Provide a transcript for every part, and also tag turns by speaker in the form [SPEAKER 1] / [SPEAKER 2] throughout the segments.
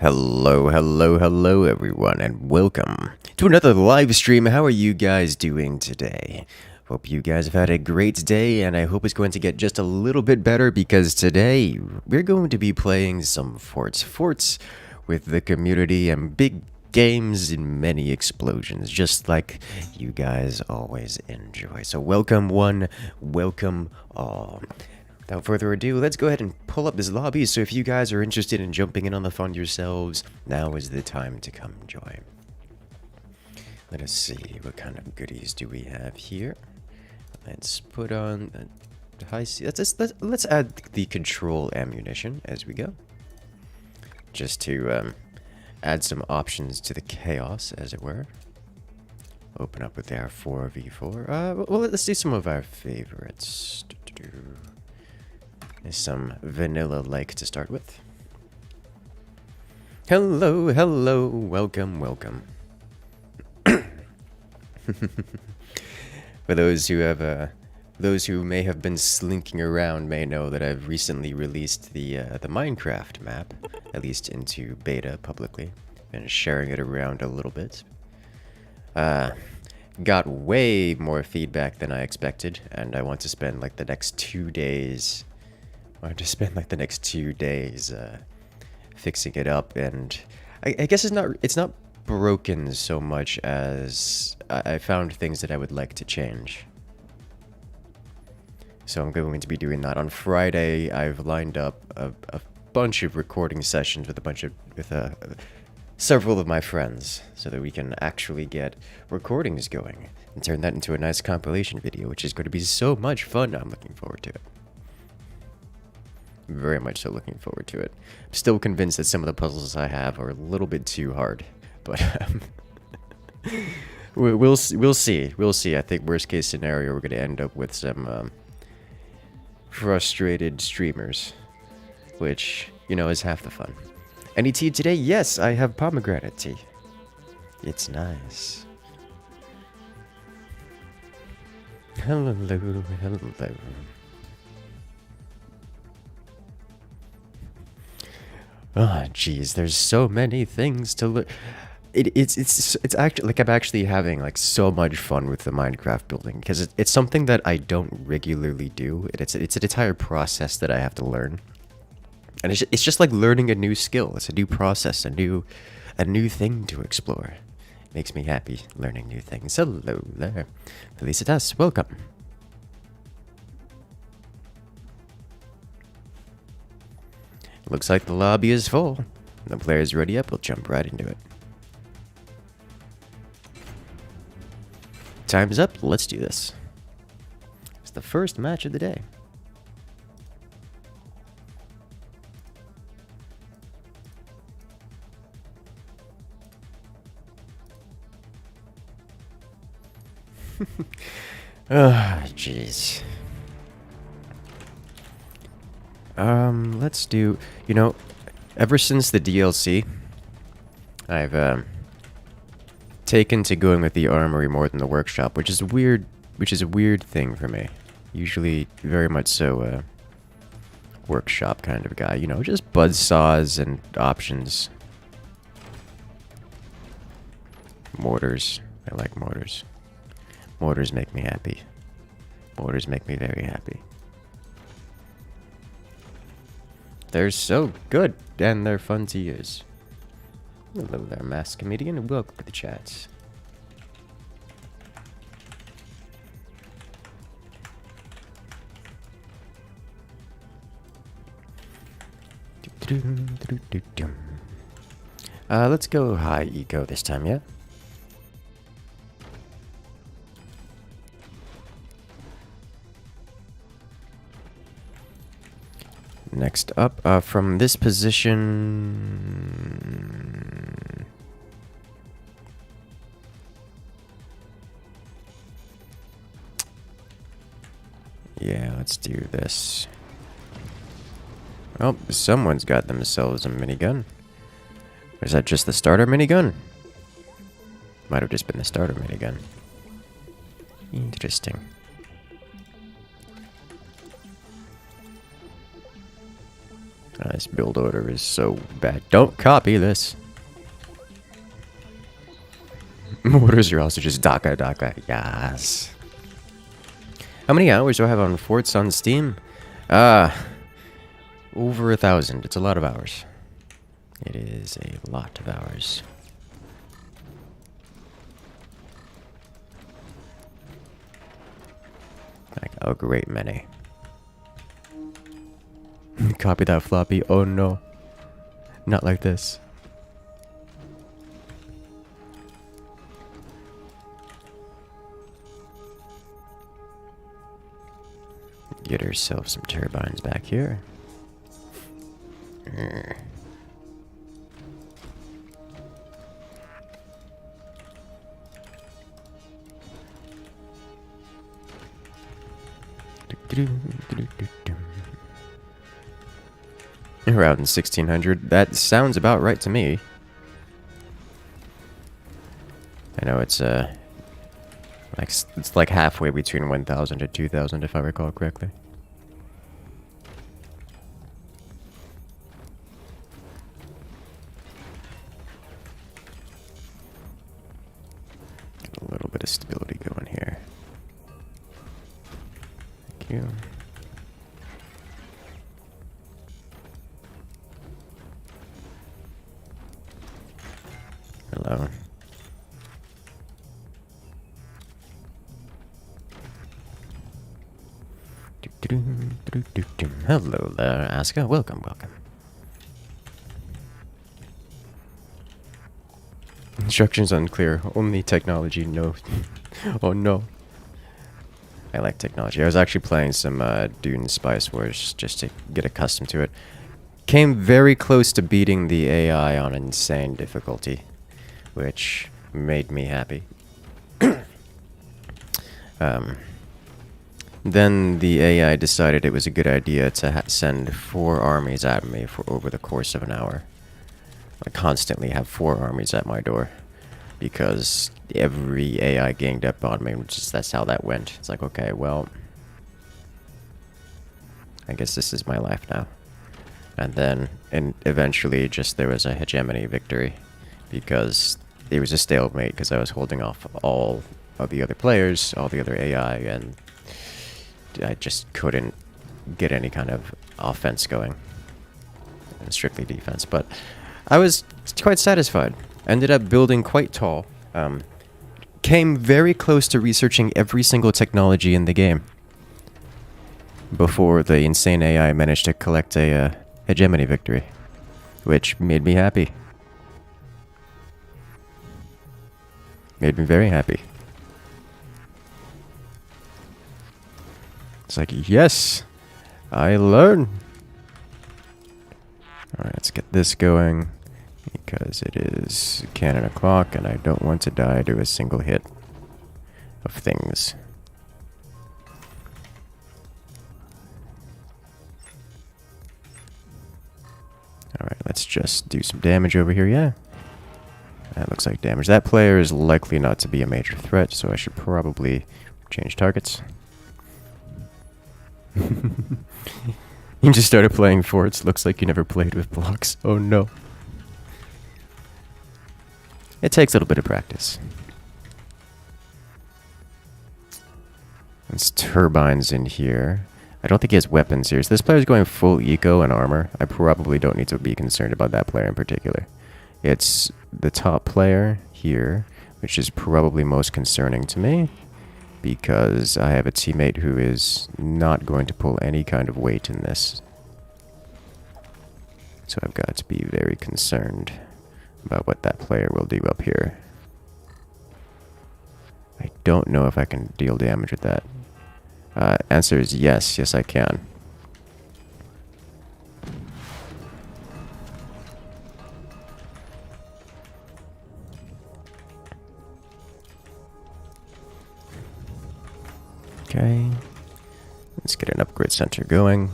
[SPEAKER 1] Hello everyone, and welcome to another live stream. How are you guys doing today? Hope you guys have had a great day, and I hope it's going to get just a little bit better because today we're going to be playing some forts with the community and big games and many explosions, just like you guys always enjoy. So welcome one, welcome all. Without further ado, let's go ahead and pull up this lobby, so if you guys are interested in jumping in on the fun yourselves, now is the time to come join. Let us see, what kind of goodies do we have here? Let's put on the high C. Let's add the control ammunition as we go. Just to add some options to the chaos, as it were. Open up with our 4v4. Well, let's do some of our favorites. There's some vanilla like to start with. Hello, welcome. For those who may have been slinking around may know that I've recently released the Minecraft map, at least into beta publicly, and sharing it around a little bit. Got way more feedback than I expected, and I want to spend like the next 2 days. Fixing it up, and I guess it's not broken so much as I found things that I would like to change. So I'm going to be doing that on Friday. I've lined up a bunch of recording sessions with several of my friends, so that we can actually get recordings going and turn that into a nice compilation video, which is going to be so much fun. I'm looking forward to it. Very much so looking forward to it. I'm still convinced that some of the puzzles I have are a little bit too hard, but we'll see. I think worst case scenario, we're going to end up with some frustrated streamers, which, you know, is half the fun. Any tea today? Yes, I have pomegranate tea. It's nice. Hello. Oh, jeez, there's so many things to look. It's actually like I'm actually having like so much fun with the Minecraft building, because it's something that I don't regularly do. It's an entire process that I have to learn, and it's just like learning a new skill. It's a new process, a new thing to explore. It makes me happy learning new things. Hello there, Felicitas, welcome. Looks like the lobby is full. The player's ready up, we'll jump right into it. Time's up, let's do this. It's the first match of the day. Ah, jeez. Let's do, you know, ever since the DLC, I've taken to going with the armory more than the workshop, which is a weird thing for me. Usually very much so workshop kind of guy, you know, just buzzsaws and options. Mortars. I like mortars. Mortars make me happy. Mortars make me very happy. They're so good, and they're fun to use. Hello there, Masked Comedian, and welcome to the chats. Let's go high eco this time, yeah? Next up, from this position... Yeah, let's do this. Oh, someone's got themselves a minigun. Or is that just the starter minigun? Might have just been the starter minigun. Interesting. This build order is so bad. Don't copy this. Orders are also just DACA, DACA. Yes. How many hours do I have on Forts on Steam? Over 1,000. It's a lot of hours. It is a lot of hours. Like a great many. Copy that floppy. Oh no. Not like this. Get herself some turbines back here. Around 1600. That sounds about right to me. I know it's like halfway between 1,000 to 2,000 if I recall correctly. Get a little bit of stability going here. Thank you. Hello. Hello there, Asuka. Welcome, welcome. Instructions unclear. Only technology, no. Oh no. I like technology. I was actually playing some Dune Spice Wars just to get accustomed to it. Came very close to beating the AI on insane difficulty, which made me happy. Then the AI decided it was a good idea to send 4 armies at me for over the course of an hour. I constantly have 4 armies at my door because every AI ganged up on me. That's how that went. It's like, okay, well, I guess this is my life now. And then, eventually, just there was a hegemony victory because it was a stalemate because I was holding off all of the other players, all the other AI, and I just couldn't get any kind of offense going. Strictly defense, but I was quite satisfied. Ended up building quite tall. Came very close to researching every single technology in the game before the insane AI managed to collect a hegemony victory, which made me happy. Made me very happy. It's like, yes, I learn. Alright, let's get this going, because it is cannon o'clock, and I don't want to die to a single hit of things. Alright, let's just do some damage over here, yeah. That looks like damage. That player is likely not to be a major threat, so I should probably change targets. You just started playing forts. Looks like you never played with blocks. Oh no. It takes a little bit of practice. There's turbines in here. I don't think he has weapons here. So this player's going full eco and armor. I probably don't need to be concerned about that player in particular. It's the top player here, which is probably most concerning to me, because I have a teammate who is not going to pull any kind of weight in this. So I've got to be very concerned about what that player will do up here. I don't know if I can deal damage with that. Answer is yes. Yes, I can. Okay, let's get an upgrade center going.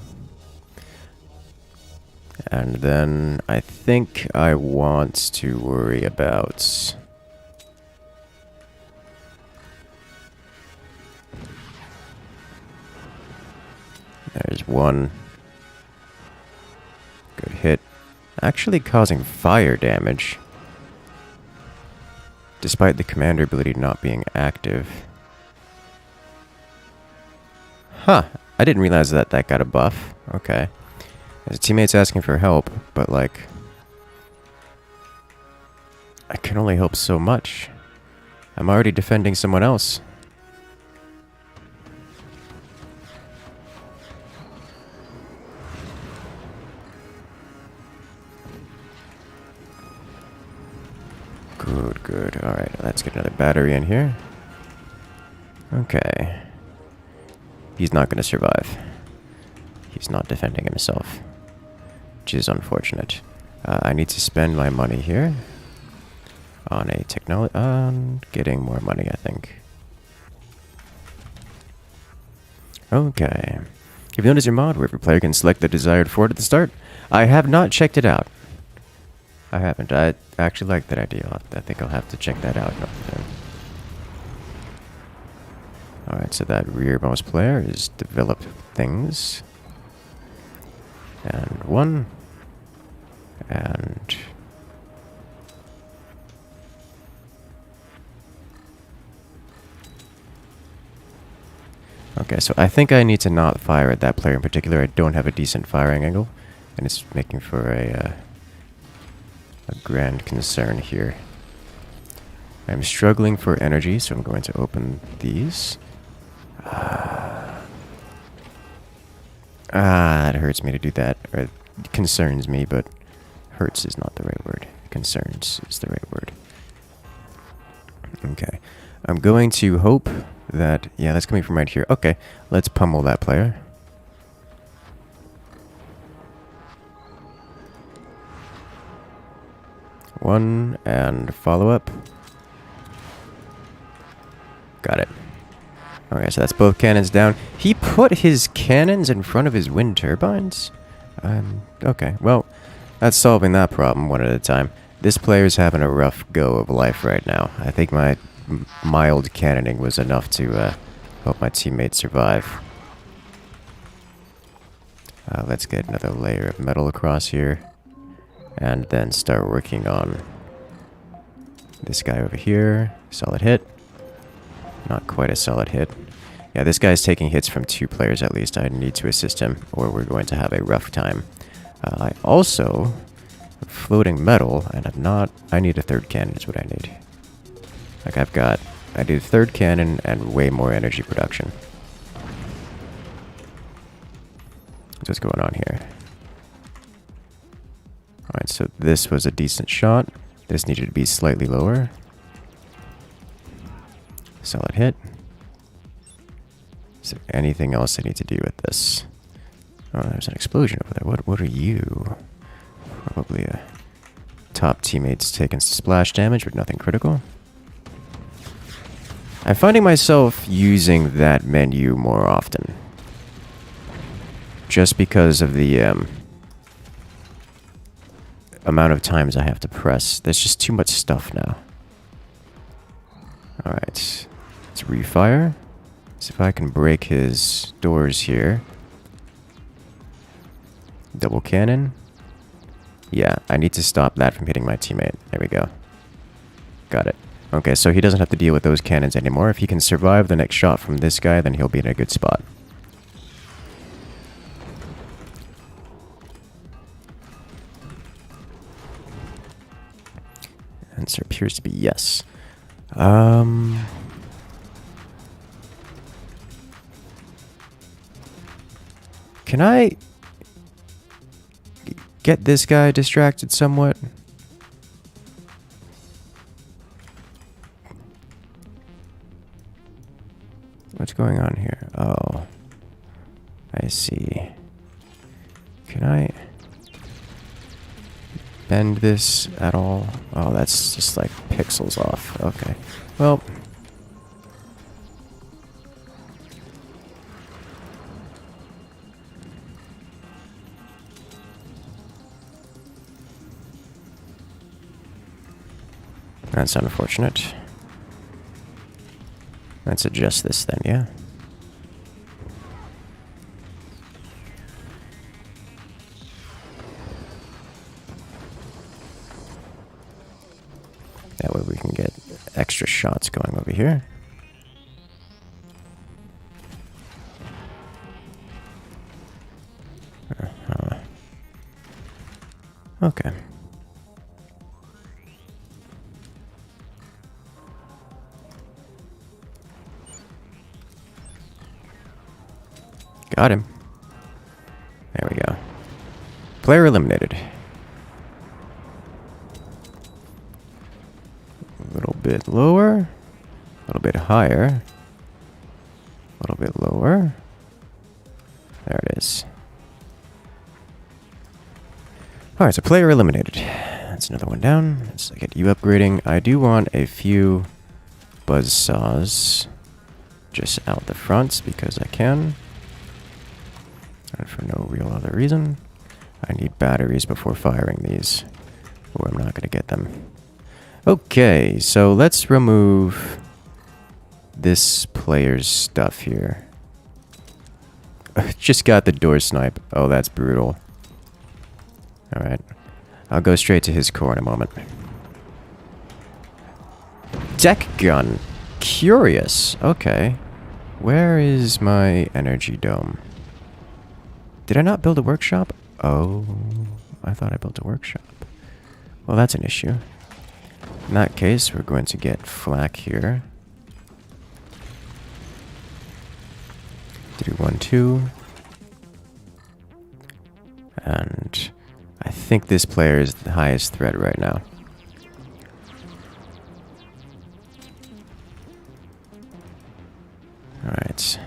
[SPEAKER 1] And then I think I want to worry about... There's one. hit, actually causing fire damage, despite the commander ability not being active. Huh, I didn't realize that that got a buff. Okay. His teammate's asking for help, but like, I can only help so much. I'm already defending someone else. Good, good. Alright, let's get another battery in here. Okay. He's not going to survive. He's not defending himself, which is unfortunate. I need to spend my money here on a technology, on getting more money, I think. Okay. If you notice your mod where every player can select the desired fort at the start, I have not checked it out. I haven't. I actually like that idea. I think I'll have to check that out. Alright, so that rearmost player is developed things. And one. And... okay, so I think I need to not fire at that player in particular. I don't have a decent firing angle. And it's making for a grand concern here. I'm struggling for energy, so I'm going to open these. It hurts me to do that. Or it concerns me, but hurts is not the right word. Concerns is the right word. Okay. I'm going to hope that... yeah, that's coming from right here. Okay, let's pummel that player. One, and follow up. Got it. Okay, so that's both cannons down. He put his cannons in front of his wind turbines? Okay, well, that's solving that problem one at a time. This player's having a rough go of life right now. I think my mild cannoning was enough to help my teammate survive. Let's get another layer of metal across here. And then start working on this guy over here. Solid hit. Not quite a solid hit. Yeah, this guy's taking hits from 2 players at least. I need to assist him, or we're going to have a rough time. I also... floating metal, and I'm not... I need a 3rd cannon is what I need. Like I need a 3rd cannon and way more energy production. What's going on here? Alright, so this was a decent shot. This needed to be slightly lower. Solid hit. Is there anything else I need to do with this? Oh, there's an explosion over there. What are you? Probably a top teammate's taking splash damage, but nothing critical. I'm finding myself using that menu more often. Just because of the amount of times I have to press. There's just too much stuff now. Alright. Let's refire. See if I can break his doors here. Double cannon. Yeah, I need to stop that from hitting my teammate. There we go. Got it. Okay, so he doesn't have to deal with those cannons anymore. If he can survive the next shot from this guy, then he'll be in a good spot. Answer appears to be yes. Can I get this guy distracted somewhat? What's going on here? Oh, I see. Can I bend this at all? Oh, that's just like pixels off. Okay. Well, that's unfortunate. Let's adjust this then, yeah? That way we can get extra shots going over here. Okay. Got him. There we go. Player eliminated. A little bit lower. A little bit higher. A little bit lower. There it is. Alright, so player eliminated. That's another one down. Let's get you upgrading. I do want a few buzzsaws just out the fronts because I can. And for no real other reason. I need batteries before firing these, or I'm not going to get them. Okay, so let's remove this player's stuff here. Just got the door snipe. Oh, that's brutal. Alright. I'll go straight to his core in a moment. Deck gun. Curious. Okay. Where is my energy dome? Did I not build a workshop? Oh, I thought I built a workshop. Well, that's an issue. In that case, we're going to get flak here. 3, 1, 2. And I think this player is the highest threat right now. Alright.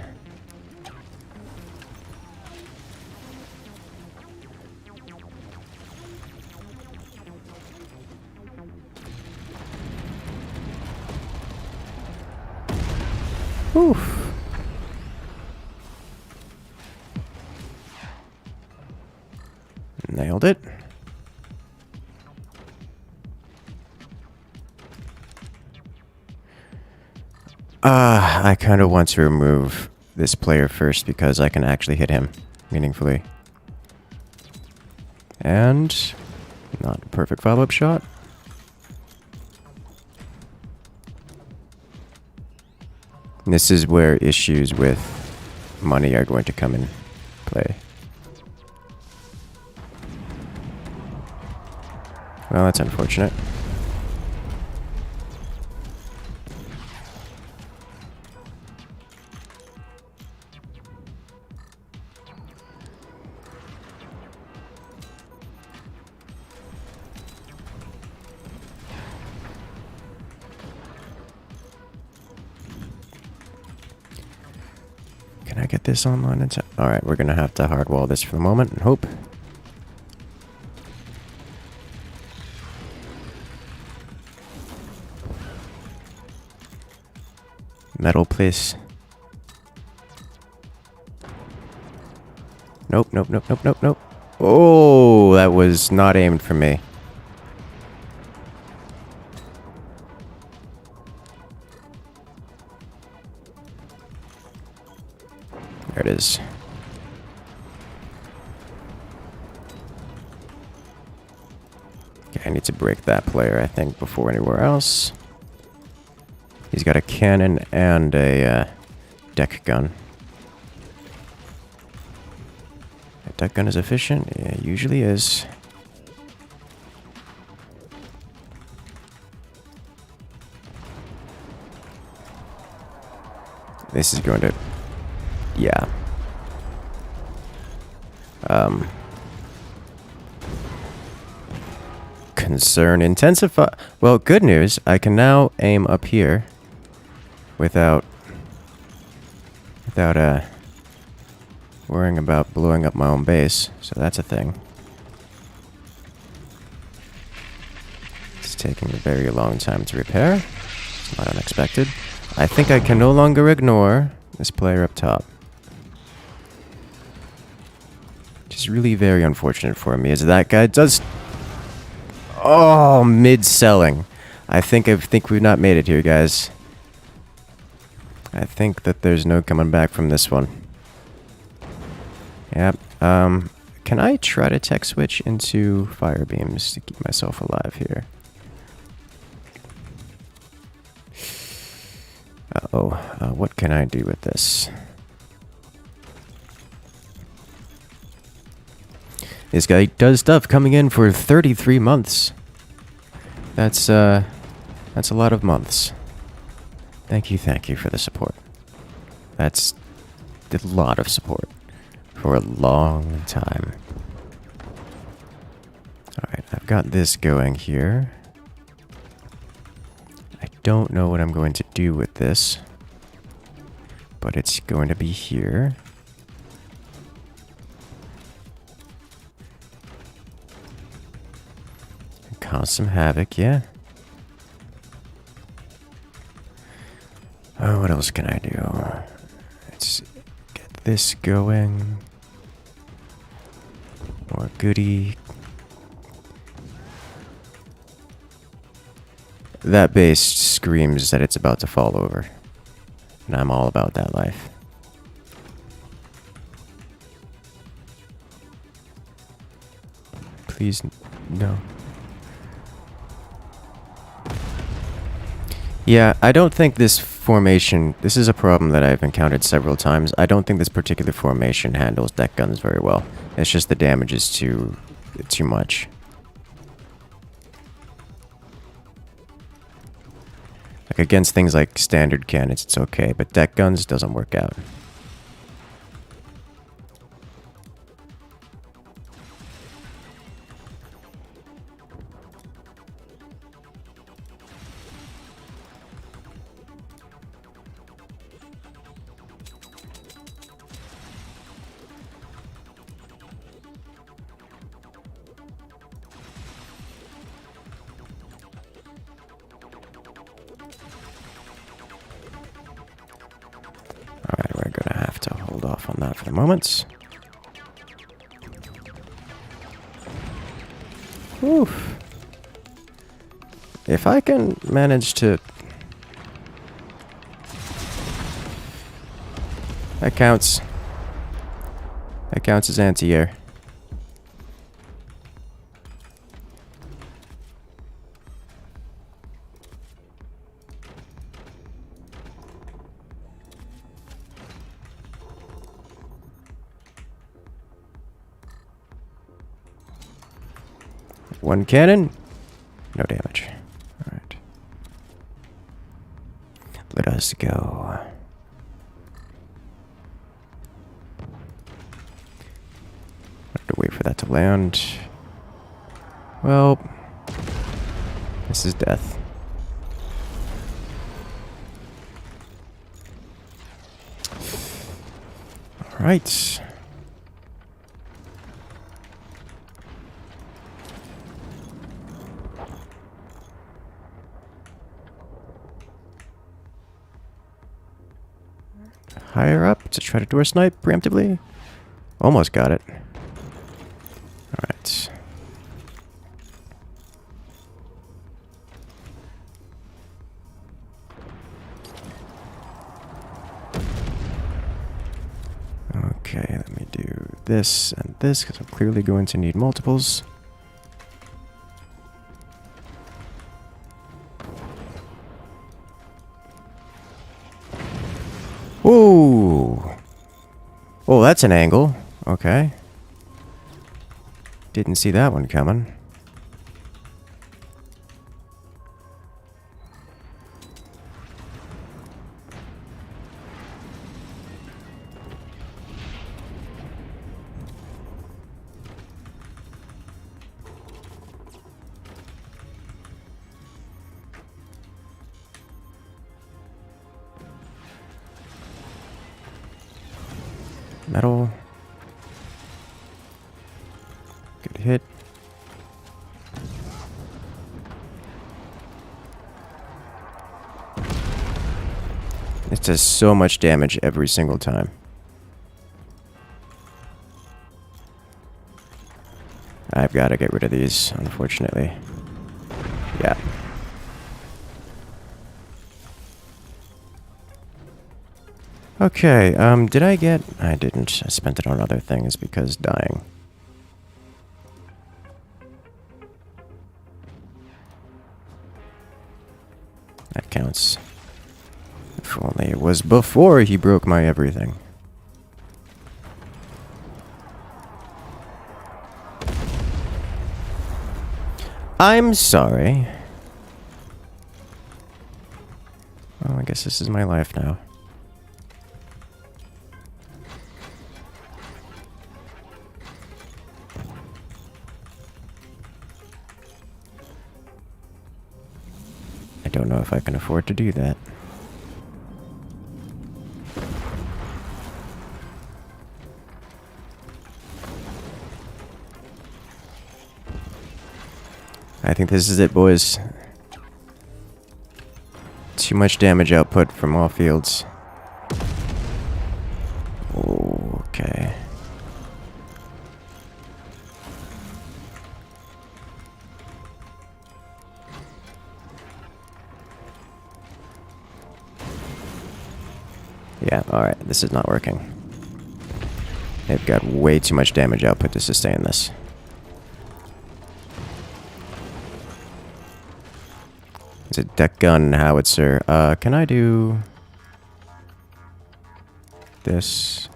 [SPEAKER 1] Oof. Nailed it. I kind of want to remove this player first because I can actually hit him meaningfully. And not a perfect follow-up shot. This is where issues with money are going to come in play. Well, that's unfortunate. Can I get this online in time? Alright, we're gonna have to hardwall this for the moment and hope. Metal, please. Nope, nope, nope, nope, nope, nope. Oh, that was not aimed for me. There it is. Okay, I need to break that player, I think, before anywhere else. He's got a cannon and a deck gun. That deck gun is efficient? Yeah, it usually is. This is going to... yeah. Concern intensify. Well, good news. I can now aim up here without worrying about blowing up my own base. So that's a thing. It's taking a very long time to repair. It's not unexpected. I think I can no longer ignore this player up top. Which is really very unfortunate for me, as that guy does... oh, mid-selling. I think we've not made it here, guys. I think that there's no coming back from this one. Yep. Can I try to tech switch into fire beams to keep myself alive here? What can I do with this? This guy does stuff coming in for 33 months. That's a lot of months. Thank you for the support. That's a lot of support for a long time. Alright, I've got this going here. I don't know what I'm going to do with this, but it's going to be here. Cause some havoc, yeah. Oh, what else can I do? Let's get this going. More goody. That base screams that it's about to fall over. And I'm all about that life. Please, no. Yeah, I don't think this formation... This is a problem that I've encountered several times. I don't think this particular formation handles deck guns very well. It's just the damage is too much. Like, against things like standard cannons, it's okay, but deck guns doesn't work out. Alright, we're gonna have to hold off on that for the moment. Oof. If I can manage to... That counts. That counts as anti-air. One cannon, no damage. Alright. Let us go. Have to wait for that to land. Well, this is death. Alright. Higher up to try to door snipe preemptively. Almost got it. Alright. Okay, let me do this and this because I'm clearly going to need multiples. Ooh. Oh, that's an angle. Okay. Didn't see that one coming. Metal. Good hit. It does so much damage every single time. I've got to get rid of these, unfortunately. Yeah. Okay, did I get... I didn't. I spent it on other things because dying. That counts. If only it was before he broke my everything. I'm sorry. Well, I guess this is my life now. I don't know if I can afford to do that. I think this is it, boys. Too much damage output from all fields. Okay. Yeah, alright, this is not working. They've got way too much damage output to sustain this. It's a deck gun howitzer. Can I do this?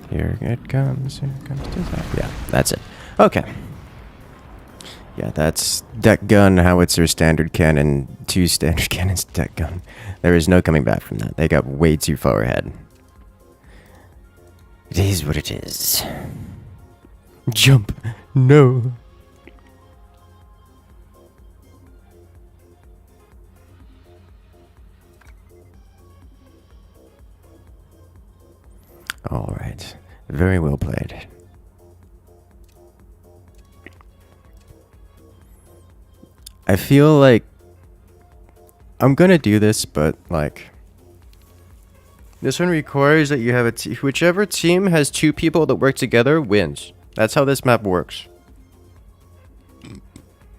[SPEAKER 1] Here it comes, here it comes to that. Yeah, that's it. Okay. Yeah, that's deck gun, howitzer, standard cannon, 2 standard cannons, deck gun. There is no coming back from that. They got way too far ahead. It is what it is. Jump. No. All right. Very well played. I feel like I'm gonna do this, but like this one requires that you have whichever team has 2 people that work together wins. That's how this map works.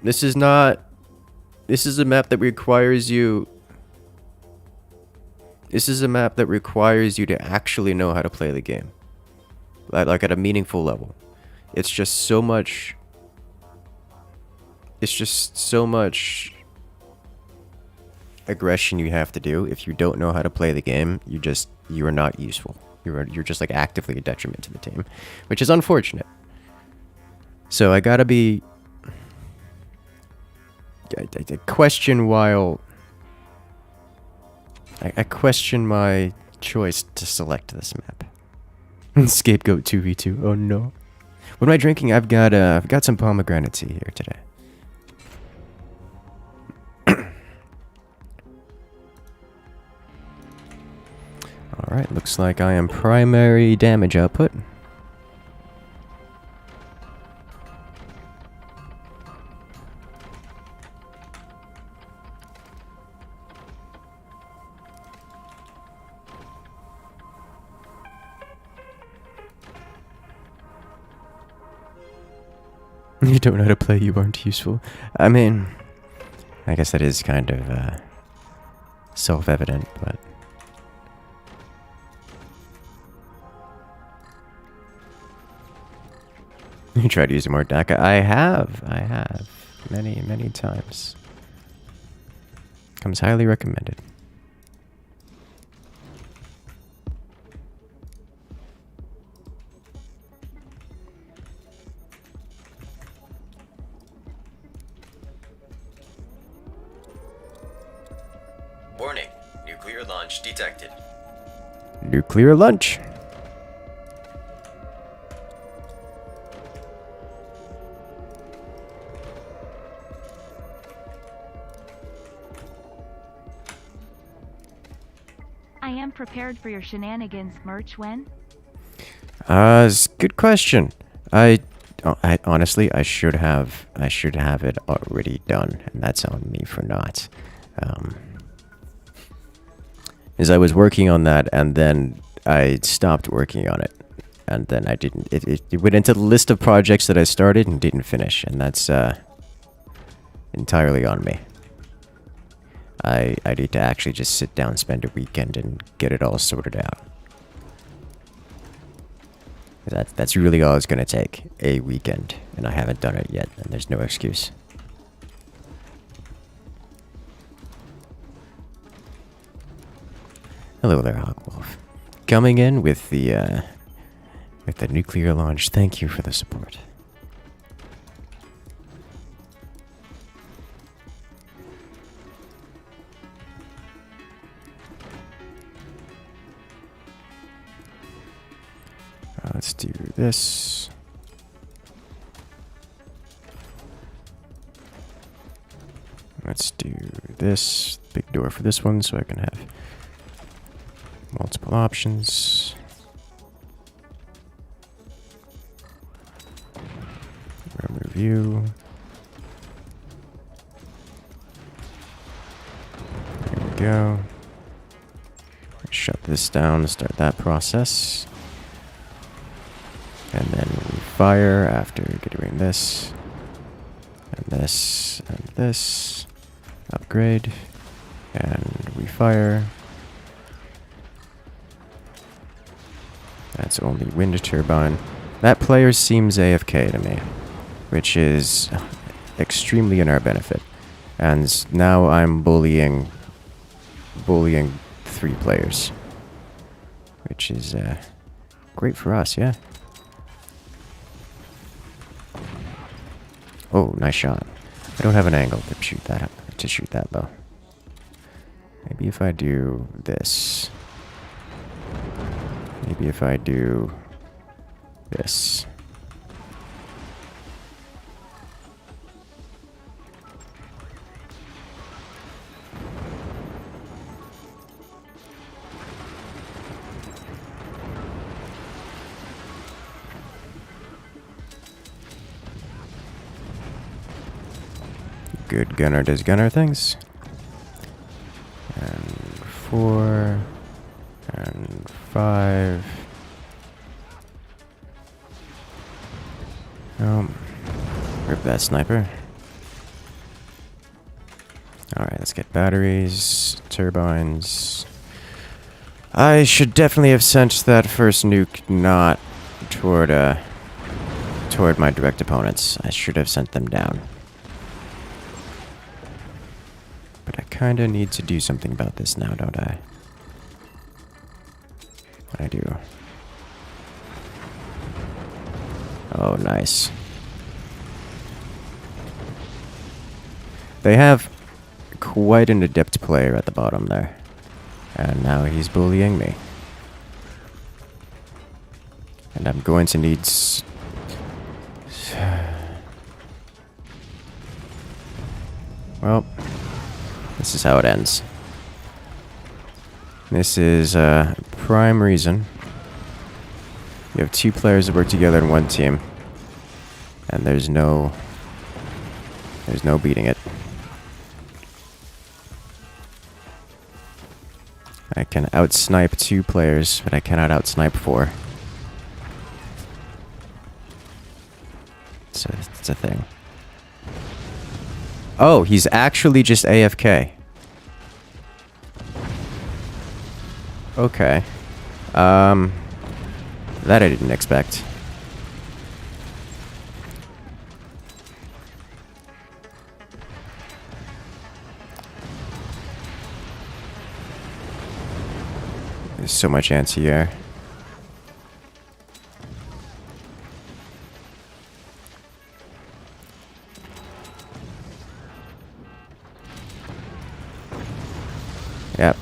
[SPEAKER 1] This is a map that requires you. This is a map that requires you to actually know how to play the game, like at a meaningful level. It's just so much. It's just so much aggression you have to do. If you don't know how to play the game, you are not useful. You're just like actively a detriment to the team, which is unfortunate. So I gotta be. I question while. I question my choice to select this map. Scapegoat 2v2. Oh no. What am I drinking? I've got some pomegranate tea here today. Alright, looks like I am primary damage output. You don't know how to play, you aren't useful. I mean, I guess that is kind of self-evident, but... You tried using more DACA? I have. Many, many times. Comes highly recommended.
[SPEAKER 2] Warning, nuclear launch detected.
[SPEAKER 1] Nuclear launch.
[SPEAKER 3] I am prepared for your shenanigans, Merch. When?
[SPEAKER 1] Good question. I honestly, I should have it already done, and that's on me for not. Is I was working on that, and then I stopped working on it, and then I didn't. It went into the list of projects that I started and didn't finish, and that's entirely on me. I need to actually just sit down, spend a weekend, and get it all sorted out. That's really all it's gonna take. A weekend. And I haven't done it yet, and there's no excuse. Hello there, Hawkwolf. Coming in with the nuclear launch. Thank you for the support. Let's do this. Let's do this. Big door for this one so I can have multiple options. Remove you. There we go. Shut this down, start that process. And then we fire after doing this. And this, and this. Upgrade. And we fire. That's only wind turbine. That player seems AFK to me, which is extremely in our benefit. And now I'm bullying 3 players, which is great for us, yeah. Oh, nice shot. I don't have an angle to shoot that though. Maybe if I do this. Maybe if I do this. Good gunner does gunner things. And 4 and 5. Rip that sniper. Alright, let's get batteries, turbines. I should definitely have sent that first nuke not toward my direct opponents. I should have sent them down. But I kinda need to do something about this now, don't I? I do. Oh, nice. They have quite an adept player at the bottom there. And now he's bullying me. And I'm going to need... Well, this is how it ends. This is prime reason. You have 2 players that work together in one team. And there's no beating it. I can outsnipe 2 players, but I cannot outsnipe 4. So it's a thing. Oh, he's actually just AFK. Okay. That I didn't expect. There's so much anti-air. Yep.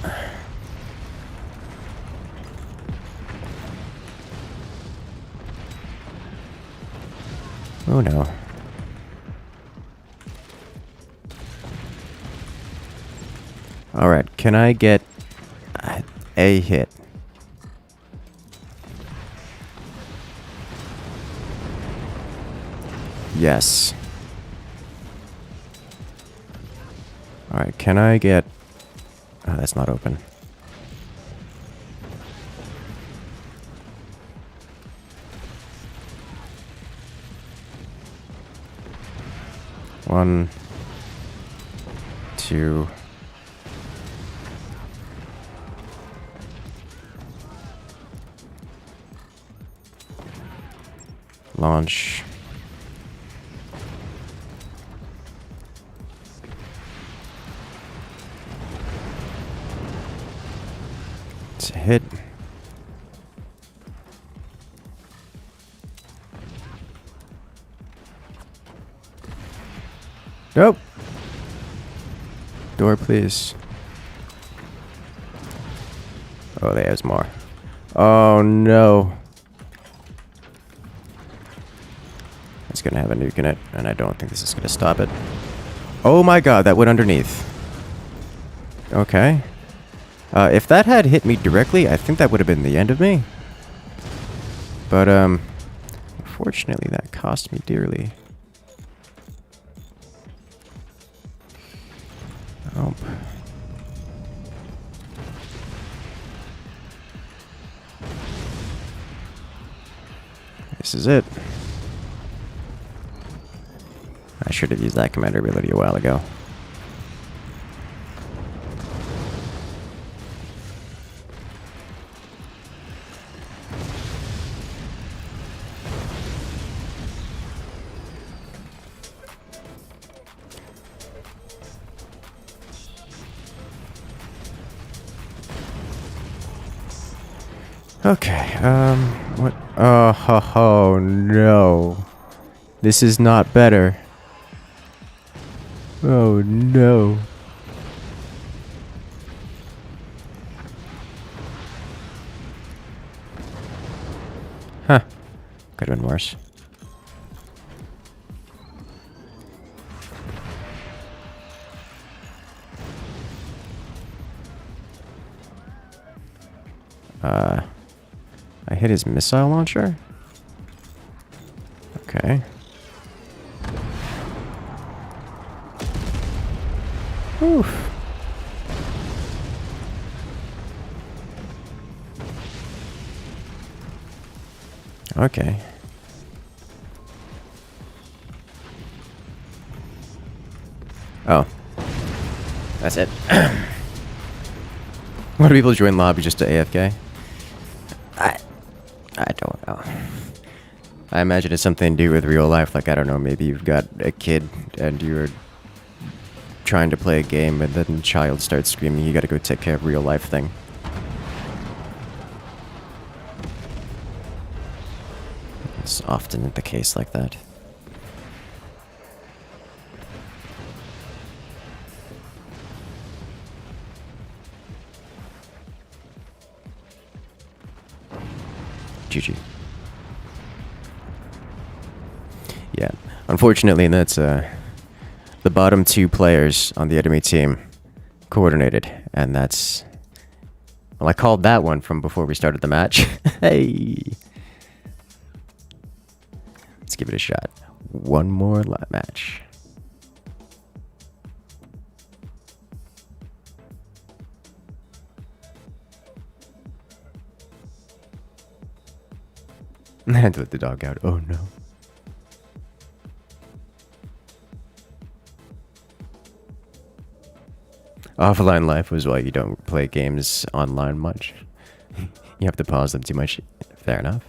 [SPEAKER 1] Oh no. Alright, can I get a hit? Yes. Alright, can I get... Oh, that's not open. One, to launch. It's a hit. Nope. Door, please. Oh, there's more. Oh, no. It's gonna have a nuke in it, and I don't think this is gonna stop it. Oh my god, that went underneath. Okay. If that had hit me directly, I think that would have been the end of me. But, unfortunately, that cost me dearly. Oh. This is it. I should have used that commander ability a while ago. Okay, what? Oh, no. This is not better. Oh, no. Huh. Could have been worse. I hit his missile launcher? Okay. Oof. Okay. Oh. That's it. Why do people join lobby just to AFK? I don't know. I imagine it's something to do with real life. Like, I don't know, maybe you've got a kid and you're trying to play a game and then the child starts screaming, you gotta go take care of real life thing. It's often the case like that. GG. Yeah, unfortunately, that's the bottom two players on the enemy team coordinated, and that's, well, I called that one from before we started the match. Hey, let's give it a shot. One more match. I had to let the dog out. Oh no. Offline life was why you don't play games online much. You have to pause them too much. Fair enough.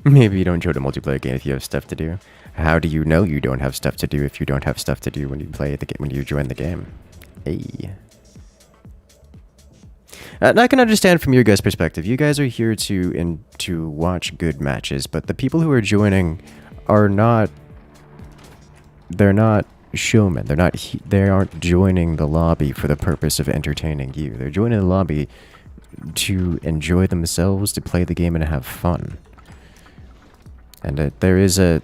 [SPEAKER 1] Maybe you don't join a multiplayer game if you have stuff to do. How do you know you don't have stuff to do if you don't have stuff to do when you play the game, when you join the game? Hey. And I can understand from your guys' perspective. You guys are here to watch good matches, but the people who are joining are not. They're not showmen. They aren't joining the lobby for the purpose of entertaining you. They're joining the lobby to enjoy themselves, to play the game and have fun. And there is a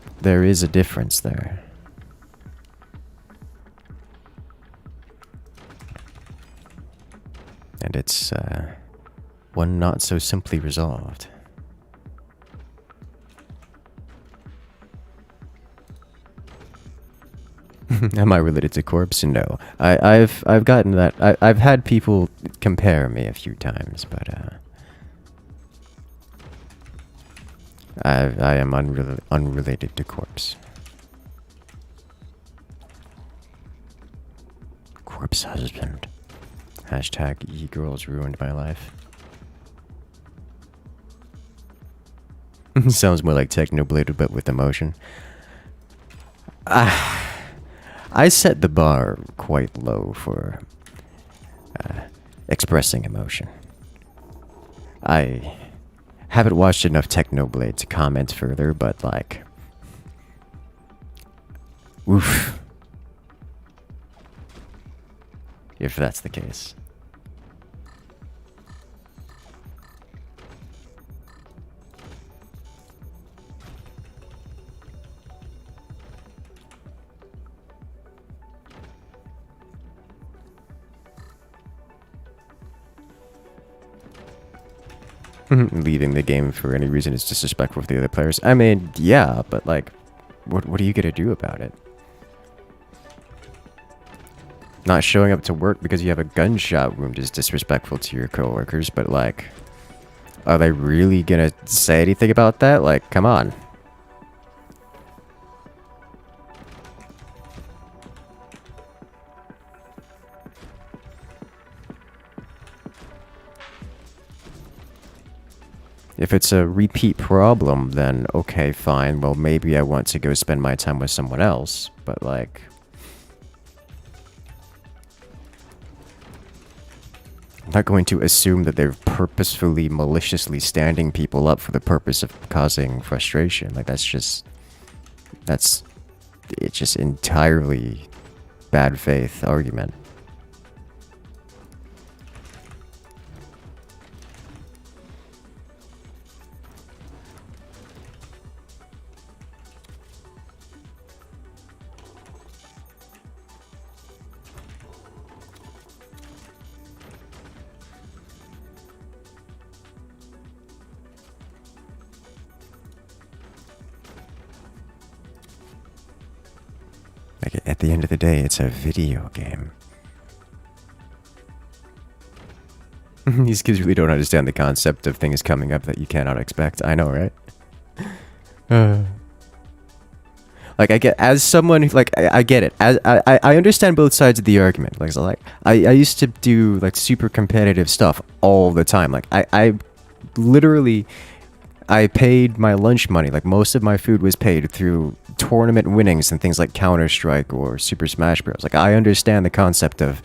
[SPEAKER 1] difference there. And it's one not so simply resolved. Am I related to Corpse? No. I've gotten that. I've had people compare me a few times, but I am unrelated to corpse. Corpse husband. Hashtag e-girls ruined my life. Sounds more like Technoblade, but with emotion. I set the bar quite low for expressing emotion. I haven't watched enough Technoblade to comment further, but like, oof. If that's the case. Leaving the game for any reason is disrespectful to the other players. I mean, yeah, but like, what are you gonna do about it? Not showing up to work because you have a gunshot wound is disrespectful to your coworkers, but like, are they really gonna say anything about that? Like, come on. If it's a repeat problem, then okay, fine. Well, maybe I want to go spend my time with someone else, but like, I'm not going to assume that they're purposefully, maliciously standing people up for the purpose of causing frustration. Like, it's just entirely bad faith argument. Like, at the end of the day, it's a video game. These kids really don't understand the concept of things coming up that you cannot expect. I know, right? Like, I get, as someone who, like, I get it. As I understand both sides of the argument. Like, so, like, I used to do, like, super competitive stuff all the time. Like, I literally, I paid my lunch money. Like, most of my food was paid through tournament winnings and things like Counter-Strike or Super Smash Bros. Like, I understand the concept of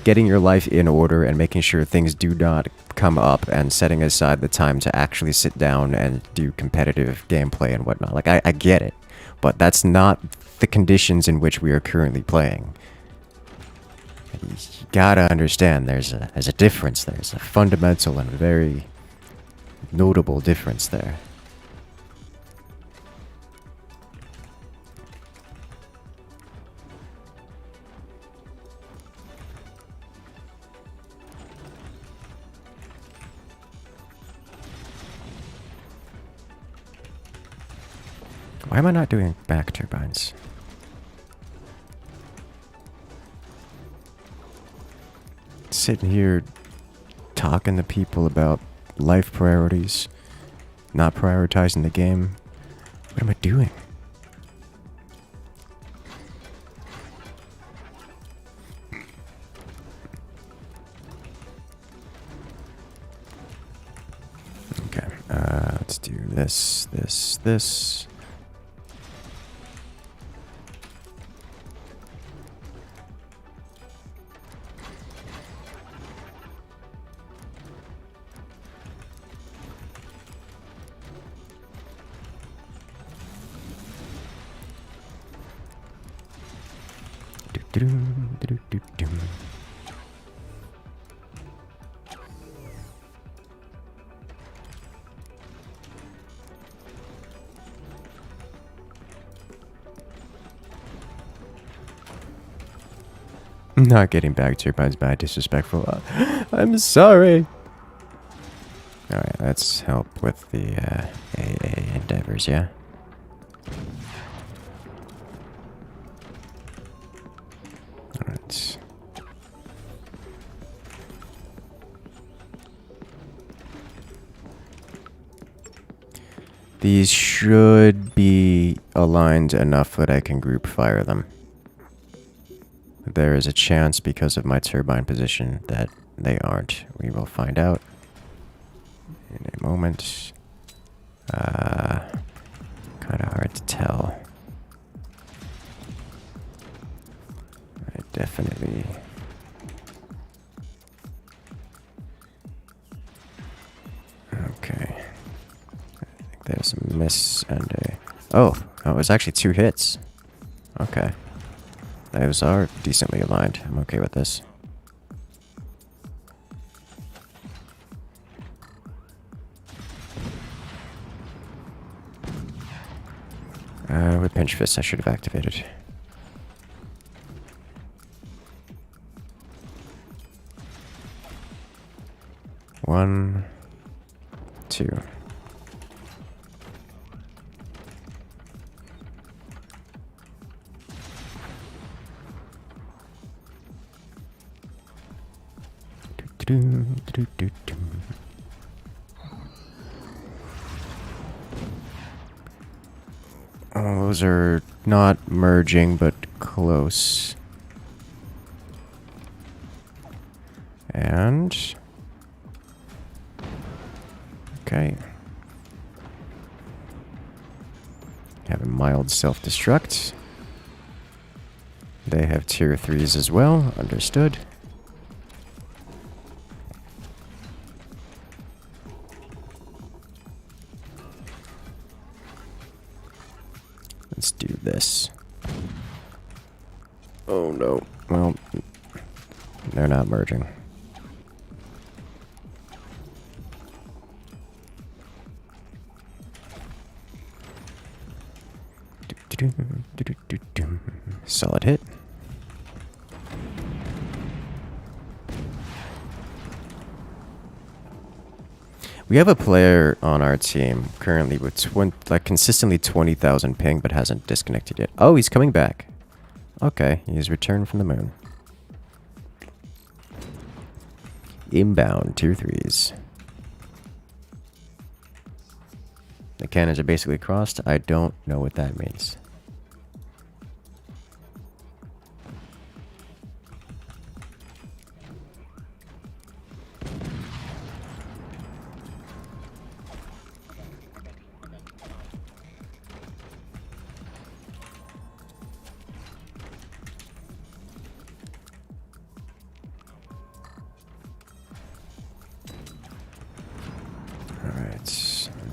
[SPEAKER 1] getting your life in order and making sure things do not come up and setting aside the time to actually sit down and do competitive gameplay and whatnot. Like, I get it, but that's not the conditions in which we are currently playing. You gotta understand there's a difference. There's a fundamental and very notable difference there. Why am I not doing back turbines? Sitting here talking to people about life priorities, not prioritizing the game. What am I doing? Okay, let's do this, this. Not getting back turbines bad, disrespectful. I'm sorry. Alright, let's help with the AA endeavors, yeah? Alright. These should be aligned enough that I can group fire them. There is a chance because of my turbine position that they aren't. We will find out in a moment. Kind of hard to tell. I definitely... Okay. I think there's a miss and a... Oh, it was actually 2 hits. Okay. Those are decently aligned. I'm okay with this. With pinch fists, I should have activated. One, two. Oh, those are not merging, but close. And... okay. Have a mild self-destruct. They have tier 3s as well, understood. Let's do this. Oh no. Well, they're not merging. Solid hit. We have a player on our team currently with consistently 20,000 ping, but hasn't disconnected yet. Oh, he's coming back. Okay, he's returned from the moon. Inbound, tier 3s. The cannons are basically crossed. I don't know what that means.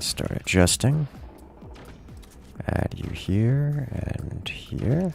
[SPEAKER 1] Start adjusting. Add you here and here.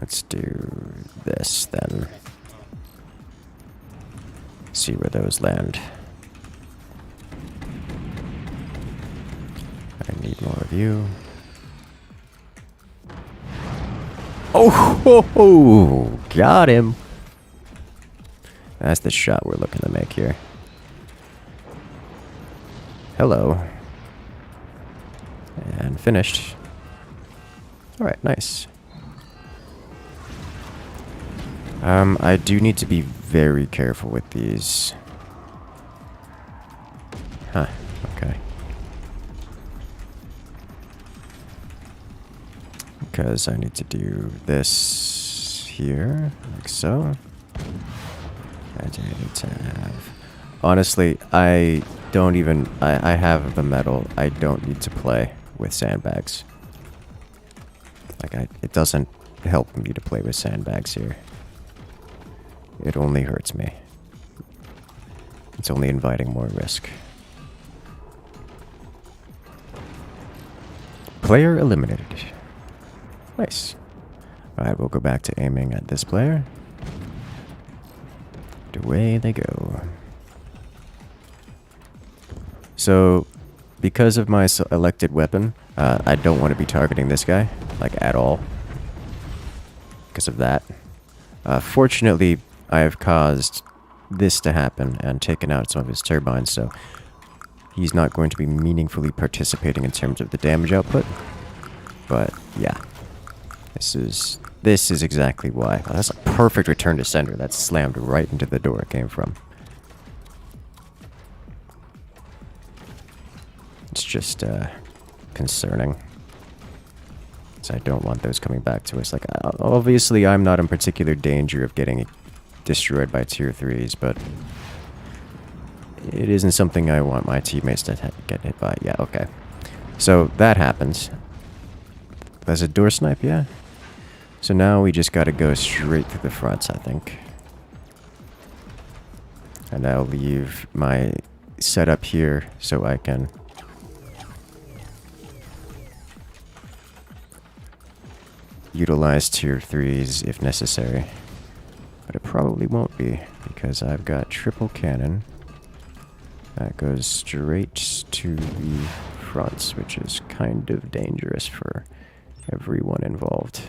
[SPEAKER 1] Let's do this then. See where those land. I need more of you. Oh, ho, ho, got him. That's the shot we're looking to make here. Hello. And finished. Alright, nice. I do need to be very careful with these. Huh, okay. Because I need to do this here, like so. I need to have... Honestly, I don't even... I have the metal. I don't need to play with sandbags. Like, it doesn't help me to play with sandbags here. It only hurts me. It's only inviting more risk. Player eliminated. Nice. Alright, we'll go back to aiming at this player. And away they go. So, because of my elected weapon, I don't want to be targeting this guy, like, at all. Because of that. Fortunately, I have caused this to happen and taken out some of his turbines, so he's not going to be meaningfully participating in terms of the damage output. But yeah, this is exactly why. Oh, that's a perfect return to sender. That slammed right into the door it came from. It's just concerning. So I don't want those coming back to us. Like, obviously, I'm not in particular danger of getting destroyed by tier 3s, but it isn't something I want my teammates to get hit by. Yeah, okay. So that happens. There's a door snipe, yeah? So now we just gotta go straight through the fronts, I think. And I'll leave my setup here so I can utilize tier 3s if necessary. But it probably won't be, because I've got triple cannon that goes straight to the fronts, which is kind of dangerous for everyone involved.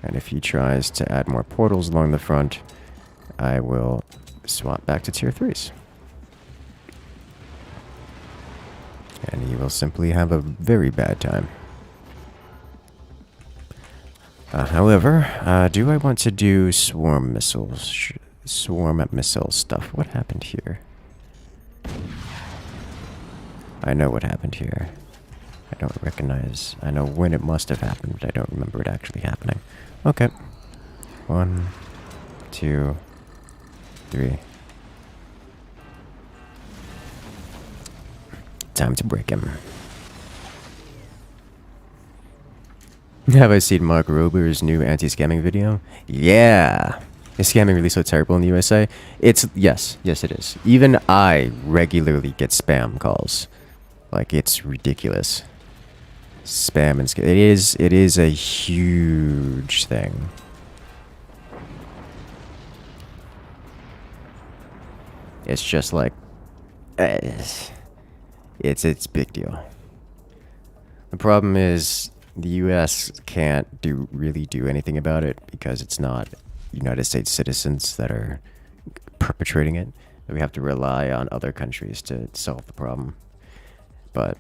[SPEAKER 1] And if he tries to add more portals along the front, I will swap back to tier 3s. And he will simply have a very bad time. However, do I want to do swarm missiles? Swarm missile stuff. What happened here? I know what happened here. I don't recognize. I know when it must have happened, but I don't remember it actually happening. Okay. 1, 2, 3. Time to break him. Have I seen Mark Rober's new anti-scamming video? Yeah! Is scamming really so terrible in the USA? Yes it is. Even I regularly get spam calls. Like, it's ridiculous. Spam and scam. It is a huge thing. It's just like, it's a big deal. The problem is the US can't really do anything about it because it's not United States citizens that are perpetrating it. We have to rely on other countries to solve the problem. But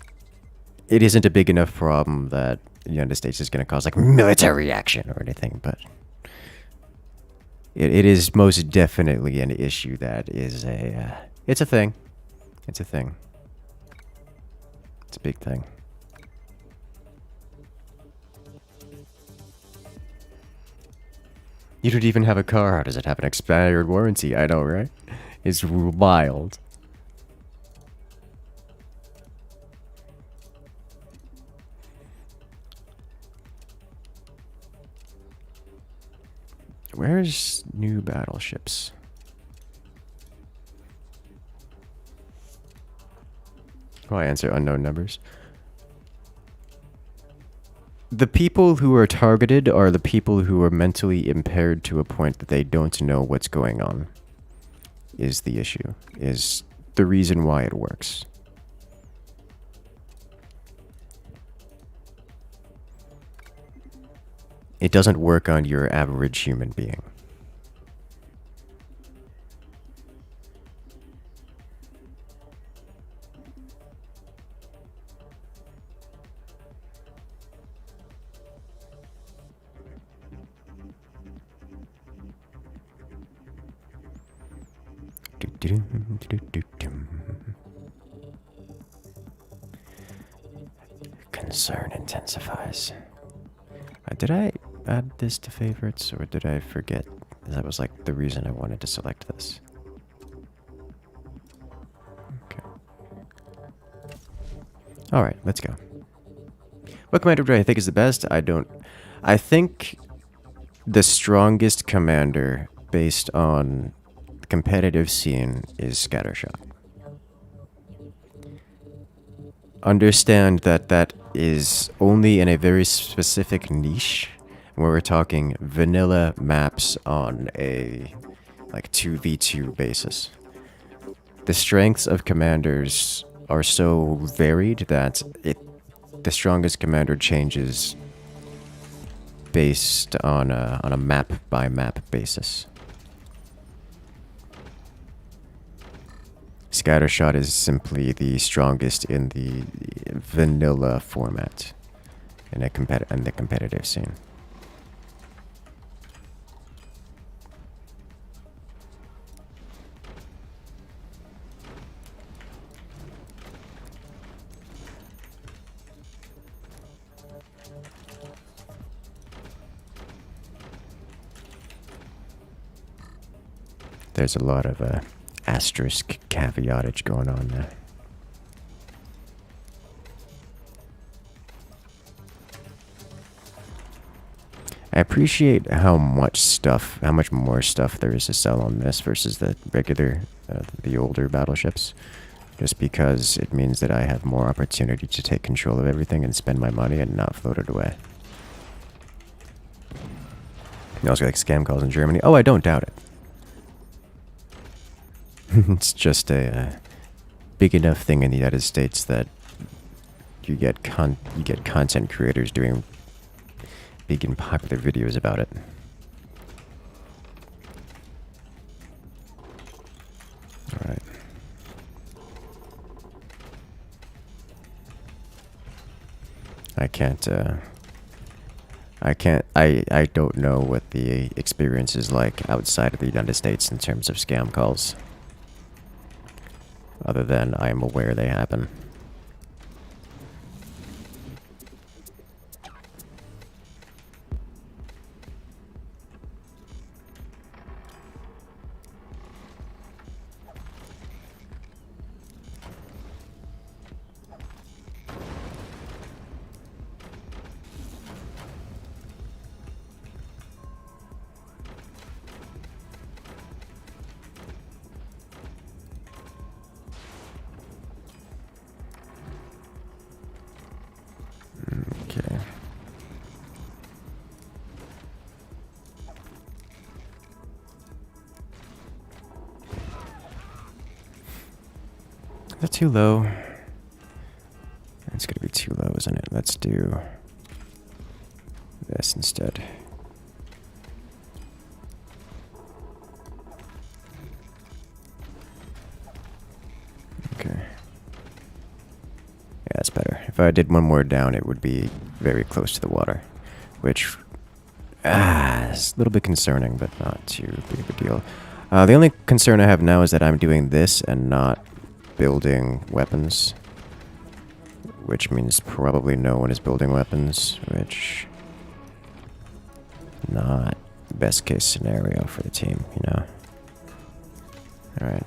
[SPEAKER 1] it isn't a big enough problem that the United States is going to cause like military action or anything, but it is most definitely an issue that is it's a thing. It's a thing. It's a big thing. You don't even have a car. How does it have an expired warranty? I know, right? It's wild. Where's new battleships? Oh, I answer unknown numbers. The people who are targeted are the people who are mentally impaired to a point that they don't know what's going on. Is the issue. Is the reason why it works. It doesn't work on your average human being. Concern intensifies. Did I add this to favorites, or did I forget? That was like the reason I wanted to select this. Okay. Alright, let's go. What commander do I think is the best? I think the strongest commander based on the competitive scene is Scattershot. Understand that that is only in a very specific niche where we're talking vanilla maps on a like 2v2 basis. The strengths of commanders are so varied that the strongest commander changes based on a map by map basis. Scattershot is simply the strongest in the vanilla format in the competitive scene. There's a lot of asterisk caveatage going on there. I appreciate how much more stuff there is to sell on this versus the regular, the older battleships. Just because it means that I have more opportunity to take control of everything and spend my money and not float it away. You also get like scam calls in Germany. Oh, I don't doubt it. It's just a big enough thing in the United States that you get content creators doing big and popular videos about it. All right. I don't know what the experience is like outside of the United States in terms of scam calls. Other than I am aware they happen. Okay. Is that too low? It's gonna be too low, isn't it? Let's do this instead. Okay. Yeah, that's better. If I did one more down, it would be very close to the water, which is a little bit concerning, but not too big of a deal. The only concern I have now is that I'm doing this and not building weapons, which means probably no one is building weapons, which not best case scenario for the team, you know. All right.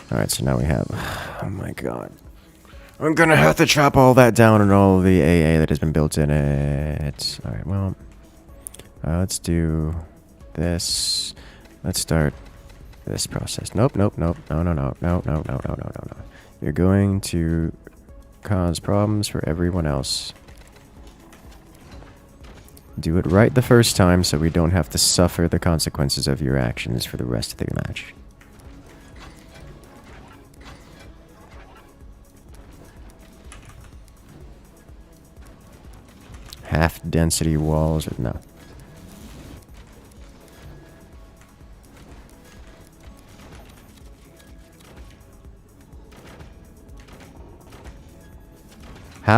[SPEAKER 1] Alright, so now we have... Oh my god. I'm gonna have to chop all that down and all the AA that has been built in it. Alright, well... let's do this. Let's start this process. Nope. No. You're going to cause problems for everyone else. Do it right the first time so we don't have to suffer the consequences of your actions for the rest of the match. Half density walls, or no.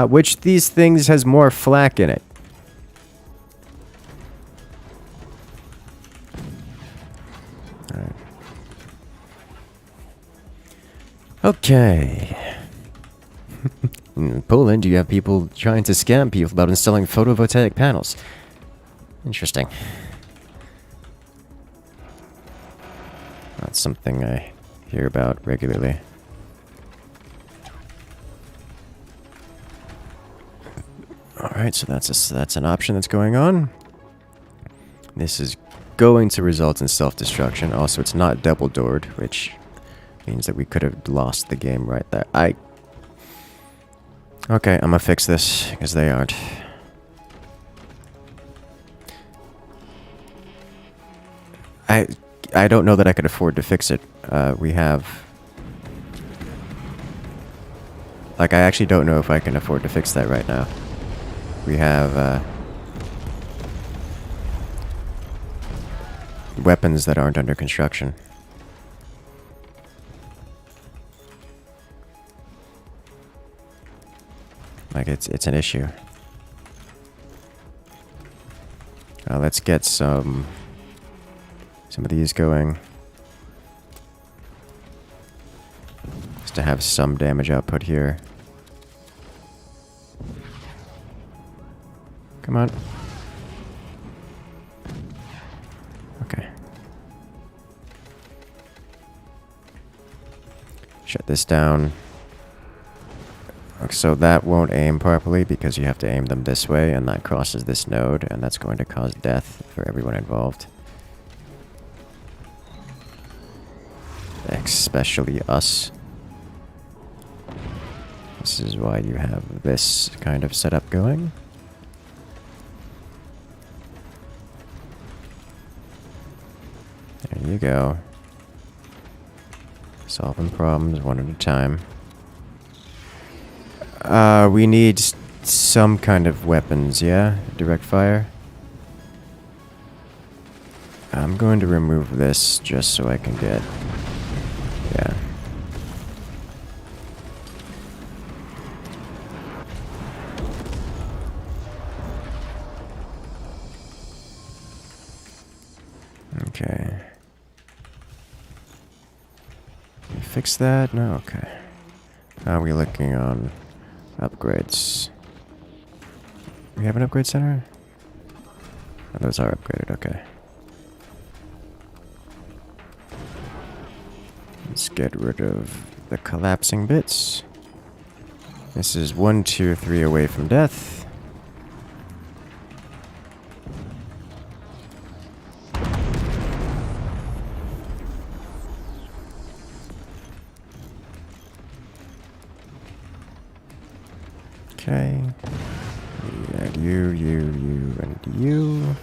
[SPEAKER 1] Which these things has more flak in it? Alright. Okay. In Poland, you have people trying to scam people about installing photovoltaic panels. Interesting. That's something I hear about regularly. Alright, so that's an option that's going on. This is going to result in self-destruction. Also, it's not double-doored, which means that we could have lost the game right there. Okay, I'm gonna fix this, because they aren't. I don't know that I could afford to fix it. We have... Like, I actually don't know if I can afford to fix that right now. We have, weapons that aren't under construction. Like, it's an issue. Let's get some of these going. Just to have some damage output here. Come on. Okay. Shut this down. So that won't aim properly because you have to aim them this way, and that crosses this node, and that's going to cause death for everyone involved. Especially us. This is why you have this kind of setup going. There you go. Solving problems one at a time. We need some kind of weapons, yeah? Direct fire. I'm going to remove this just so I can get... Yeah. Okay. Can we fix that? No? Okay. How are we looking on... upgrades? We have an upgrade center? Oh, those are upgraded, okay. Let's get rid of the collapsing bits. This is 1 tier 3 away from death. Okay. And you, and you.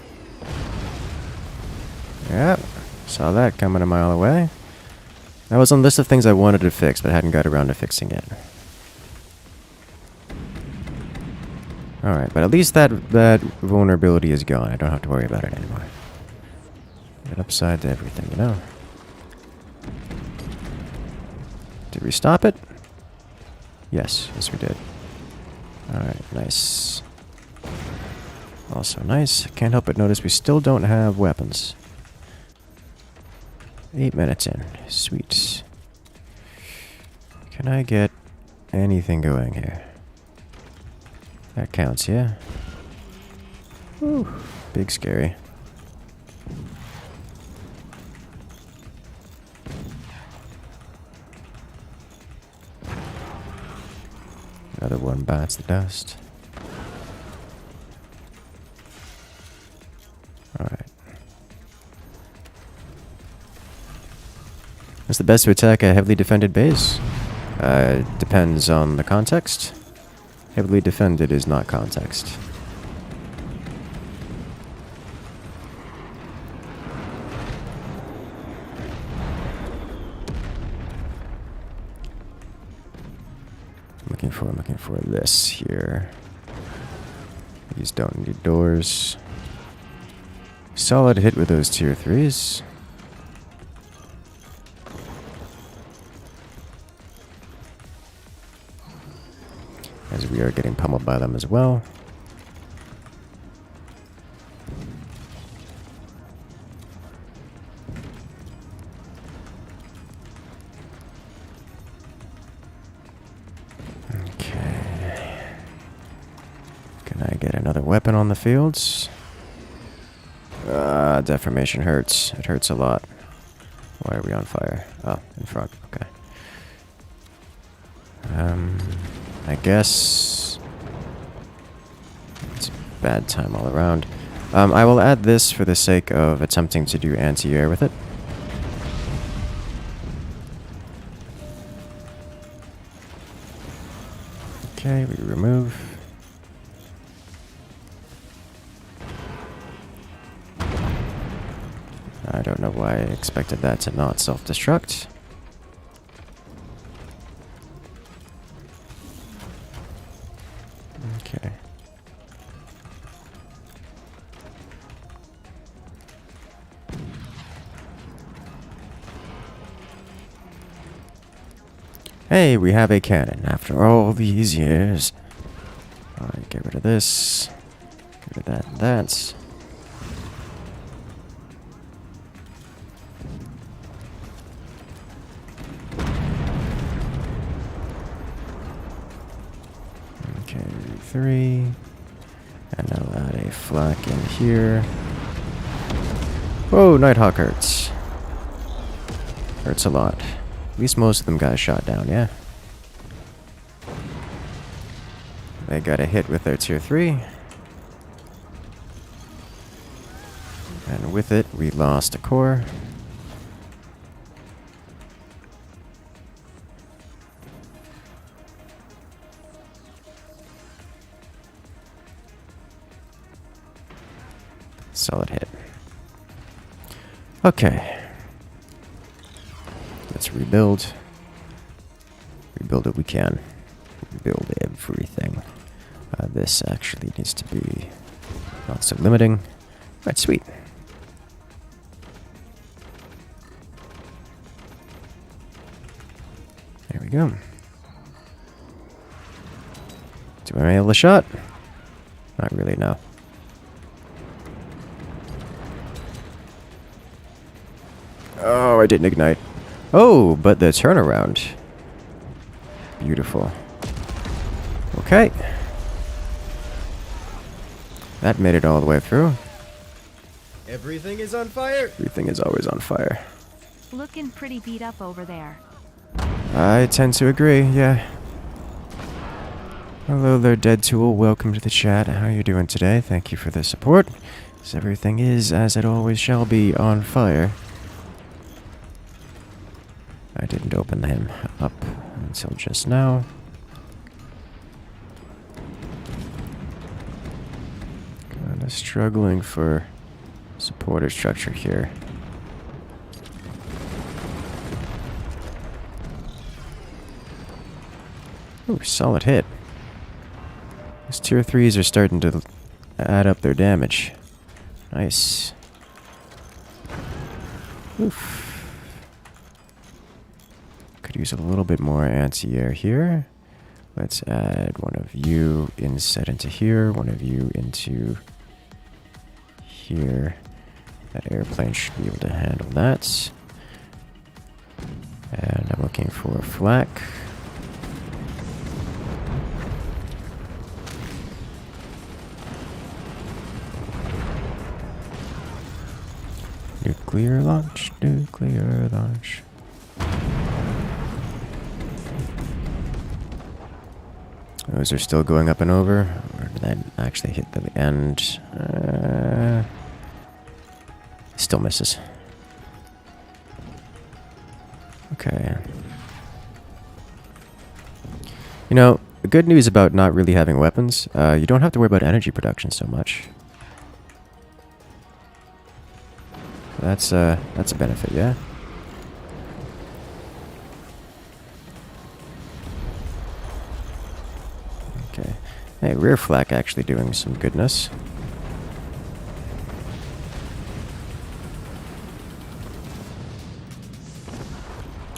[SPEAKER 1] Yep. Saw that coming a mile away. That was on the list of things I wanted to fix, but hadn't got around to fixing it. Alright, but at least that vulnerability is gone. I don't have to worry about it anymore. Get upside to everything, you know? Did we stop it? Yes. Yes, we did. Alright, nice. Also nice. Can't help but notice we still don't have weapons. 8 minutes in. Sweet. Can I get anything going here? That counts, yeah? Whew. Big scary. Another one bites the dust. Alright. What's the best to attack a heavily defended base? Depends on the context. Heavily defended is not context. I'm looking for this here. These don't need doors. Solid hit with those tier 3s. As we are getting pummeled by them as well. Okay. Can I get another weapon on the fields? Deformation hurts. It hurts a lot. Why are we on fire? Oh, in front. Okay. I guess it's a bad time all around. I will add this for the sake of attempting to do anti-air with it. Okay, we remove. I don't know why I expected that to not self-destruct. Hey, we have a cannon after all these years. Alright, get rid of this. Get rid of that and that. Okay, 3. And I'll add a flak in here. Whoa, Nighthawk hurts. Hurts a lot. At least most of them got shot down, yeah? They got a hit with their tier 3. And with it, we lost a core. Solid hit. Okay. Let's rebuild. Rebuild what we can. Rebuild everything. This actually needs to be not so limiting. Right, sweet. There we go. Do I nail the shot? Not really, no. Oh, I didn't ignite. Oh, but the turnaround. Beautiful. Okay. That made it all the way through.
[SPEAKER 2] Everything is on fire!
[SPEAKER 1] Everything is always on fire.
[SPEAKER 3] Looking pretty beat up over there.
[SPEAKER 1] I tend to agree, yeah. Hello there, Dead Tool. Welcome to the chat. How are you doing today? Thank you for the support. So everything is, as it always shall be, on fire. I didn't open him up until just now. Kinda struggling for supporter structure here. Ooh, solid hit. These tier 3s are starting to add up their damage. Nice. Oof. Could use a little bit more anti-air here. Let's add one of you inset into here, one of you into here. That airplane should be able to handle that. And I'm looking for a flak. Nuclear launch, nuclear launch. Those are still going up and over. Or did that actually hit the end? Still misses. Okay. You know, the good news about not really having weapons, you don't have to worry about energy production so much. That's a benefit, yeah? Okay. Hey, rear flak actually doing some goodness.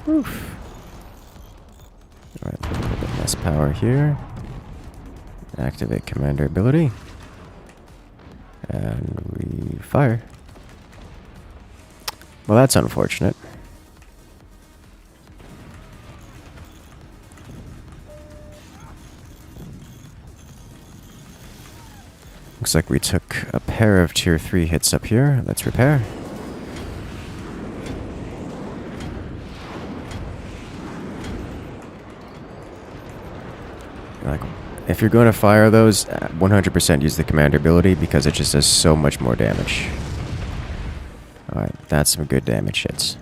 [SPEAKER 1] Oof. Alright, a little bit less power here. Activate commander ability. And we fire. Well, that's unfortunate. Looks like we took a pair of tier 3 hits up here. Let's repair. Like, if you're going to fire those, 100% use the commander ability because it just does so much more damage. Alright, that's some good damage hits.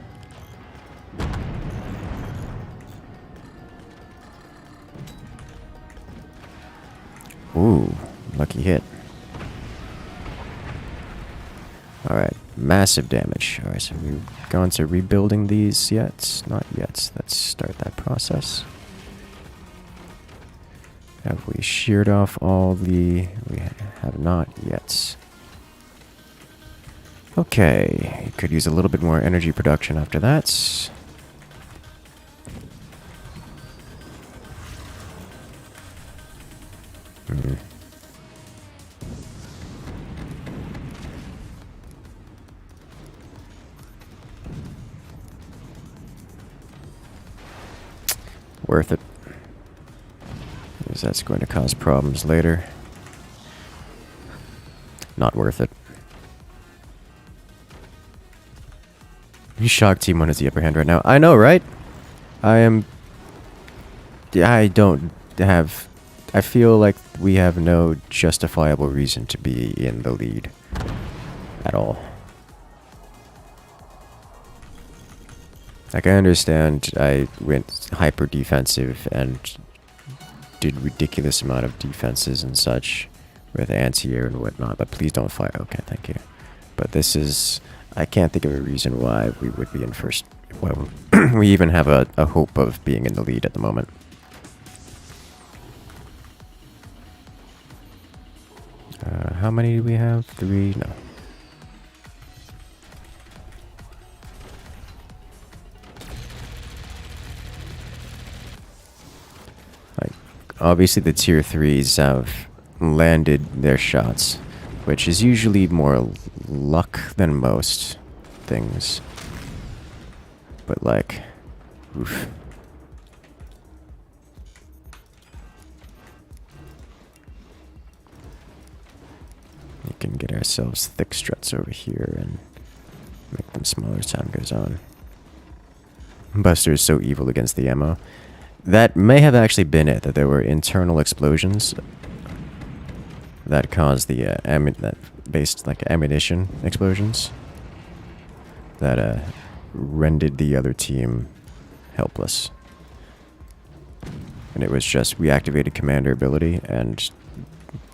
[SPEAKER 1] Ooh, lucky hit. Alright, massive damage. Alright, so we've gone to rebuilding these yet? Not yet. Let's start that process. Have we sheared off all the... We have not yet. Okay, could use a little bit more energy production after that. worth it. Because that's going to cause problems later. Not worth it. Shock Team 1 has the upper hand right now. I know, right? I don't have... I feel like we have no justifiable reason to be in the lead. At all. Like, I understand I went hyper defensive and did ridiculous amount of defenses and such with anti-air and whatnot, but please don't fire. Okay, thank you. But this is... I can't think of a reason why we would be in first... Why we even have a hope of being in the lead at the moment. How many do we have? 3? No. Like, obviously the tier 3s have landed their shots, which is usually more luck than most things. But like, oof. We can get ourselves thick struts over here and make them smaller as time goes on. Buster is so evil against the ammo. That may have actually been it, that there were internal explosions that caused the that based like ammunition explosions that rendered the other team helpless. And it was just we activated commander ability and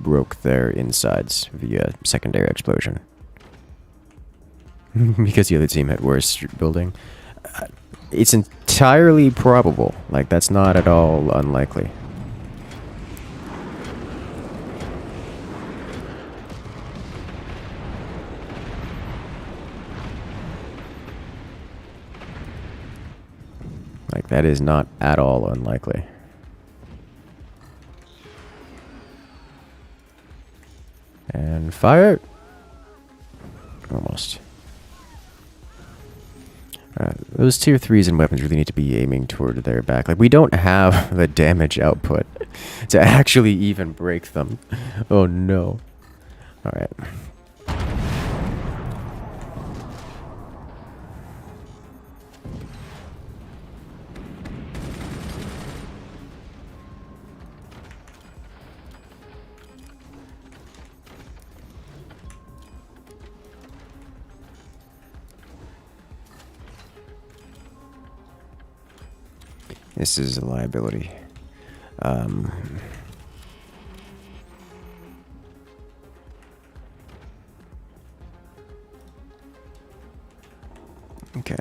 [SPEAKER 1] broke their insides via secondary explosion. Because the other team had worse building. It's entirely probable. Like, that's not at all unlikely. Like, that is not at all unlikely. And fire! Almost. Those tier 3s and weapons really need to be aiming toward their back. Like, we don't have the damage output to actually even break them. Oh no. Alright. This is a liability. Okay.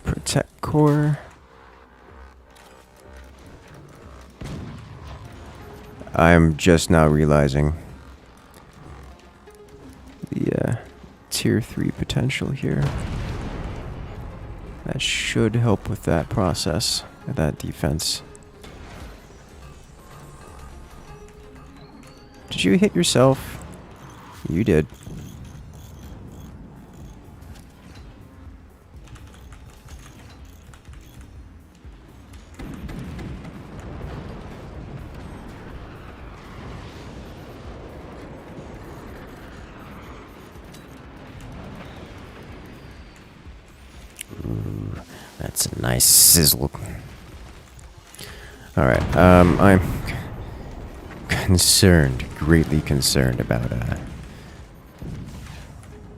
[SPEAKER 1] Protect core. I'm just now realizing the tier 3 potential here. That should help with that process, that defense. Did you hit yourself? You did. Ooh, that's a nice sizzle. Alright, I'm concerned, greatly concerned about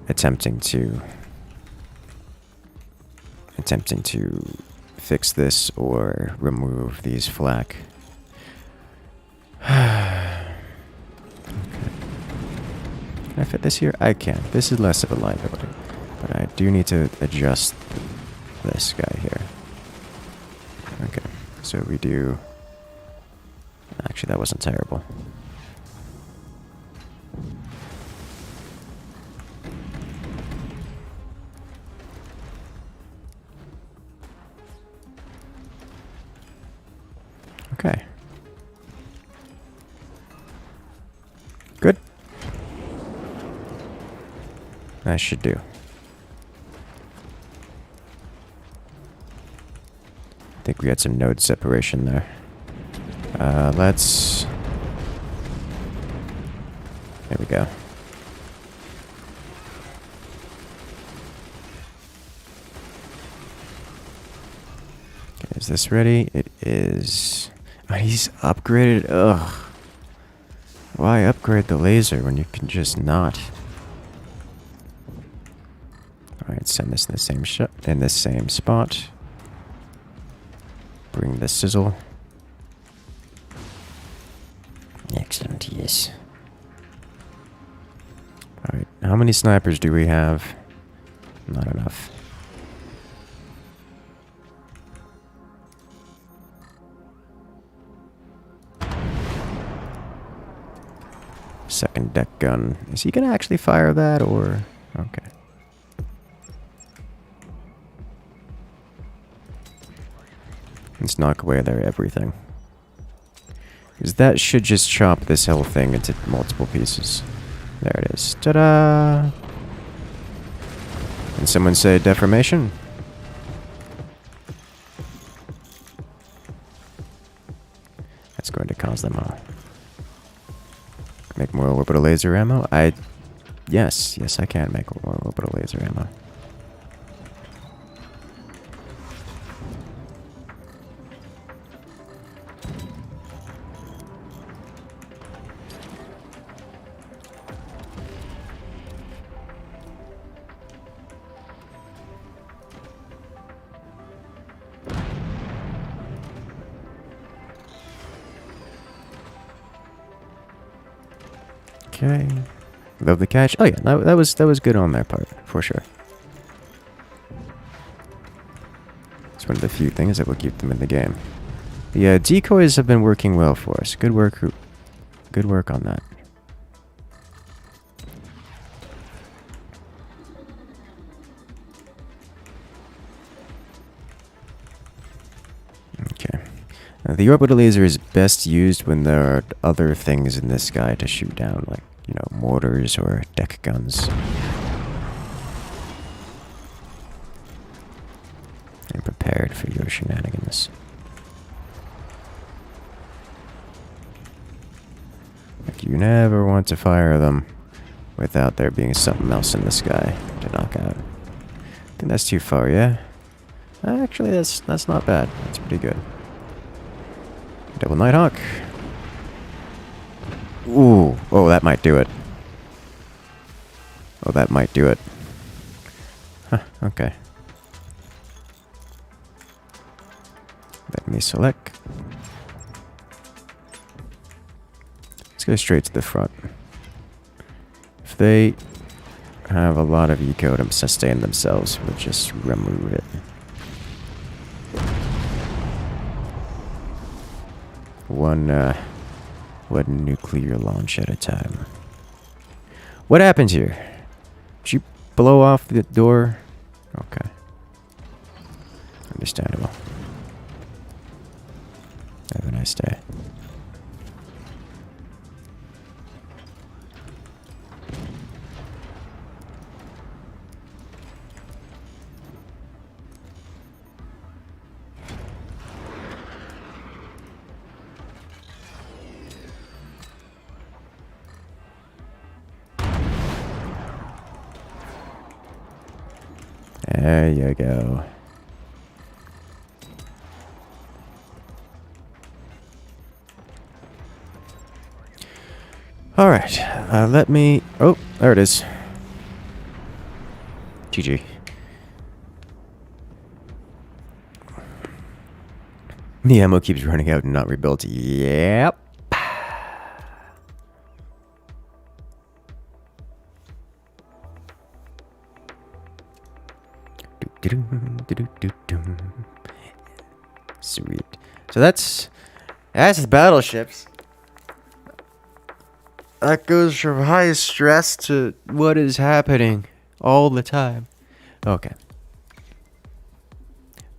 [SPEAKER 1] attempting to fix this or remove these flak. Can I fit this here? I can. This is less of a liability. But I do need to adjust this guy here. Okay, so we do... Actually, that wasn't terrible. Okay. Good. That should do. I think we had some node separation there. Let's... There we go. Okay, is this ready? It is... Oh, he's upgraded. Ugh. Why upgrade the laser when you can just not? Alright, send this in the same in the same spot. Bring the sizzle. Excellent, yes. Alright, how many snipers do we have? Not enough. Second deck gun. Is he gonna actually fire that, or... Okay. Let's knock away their everything. Because that should just chop this whole thing into multiple pieces. There it is. Ta-da! Can someone say deformation? That's going to cause them all. Make more orbital laser ammo? Yes, I can make more orbital laser ammo. Okay. Love the catch. Oh yeah, that was good on their part, for sure. It's one of the few things that will keep them in the game. The decoys have been working well for us. Good work on that. Okay. The orbital laser is best used when there are other things in the sky to shoot down, like, you know, mortars or deck guns. And prepared for your shenanigans. Like, you never want to fire them without there being something else in the sky to knock out. I think that's too far, yeah? Actually, that's not bad. That's pretty good. Double Nighthawk. Ooh. Oh, that might do it. Oh, that might do it. Huh, okay. Let me select. Let's go straight to the front. If they have a lot of eco to sustain themselves, we'll just remove it. One nuclear launch at a time. What happened here? Did you blow off the door? Okay. Understandable. Have a nice day. There you go. All right, let me... Oh, there it is. GG. The ammo keeps running out and not rebuilt. Yep. Sweet. So that's the battleships. That goes from high stress to what is happening all the time. Okay.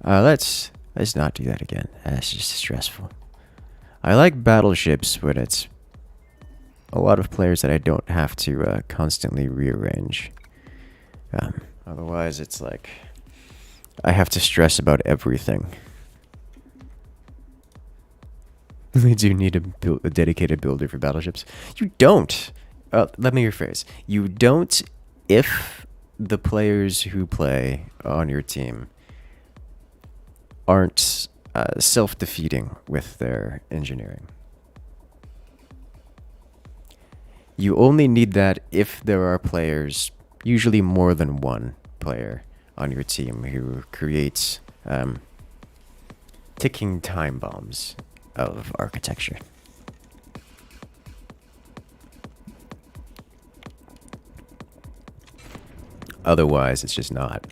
[SPEAKER 1] Let's not do that again. That's just stressful. I like battleships when it's a lot of players that I don't have to constantly rearrange. Otherwise, it's like I have to stress about everything. They do need a dedicated builder for battleships. You don't. Let me rephrase. You don't if the players who play on your team aren't self-defeating with their engineering. You only need that if there are players, usually more than one player on your team, who creates ticking time bombs of architecture. Otherwise, it's just not.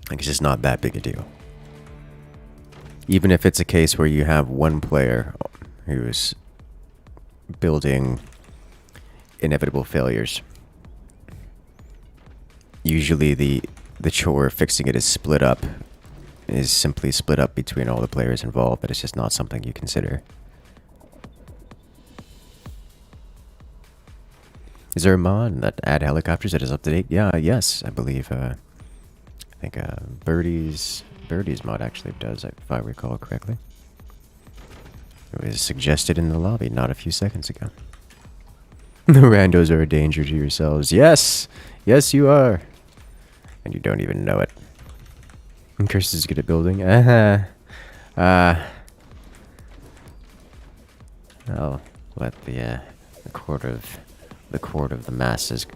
[SPEAKER 1] Like, it's just not that big a deal. Even if it's a case where you have one player who's building inevitable failures, usually the chore of fixing it is simply split up between all the players involved, but it's just not something you consider. Is there a mod that add helicopters that is up to date? Yes, I believe. I think Birdie's mod actually does, if I recall correctly. It was suggested in the lobby not a few seconds ago. The randos are a danger to yourselves. Yes! Yes, you are! And you don't even know it. Incursus is good at building. I'll let the court of the masses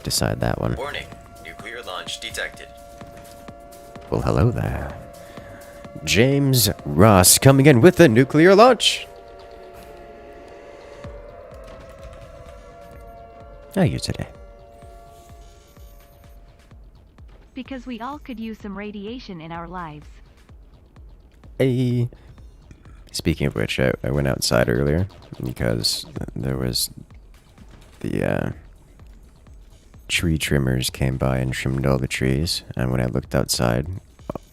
[SPEAKER 1] decide that one.
[SPEAKER 2] Warning. Nuclear launch detected.
[SPEAKER 1] Well, hello there. James Ross coming in with the nuclear launch. How are you today?
[SPEAKER 3] Because we all could use some radiation in our lives.
[SPEAKER 1] Hey. Speaking of which, I went outside earlier because there was the tree trimmers came by and trimmed all the trees, and when I looked outside,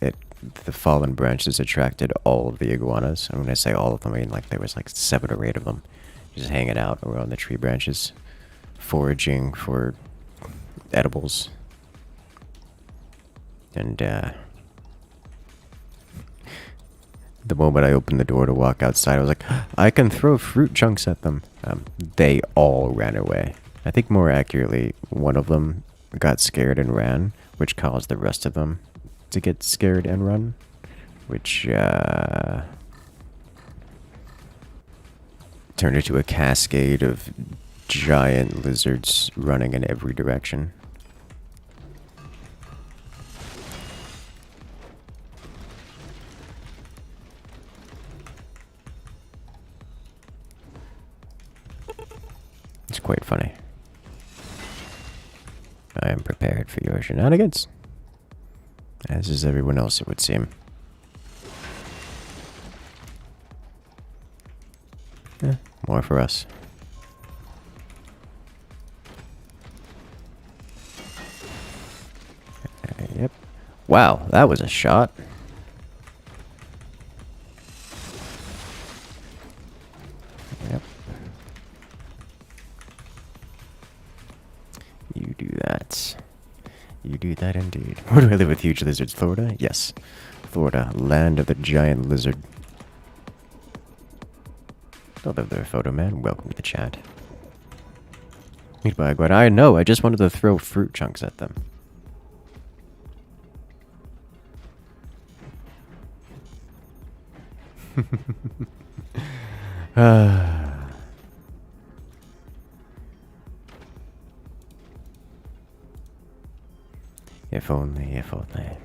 [SPEAKER 1] the fallen branches attracted all of the iguanas. And when I say all of them, I mean like there was like 7 or 8 of them just hanging out around the tree branches, foraging for edibles. And the moment I opened the door to walk outside, I was like, I can throw fruit chunks at them. They all ran away. I think more accurately, one of them got scared and ran, which caused the rest of them to get scared and run, which turned into a cascade of giant lizards running in every direction. It's quite funny. I am prepared for your shenanigans. As is everyone else, it would seem. More for us. Yep. Wow, that was a shot. Yep. You do that. You do that indeed. Where do I live with huge lizards? Florida? Yes. Florida, land of the giant lizard. Hello there, photo man. Welcome to the chat. Meet by Iguana. I know, I just wanted to throw fruit chunks at them. If only, if only.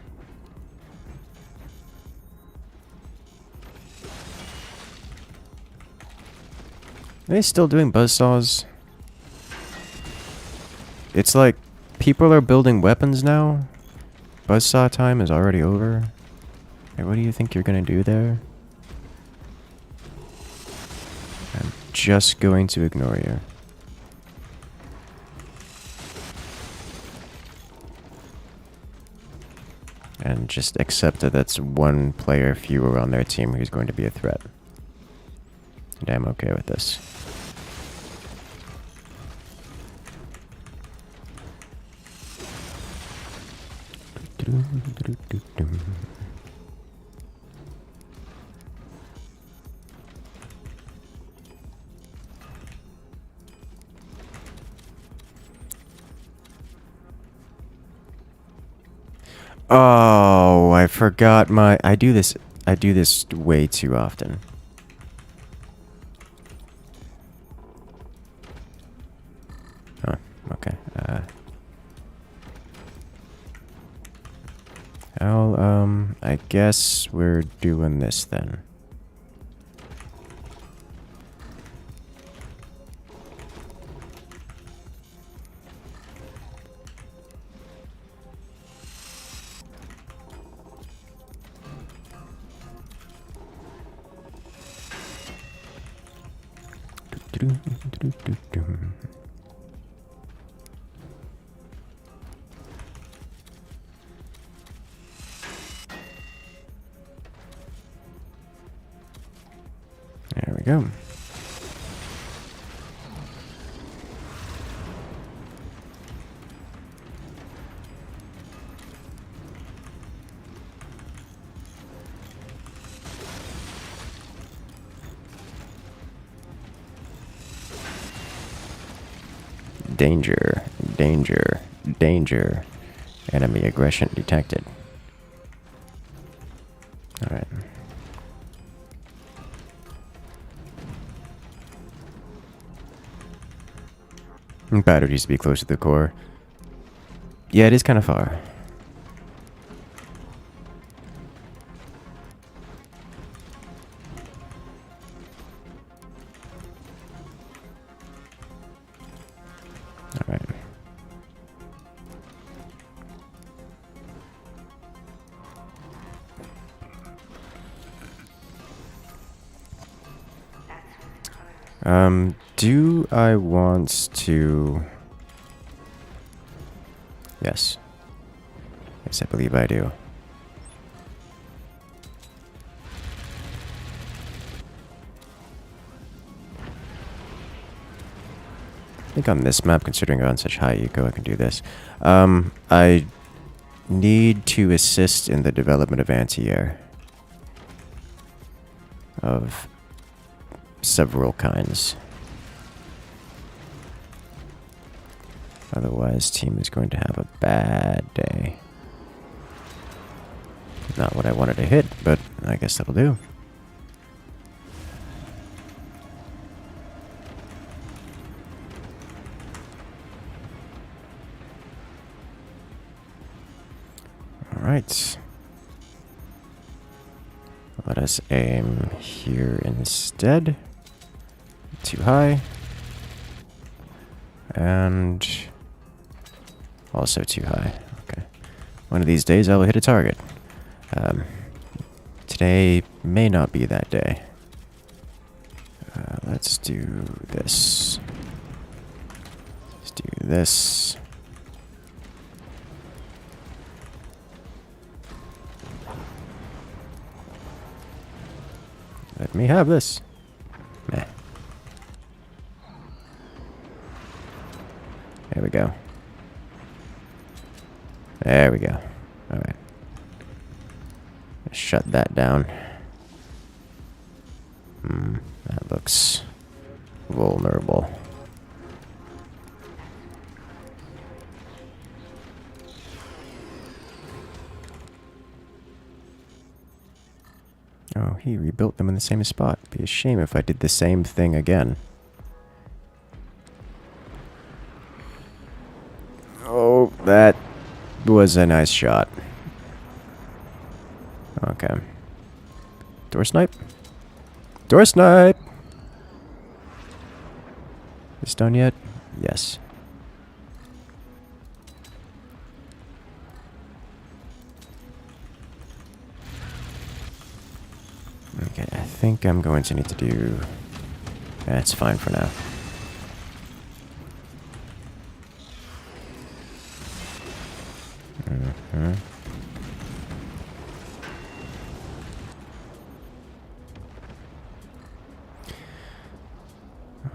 [SPEAKER 1] they still doing buzzsaws? It's like people are building weapons now. Buzzsaw time is already over. Hey, what do you think you're gonna do there? I'm just going to ignore you. And just accept that that's one player fewer on their team who's going to be a threat. And I'm okay with this. Oh, I forgot my... I do this way too often. Oh, okay. I guess we're doing this then. There we go. Danger, danger, danger. Enemy aggression detected. Alright. Battery needs to be close to the core. Yeah, it is kind of far. Alright. Do I want to... Yes. Yes, I believe I do. I think on this map, considering I'm on such high eco, I can do this. I need to assist in the development of anti-air. Of several kinds. Otherwise, team is going to have a bad day. Not what I wanted to hit, but I guess that'll do. Alright. Let us aim here instead. Too high. And also too high. Okay. One of these days I will hit a target. Today may not be that day. Let's do this. Let's do this. Let me have this. Meh. There we go. There we go. Alright. Shut that down. That looks vulnerable. Oh, he rebuilt them in the same spot. Be a shame if I did the same thing again. Oh, that was a nice shot. Okay. Door snipe? Door snipe! This done yet? Yes. Okay, I think I'm going to need to do... That's fine for now. Mm-hmm.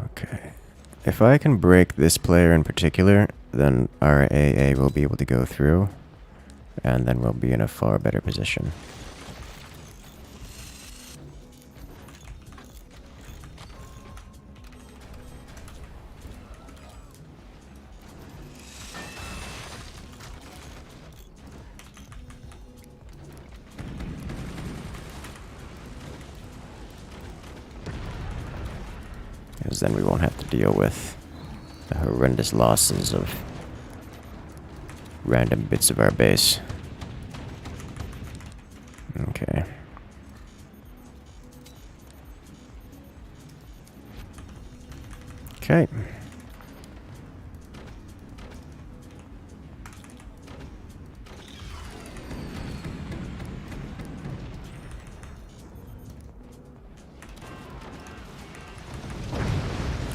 [SPEAKER 1] Okay. If I can break this player in particular, then our AA will be able to go through, and then we'll be in a far better position. Because then we won't have to deal with the horrendous losses of random bits of our base. Okay. Okay.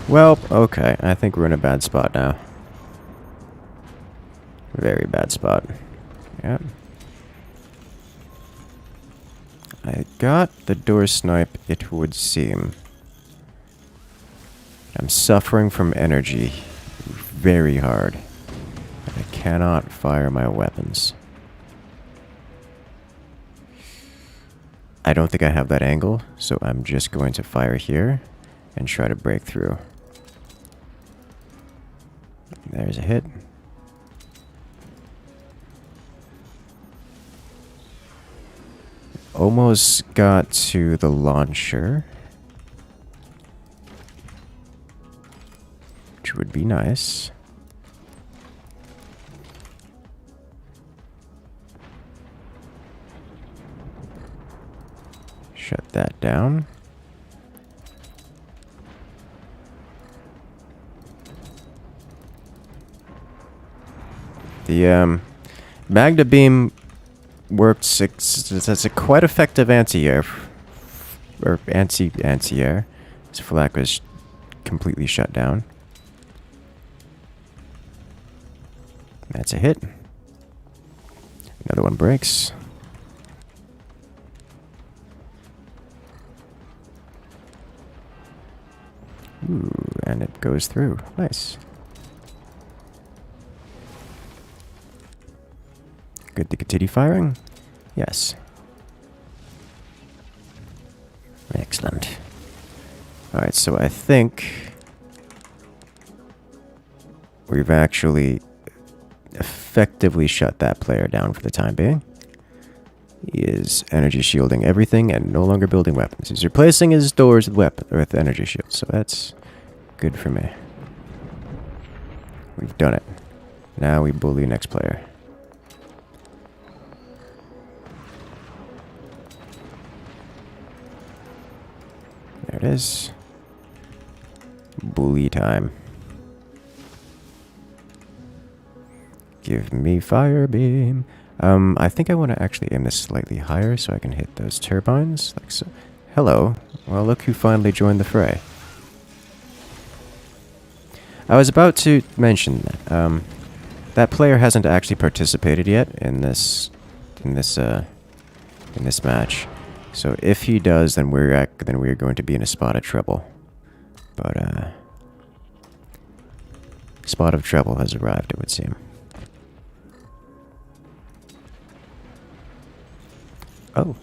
[SPEAKER 1] Well, okay. I think we're in a bad spot now. Very bad spot. Yep. I got the door snipe, it would seem. I'm suffering from energy very hard. I cannot fire my weapons. I don't think I have that angle, so I'm just going to fire here and try to break through. There's a hit. Almost got to the launcher, which would be nice. Shut that down. The Magna Beam worked that's a quite effective anti-air, or anti-air. His flak was completely shut down. That's a hit. Another one breaks. Ooh, and it goes through. Nice. Good to continue firing? Yes. Excellent. Alright, so I think we've actually effectively shut that player down for the time being. He is energy shielding everything and no longer building weapons. He's replacing his doors with energy shields, so that's good for me. We've done it. Now we bully next player. There it is. Bully time. Give me fire beam. I think I want to actually aim this slightly higher so I can hit those turbines. Like so. Hello. Well, look who finally joined the fray. I was about to mention that that player hasn't actually participated yet in this match. So if he does, then we're going to be in a spot of trouble. But spot of trouble has arrived, it would seem. Oh,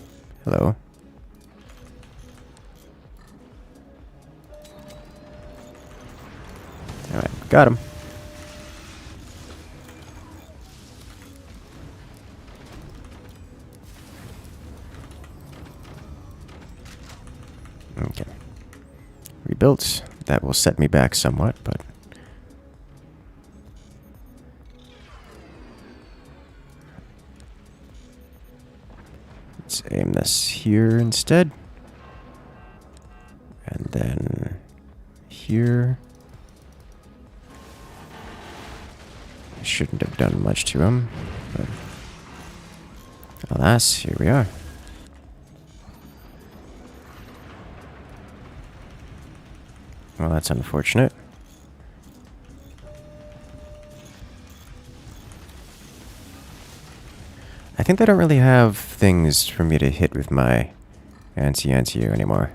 [SPEAKER 1] hello. Alright, got him. Okay. Rebuilt. That will set me back somewhat, but... let's aim this here instead. And then... here. Shouldn't have done much to him, but alas, here we are. Well, that's unfortunate. I think they don't really have things for me to hit with my anti-anti-air anymore.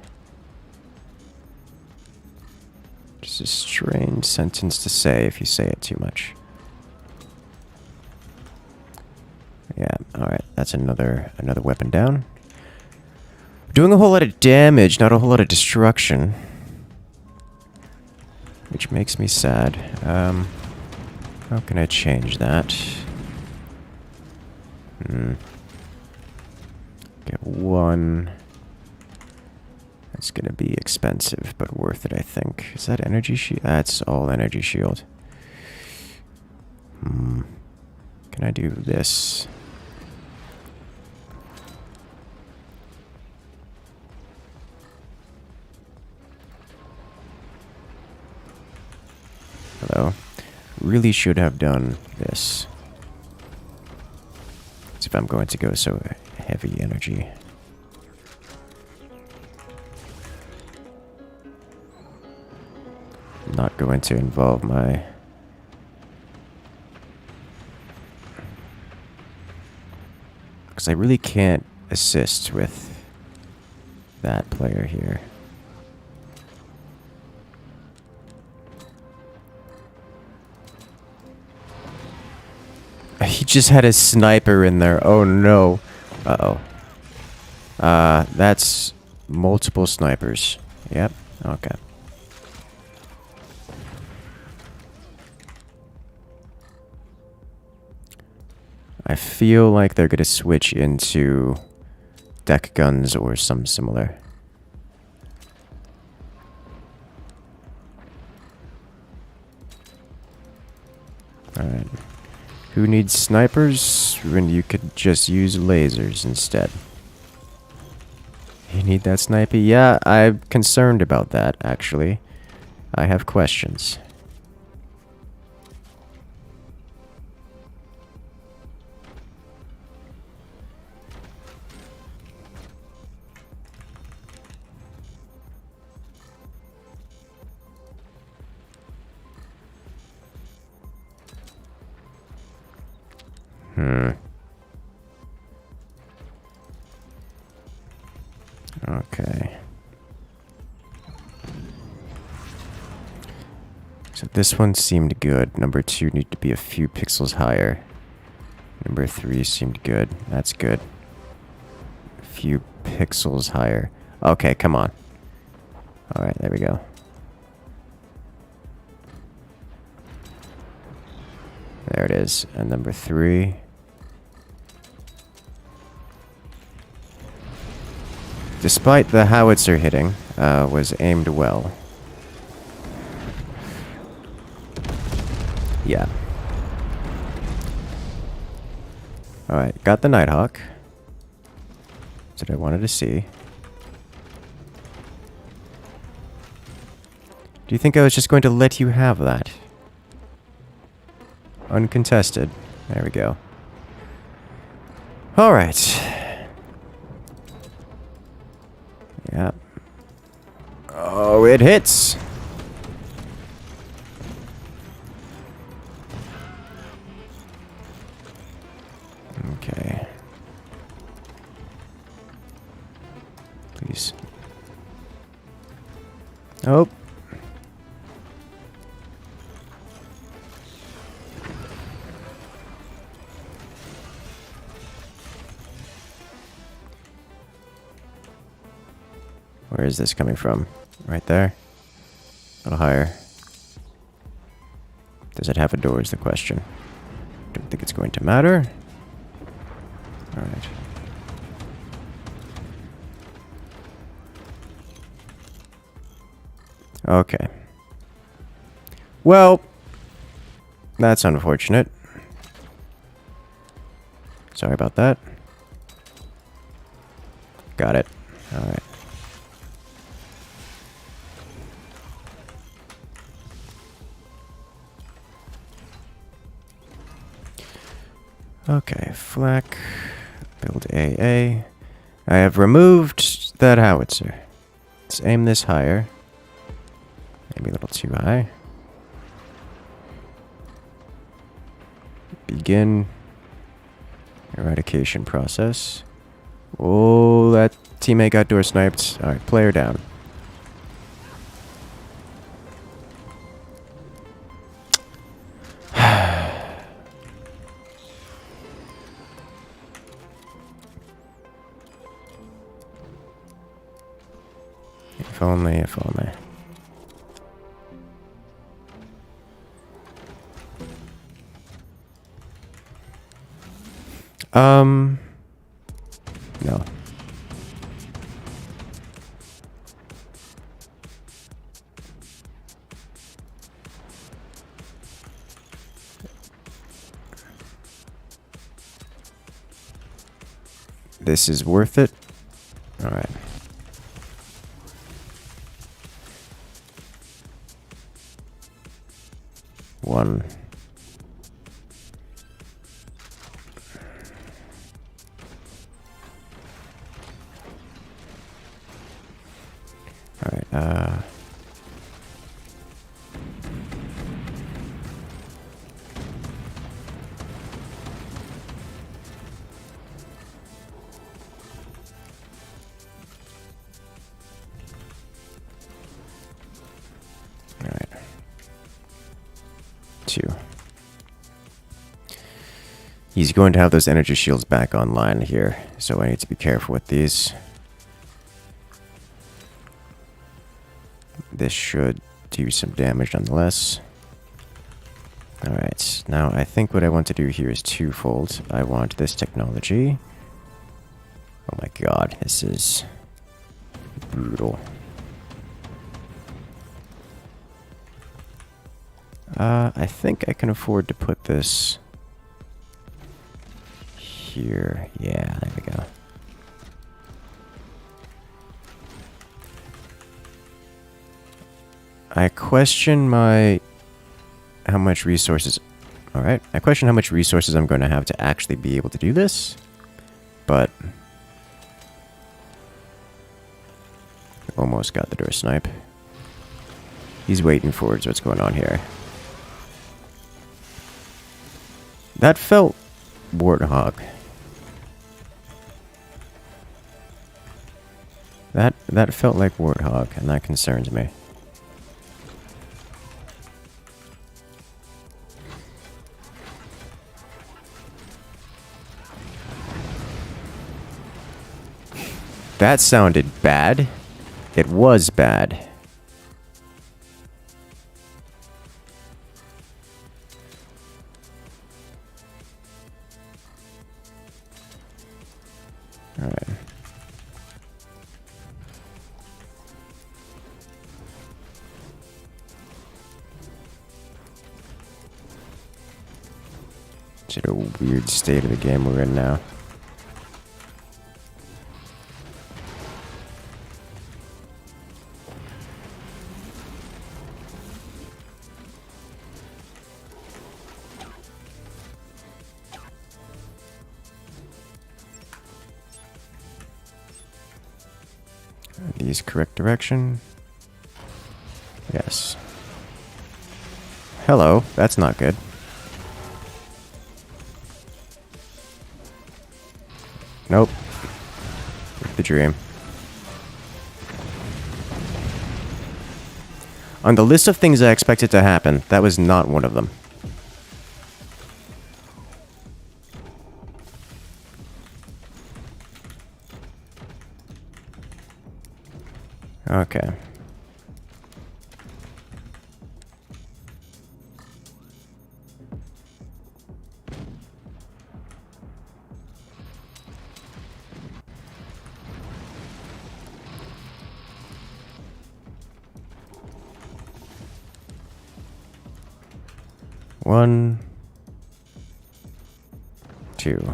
[SPEAKER 1] Just a strange sentence to say if you say it too much. Yeah, alright, that's another weapon down. Doing a whole lot of damage, not a whole lot of destruction. Which makes me sad. How can I change that? Get one. That's gonna be expensive, but worth it, I think. Is that energy shield? That's all energy shield. Can I do this? Hello. Really should have done this. As if I'm going to go so heavy energy. Not going to involve my... Because I really can't assist with that player here. He just had a sniper in there. Oh no. Uh-oh. That's multiple snipers. Yep. Okay. I feel like they're gonna switch into deck guns or some similar. Alright. Who needs snipers when you could just use lasers instead? You need that sniper? Yeah, I'm concerned about that, actually. I have questions. Okay. So this one seemed good. Number 2 need to be a few pixels higher. Number 3 seemed good. That's good. A few pixels higher. Okay, come on. Alright, there we go. There it is. And number 3. Despite the howitzer hitting, was aimed well. Yeah. Alright, got the Nighthawk. That's what I wanted to see. Do you think I was just going to let you have that? Uncontested. There we go. Alright. Yeah. Oh, it hits! Okay. Please. Oh. Where is this coming from? Right there? A little higher. Does it have a door is the question. Don't think it's going to matter. Alright. Okay. Well, that's unfortunate. Sorry about that. Got it. Alright. Okay, flak. Build AA. I have removed that howitzer. Let's aim this higher. Maybe a little too high. Begin eradication process. Oh, that teammate got door sniped. Alright, player down. If only, if only. No. This is worth it. Alright. One. Alright, Alright. 2. He's going to have those energy shields back online here, so I need to be careful with these. This should do some damage nonetheless. Alright, now I think what I want to do here is twofold. I want this technology. Oh my god, this is brutal. I think I can afford to put this here. Yeah, there we go. I question how much resources... Alright, I question how much resources I'm going to have to actually be able to do this. But... almost got the door snipe. He's waiting forwards. What's going on here? That felt warthog. That felt like warthog, and that concerns me. That sounded bad. It was bad. Alright. Such a weird state of the game we're in now. These correct direction? Yes. Hello, that's not good. Nope. The dream. On the list of things I expected to happen, that was not one of them. Okay. One, 2.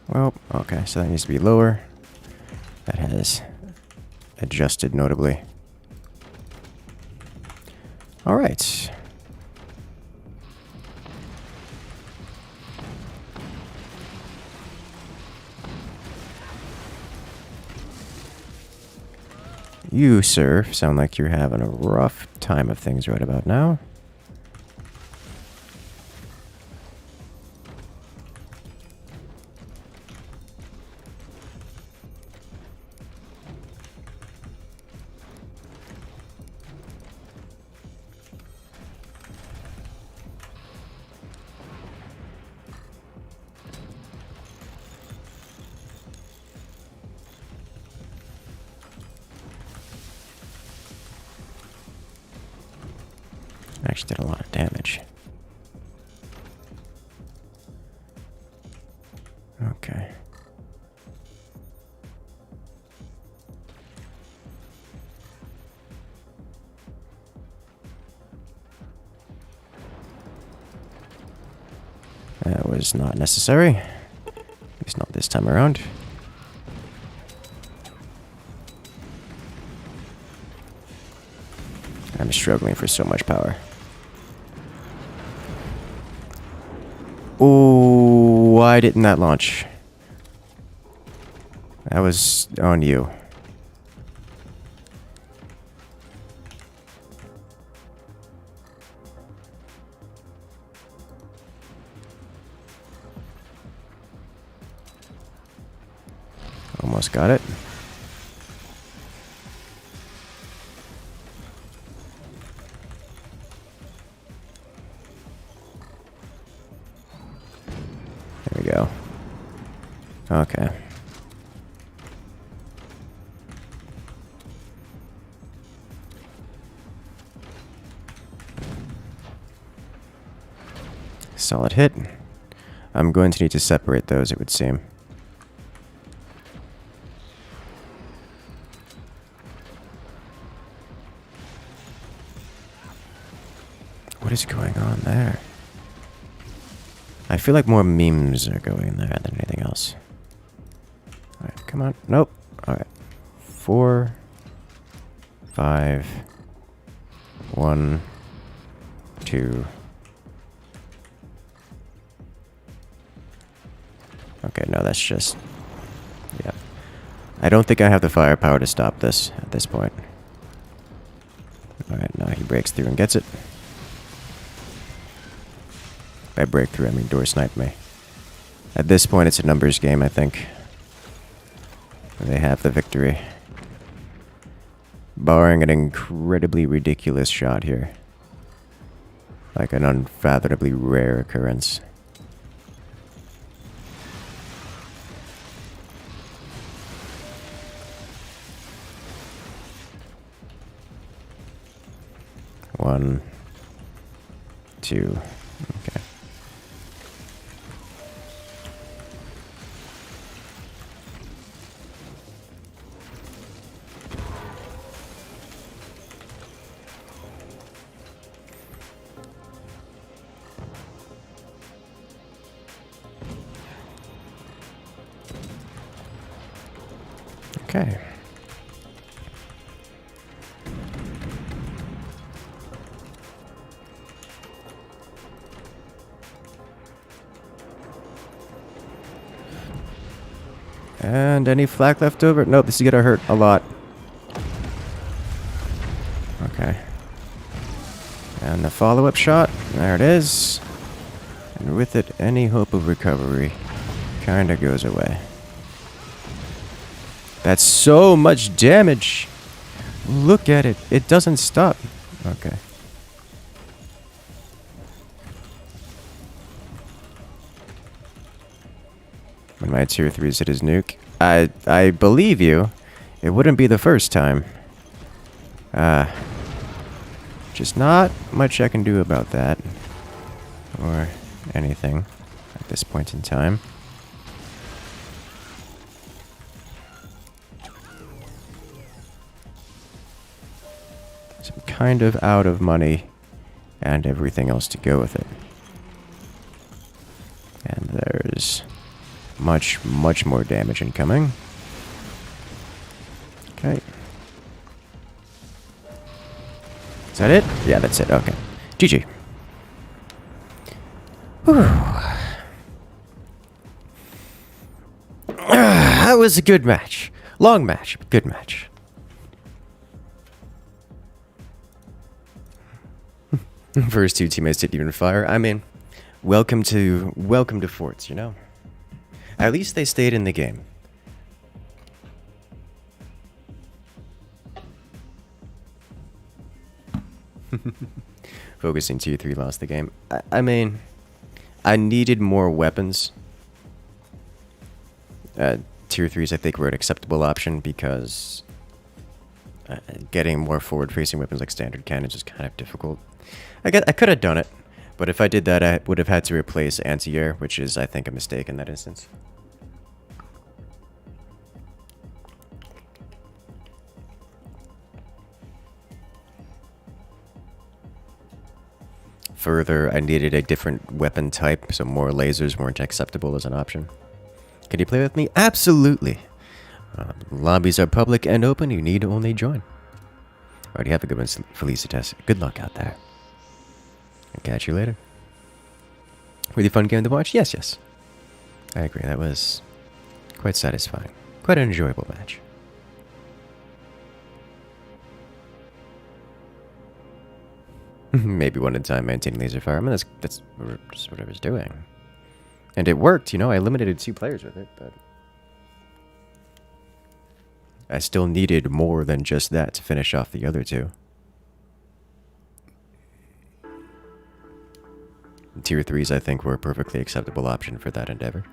[SPEAKER 1] Well, okay, so that needs to be lower. That has adjusted notably. Alright. You, sir, sound like you're having a rough time of things right about now. Actually did a lot of damage. Okay. That was not necessary. At least not this time around. I'm struggling for so much power. Oh, why didn't that launch? That was on you. Almost got it. There we go. Okay. Solid hit. I'm going to need to separate those, it would seem. What is going on there? I feel like more memes are going there than anything else. Alright, come on. Nope. Alright. 4, 5, 1, 2. Okay, no, that's just... yeah. I don't think I have the firepower to stop this at this point. Alright, now he breaks through and gets it. By breakthrough, I mean door snipe me. At this point, it's a numbers game, I think. They have the victory. Barring an incredibly ridiculous shot here. Like an unfathomably rare occurrence. One, 2, okay. Okay. And any flak left over? Nope, this is gonna hurt a lot. Okay. And the follow-up shot. There it is. And with it, any hope of recovery kinda goes away. That's so much damage! Look at it. It doesn't stop. Okay. When my tier 3s hit his nuke. I believe you. It wouldn't be the first time. Just not much I can do about that. Or anything at this point in time. So I'm kind of out of money and everything else to go with it. And there's much more damage incoming. Okay. that it? Yeah, that's it. Okay. GG. That was a good match. Long match, but good match. First two teammates didn't even fire. I mean, welcome to forts, you know? At least they stayed in the game. Focusing tier 3 lost the game. I mean, I needed more weapons. Tier 3s I think were an acceptable option because getting more forward-facing weapons like standard cannons is kind of difficult. I could have done it, but if I did that I would have had to replace anti-air, which is I think a mistake in that instance. Further, I needed a different weapon type, so more lasers weren't acceptable as an option. Can you play with me? Absolutely. Lobbies are public and open. You need only join. Alrighty, have a good one, Felicitas. Good luck out there. I'll catch you later. Really fun game to watch? Yes, yes. I agree. That was quite satisfying. Quite an enjoyable match. Maybe one at a time maintaining laser fire. I mean, that's just what I was doing. And it worked, you know, I eliminated 2 players with it, but I still needed more than just that to finish off the other 2. Tier 3s, I think, were a perfectly acceptable option for that endeavor.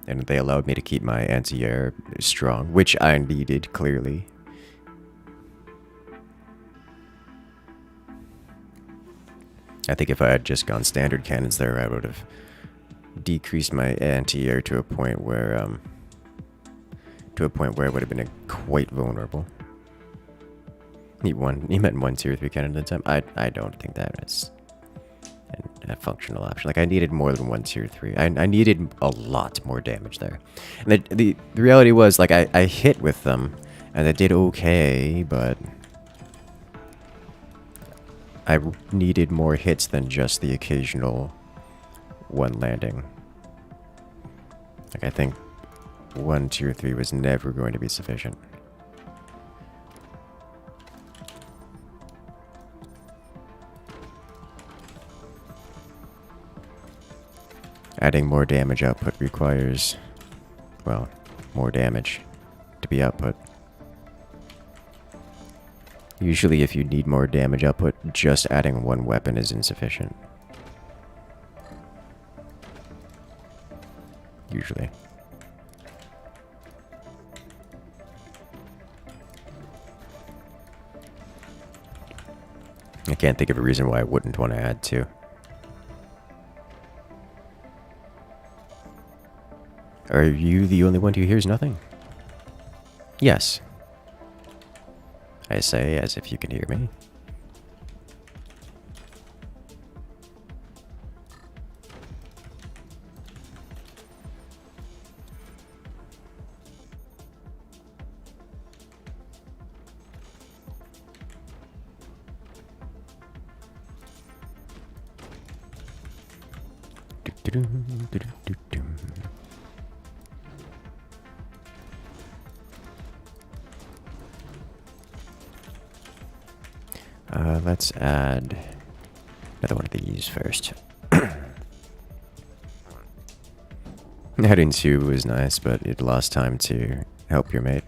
[SPEAKER 1] And they allowed me to keep my anti-air strong, which I needed, clearly. I think if I had just gone standard cannons there, I would have decreased my anti-air to a point where I would have been quite vulnerable. He meant 1 tier 3 cannon at a time. I don't think that is a functional option. Like, I needed more than 1 tier 3. I needed a lot more damage there. And the reality was, like, I hit with them, and they did okay, but I needed more hits than just the occasional 1 landing. Like, I think 1 tier 3 was never going to be sufficient. Adding more damage output requires, well, more damage to be output. Usually if you need more damage output, just adding 1 weapon is insufficient. Usually. I can't think of a reason why I wouldn't want to add 2. Are you the only one who hears nothing? Yes. I say as if you can hear me. Let's add another one of these first. Adding 2 was nice, but it lost time to help your mate.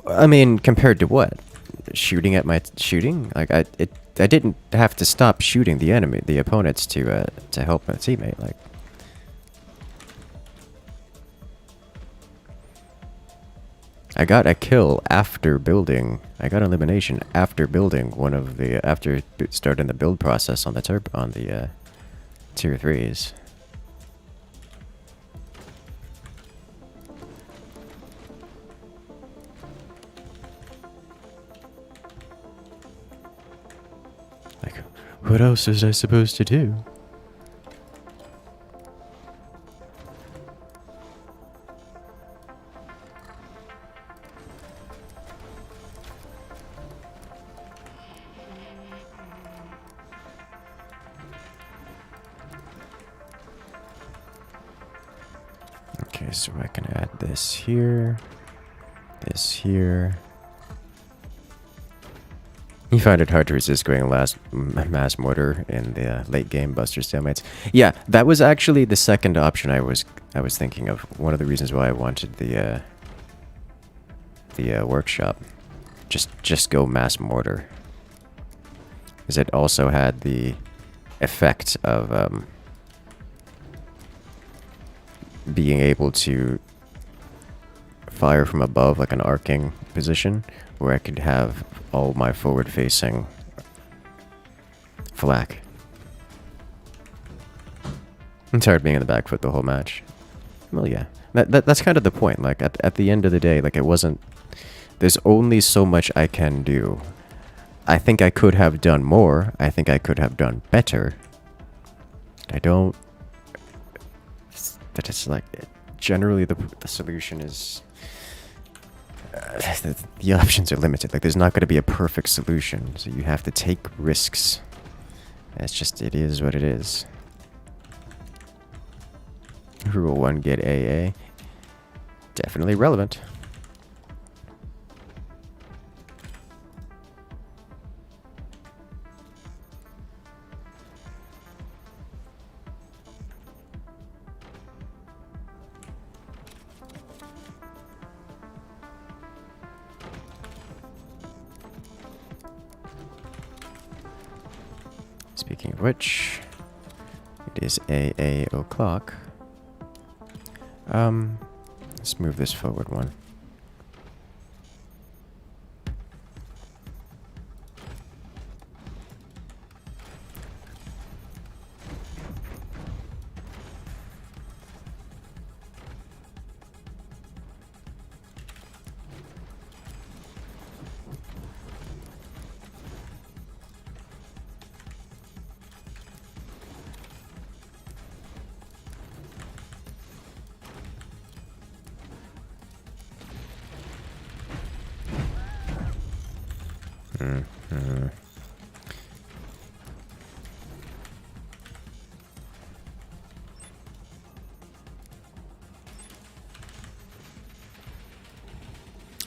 [SPEAKER 1] I mean, compared to what? Shooting at my shooting? Like, I didn't have to stop shooting the opponents to help my teammate. Like, I got a kill after building. I got elimination after building after starting the build process on the tier 3s. Like, what else was I supposed to do? so I can add this here. This here. You find it hard to resist going mass mortar in the late game buster stalemates. Yeah, that was actually the second option I was thinking of. One of the reasons why I wanted the workshop. Just go mass mortar. Because it also had the effect of being able to fire from above, like an arcing position, where I could have all my forward-facing flak. I'm tired of being in the back foot the whole match. Well, yeah. That's kind of the point. Like, at the end of the day, like, it wasn't... There's only so much I can do. I think I could have done more. I think I could have done better. I don't... But it's like... Generally, the solution is... the options are limited. Like, there's not going to be a perfect solution, so you have to take risks. It's just, it is what it is. Rule 1, get AA. Definitely relevant. Speaking of which, it is AA o'clock. Let's move this forward one.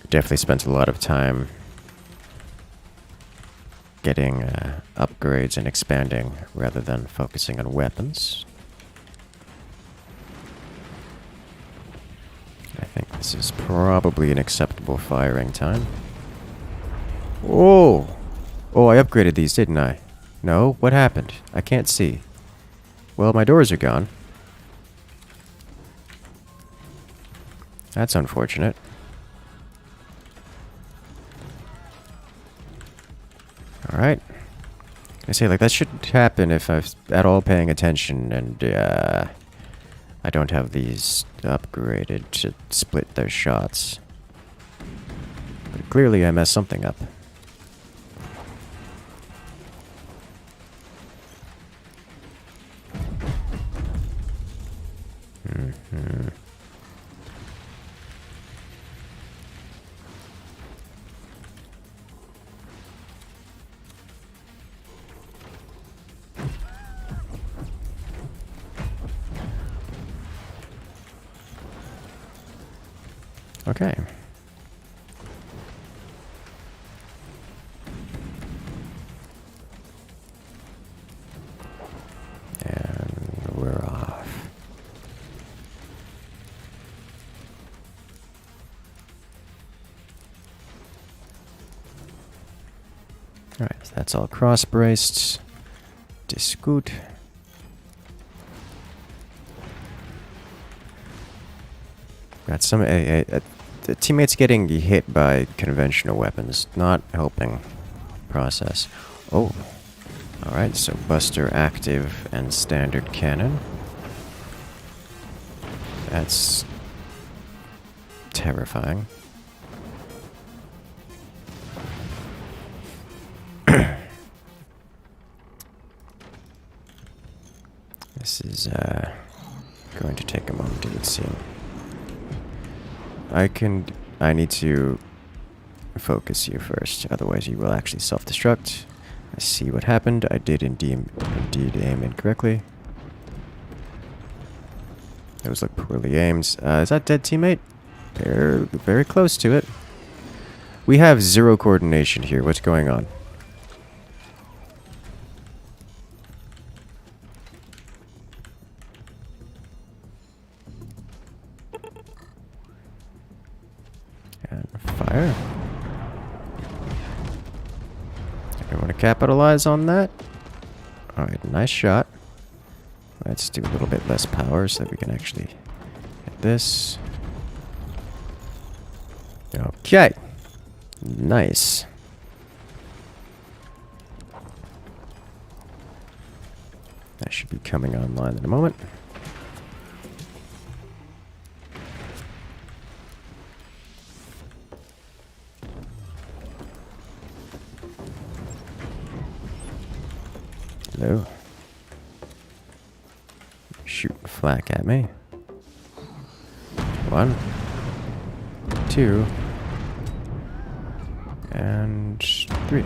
[SPEAKER 1] Definitely spent a lot of time getting upgrades and expanding rather than focusing on weapons. I think this is probably an acceptable firing time. Oh! Oh, I upgraded these, didn't I? No? What happened? I can't see. Well, my doors are gone. That's unfortunate. Alright. I say, like, that shouldn't happen if I'm at all paying attention and, I don't have these upgraded to split their shots. But clearly I messed something up. Okay. And we're off. Alright, so that's all cross-braced. Discoot. Got some the teammates getting hit by conventional weapons, not helping process. Oh, alright, so Buster active and standard cannon. That's terrifying. This is going to take a moment, it would seem. I need to focus you first, otherwise you will actually self-destruct. I see what happened. I did indeed aim incorrectly. Those look poorly aimed. Is that dead teammate? They're very close to it. We have zero coordination here. What's going on? And fire. I want to capitalize on that. Alright, nice shot. Let's do a little bit less power so that we can actually hit this. Okay. Nice. That should be coming online in a moment. Hello. Shooting flak at me. 1, 2, and 3.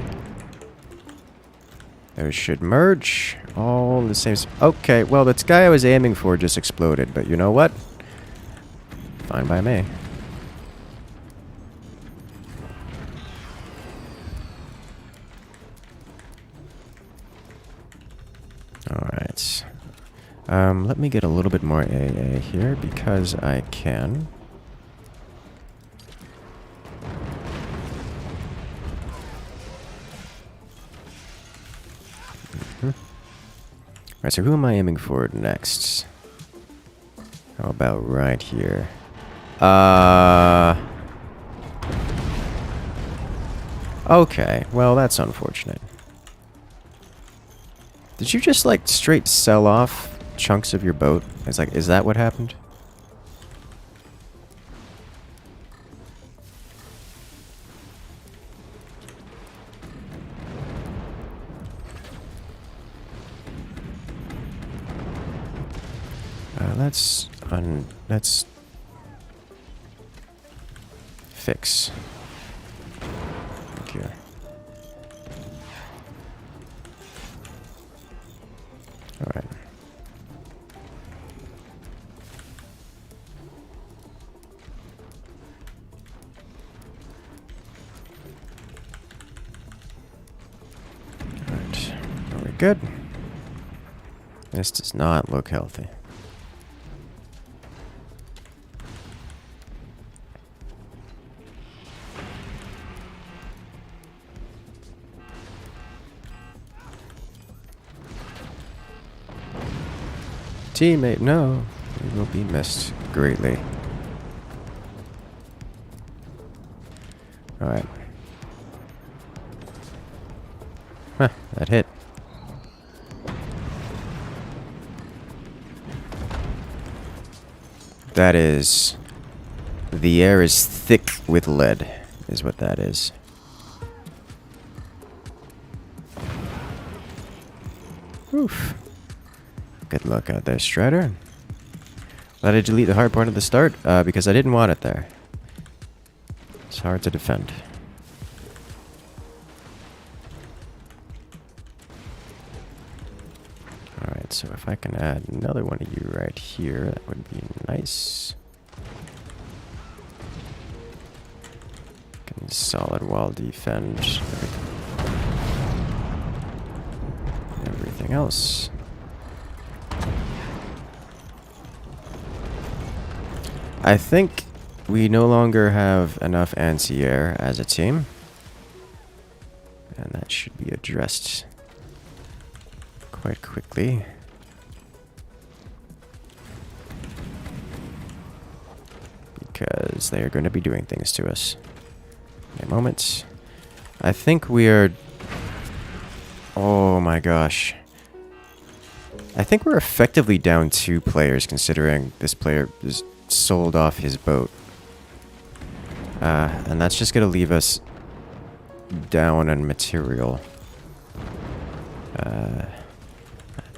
[SPEAKER 1] Those should merge. All the same. Okay, well, this guy I was aiming for just exploded, but you know what? Fine by me. Alright. Let me get a little bit more AA here because I can. Alright, so who am I aiming for next? How about right here? Okay, well, that's unfortunate. Did you just, like, straight sell off chunks of your boat? It's like, is that what happened? Let's fix. Thank you. All right. All right. Are we good? This does not look healthy. Teammate, no. You will be missed greatly. Alright. Huh, that hit. That is... The air is thick with lead, is what that is. Oof. Good luck out there, Strider. Glad I delete the hard part at the start, because I didn't want it there. It's hard to defend. Alright, so if I can add another one of you right here, that would be nice. Can solid wall defend everything else. I think we no longer have enough anti-air as a team. And that should be addressed quite quickly. Because they are going to be doing things to us. In a moment. I think we are... Oh my gosh. I think we're effectively down 2 players considering this player is... sold off his boat. And that's just going to leave us down on material.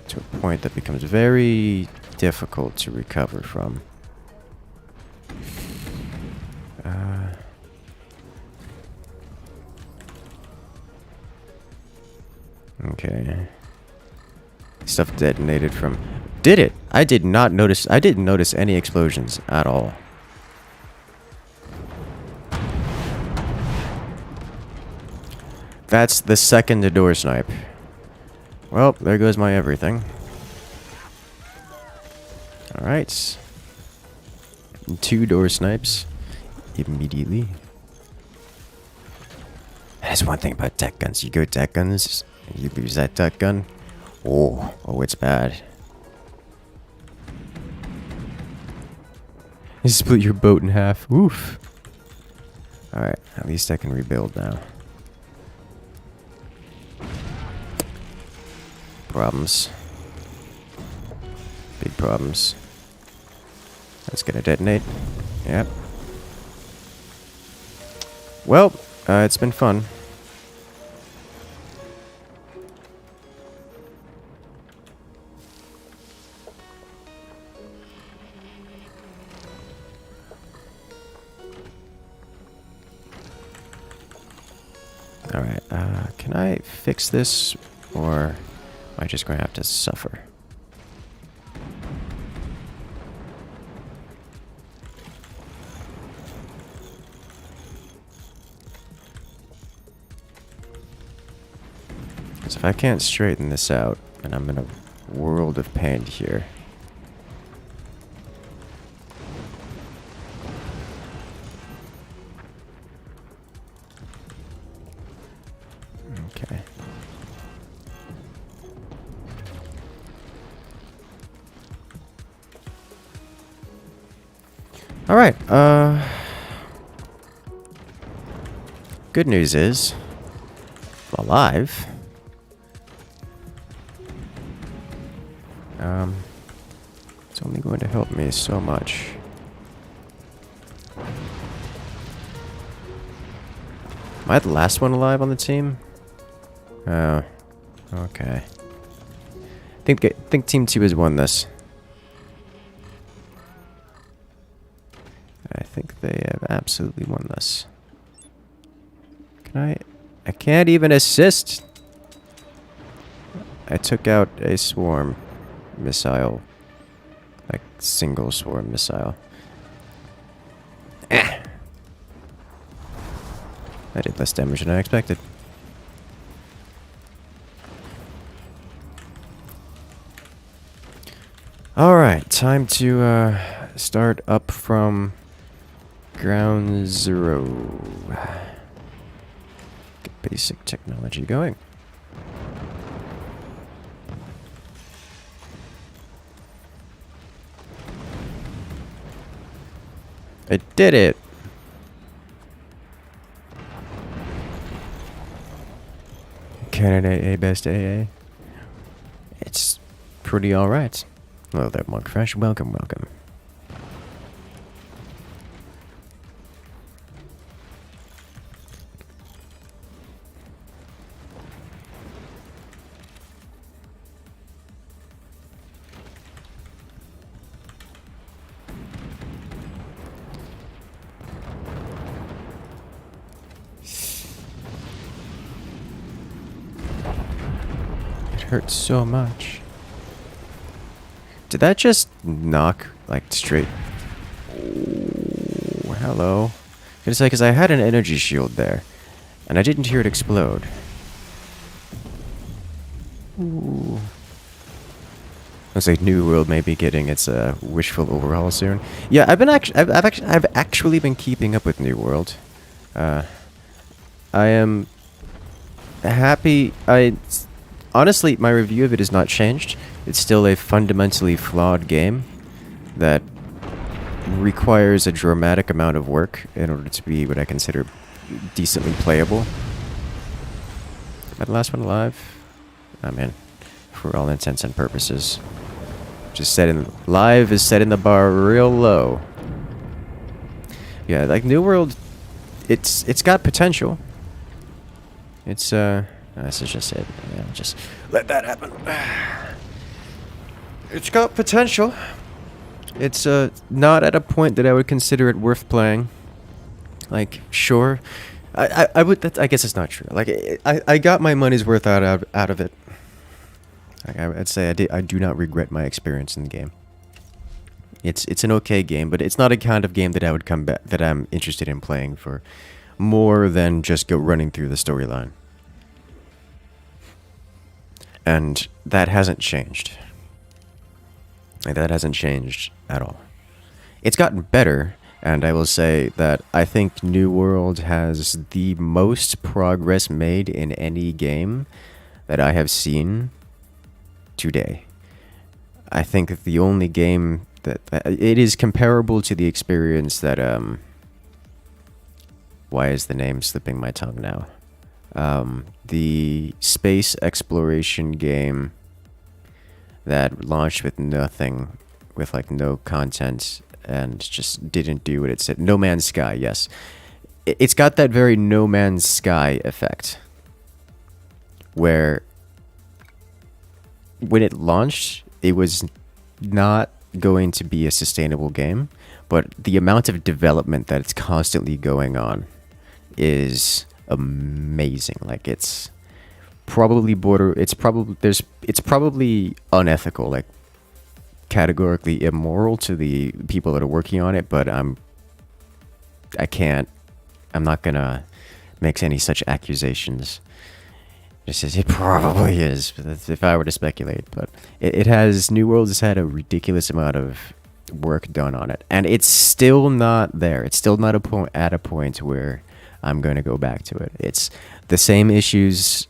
[SPEAKER 1] To a point that becomes very difficult to recover from. Okay. Stuff detonated from... Did it? I did not notice. I didn't notice any explosions at all. That's the second door snipe. Well, there goes my everything. Alright. 2 door snipes. Immediately. That's one thing about tech guns. You go tech guns, you lose that tech gun. Oh, it's bad. You split your boat in half. Oof. Alright, at least I can rebuild now. Problems. Big problems. That's gonna detonate. Yep. Well, it's been fun. Alright, can I fix this, or am I just going to have to suffer? Because if I can't straighten this out, then I'm in a world of pain here. Okay. All right. Good news is, I'm alive. It's only going to help me so much. Am I the last one alive on the team? Oh, okay. Think Team 2 has won this. I think they have absolutely won this. Can I can't even assist. I took out a swarm missile. Like, single swarm missile. I did less damage than I expected. Alright, time to start up from ground zero. Get basic technology going. I did it! Canon AA, best AA. It's pretty alright. Hello there, Monk Fresh. Welcome, welcome. Hurts so much. Did that just knock, like, straight? Oh, hello. It's like, because I had an energy shield there, and I didn't hear it explode. Ooh. Looks like New World may be getting its wishful overhaul soon. Yeah, I've actually been keeping up with New World. I am happy. Honestly, my review of it has not changed. It's still a fundamentally flawed game that requires a dramatic amount of work in order to be what I consider decently playable. Am I the last one alive? I'm in, for all intents and purposes. Just live is setting the bar real low. Yeah, like New World, it's got potential. It's this is just it. Yeah, just let that happen. It's got potential. It's not at a point that I would consider it worth playing. Like, sure, I would. I guess it's not true. Like, I got my money's worth out of it. Like, I'd say I do not regret my experience in the game. It's an okay game, but it's not a kind of game that I would come back that I'm interested in playing for more than just go running through the storyline. And that hasn't changed. That hasn't changed at all. It's gotten better, and I will say that I think New World has the most progress made in any game that I have seen today. I think the only game that it is comparable to the experience that why is the name slipping my tongue now? The space exploration game that launched with nothing, with like no content, and just didn't do what it said. No Man's Sky, yes. It's got that very No Man's Sky effect, where when it launched, it was not going to be a sustainable game, but the amount of development that it's constantly going on is amazing. Like it's probably it's probably unethical, like categorically immoral to the people that are working on it, but I'm not gonna make any such accusations. It says it probably is, if I were to speculate. But New World has had a ridiculous amount of work done on it, and it's still not there. It's still not at a point where I'm going to go back to it. It's the same issues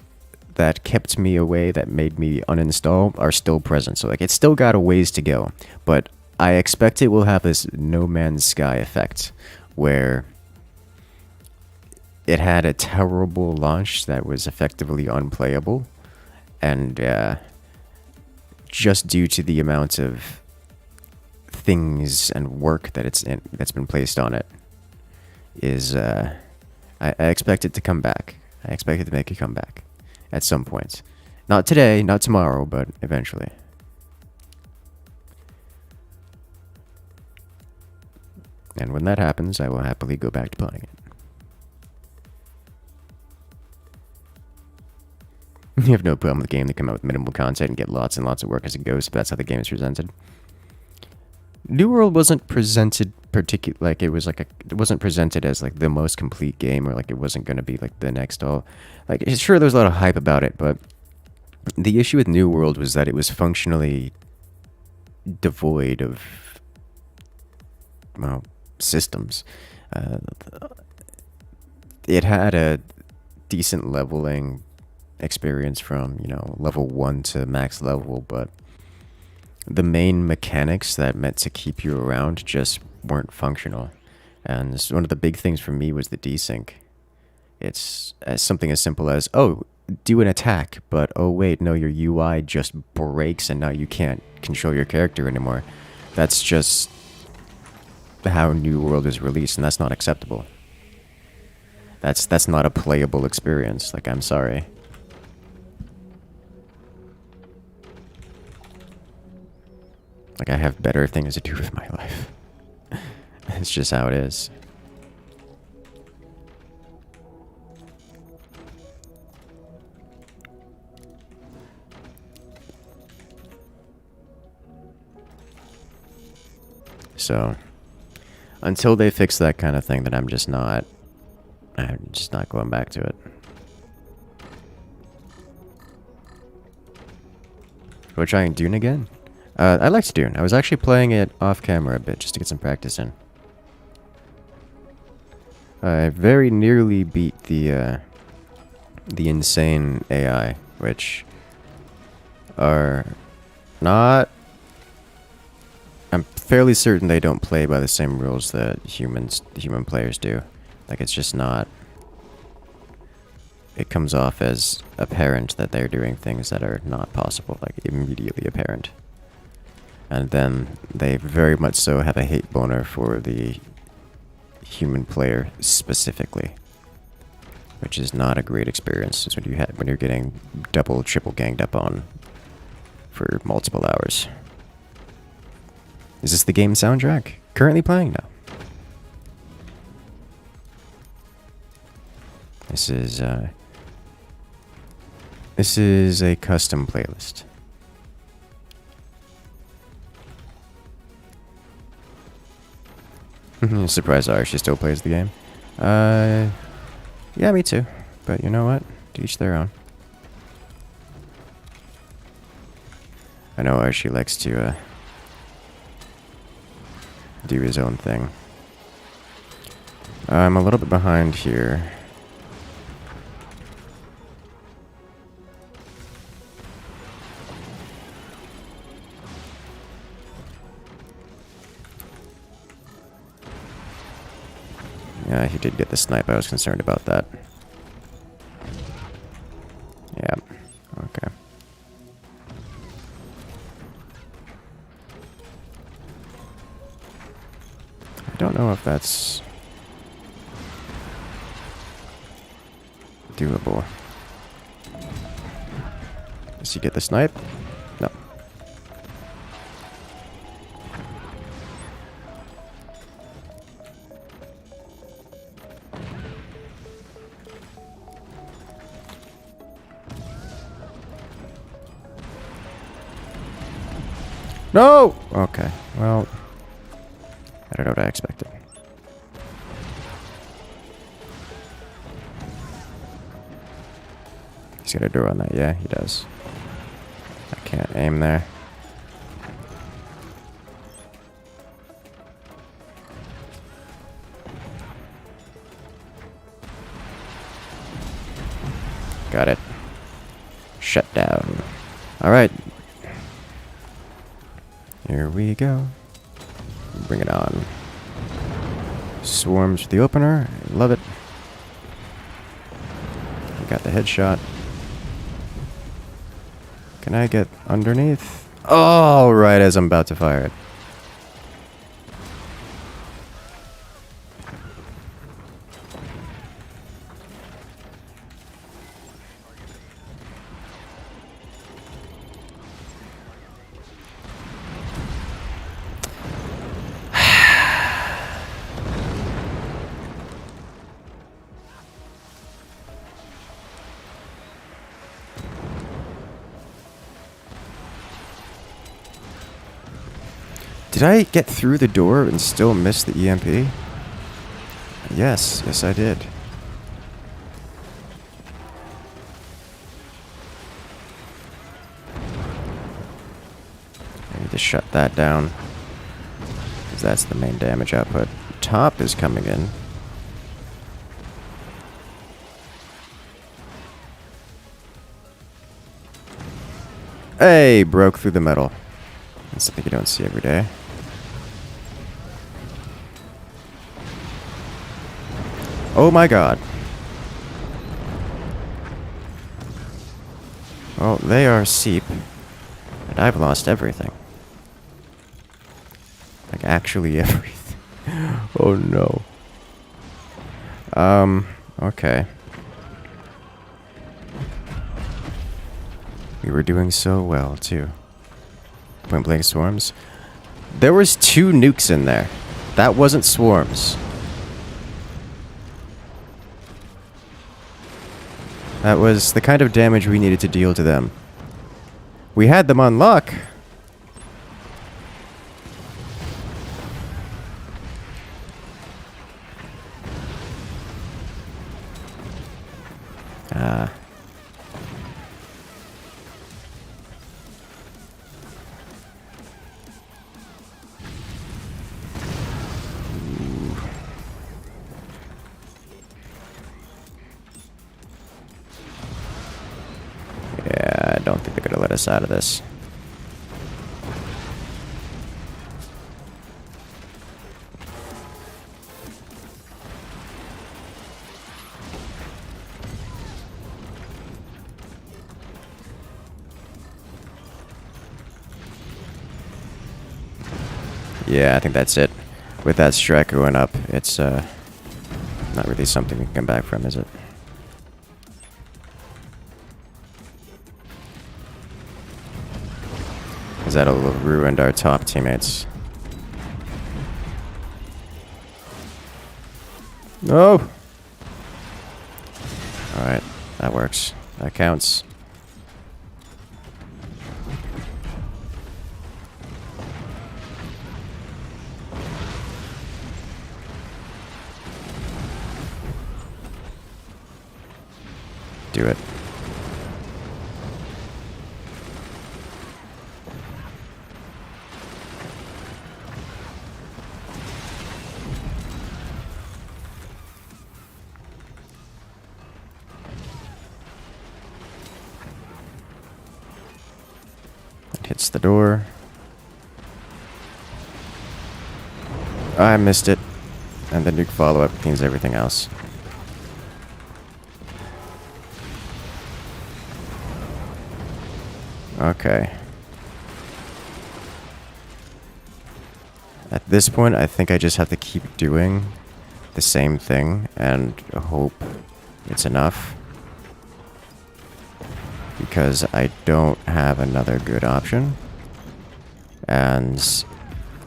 [SPEAKER 1] that kept me away, that made me uninstall, are still present. So like it's still got a ways to go, but I expect it will have this No Man's Sky effect, where it had a terrible launch that was effectively unplayable, and just due to the amount of things and work that's been placed on it, is I expect it to come back. I expect it to make a comeback at some point. Not today, not tomorrow, but eventually. And when that happens, I will happily go back to playing it. You have no problem with the game to come out with minimal content and get lots and lots of work as it goes, if that's how the game is presented. New World wasn't presented it wasn't presented as like the most complete game, or like it wasn't going to be like the next all. Like sure, there was a lot of hype about it, but the issue with New World was that it was functionally devoid of, well, systems. It had a decent leveling experience from, level 1 to max level, but the main mechanics that meant to keep you around just weren't functional. And one of the big things for me was the desync. It's something as simple as, oh, do an attack, but oh wait, no, your UI just breaks and now you can't control your character anymore. That's just how New World is released, and that's not acceptable. That's not a playable experience. Like, I'm sorry. Like, I have better things to do with my life. It's just how it is. So, until they fix that kind of thing, then I'm just not going back to it. We're trying Dune again? I liked Dune. I was actually playing it off camera a bit just to get some practice in. I very nearly beat the insane AI, which are not... I'm fairly certain they don't play by the same rules that human players do. Like, it's just not... It comes off as apparent that they're doing things that are not possible, like immediately apparent. And then they very much so have a hate boner for the human player specifically, which is not a great experience. It's when you're getting double, triple ganged up on for multiple hours. Is this the game soundtrack? Currently playing now. This is a custom playlist. Surprised I actually still plays the game. Yeah, me too. But you know what? To each their own. I know Archie likes to do his own thing. I'm a little bit behind here. Yeah, he did get the snipe. I was concerned about that. Yeah. Okay. I don't know if that's doable. Does he get the snipe? No. No! Okay. Well, I don't know what I expected. He's got a door on that. Yeah, he does. I can't aim there. Got it. Shut down. Alright. Here we go. Bring it on. Swarms for the opener. I love it. We got the headshot. Can I get underneath? Oh, right as I'm about to fire it. Did I get through the door and still miss the EMP? Yes, yes I did. I need to shut that down, because that's the main damage output. Top is coming in. Hey, broke through the metal. That's something you don't see every day. Oh my god. Well, they are seep. And I've lost everything. Like, actually everything. Oh no. Okay. We were doing so well, too. Point blank swarms. There was 2 nukes in there. That wasn't swarms. That was the kind of damage we needed to deal to them. We had them on lock. Yeah, I don't think they're gonna let us out of this. Yeah, I think that's it. With that strike going up, it's not really something we can come back from, is it? Because that'll have ruined our top teammates. No! Alright, that works. That counts. do it. It hits the door. I missed it. And the nuke follow-up cleans everything else. Okay. At this point, I think I just have to keep doing the same thing and hope it's enough. Because I don't have another good option. And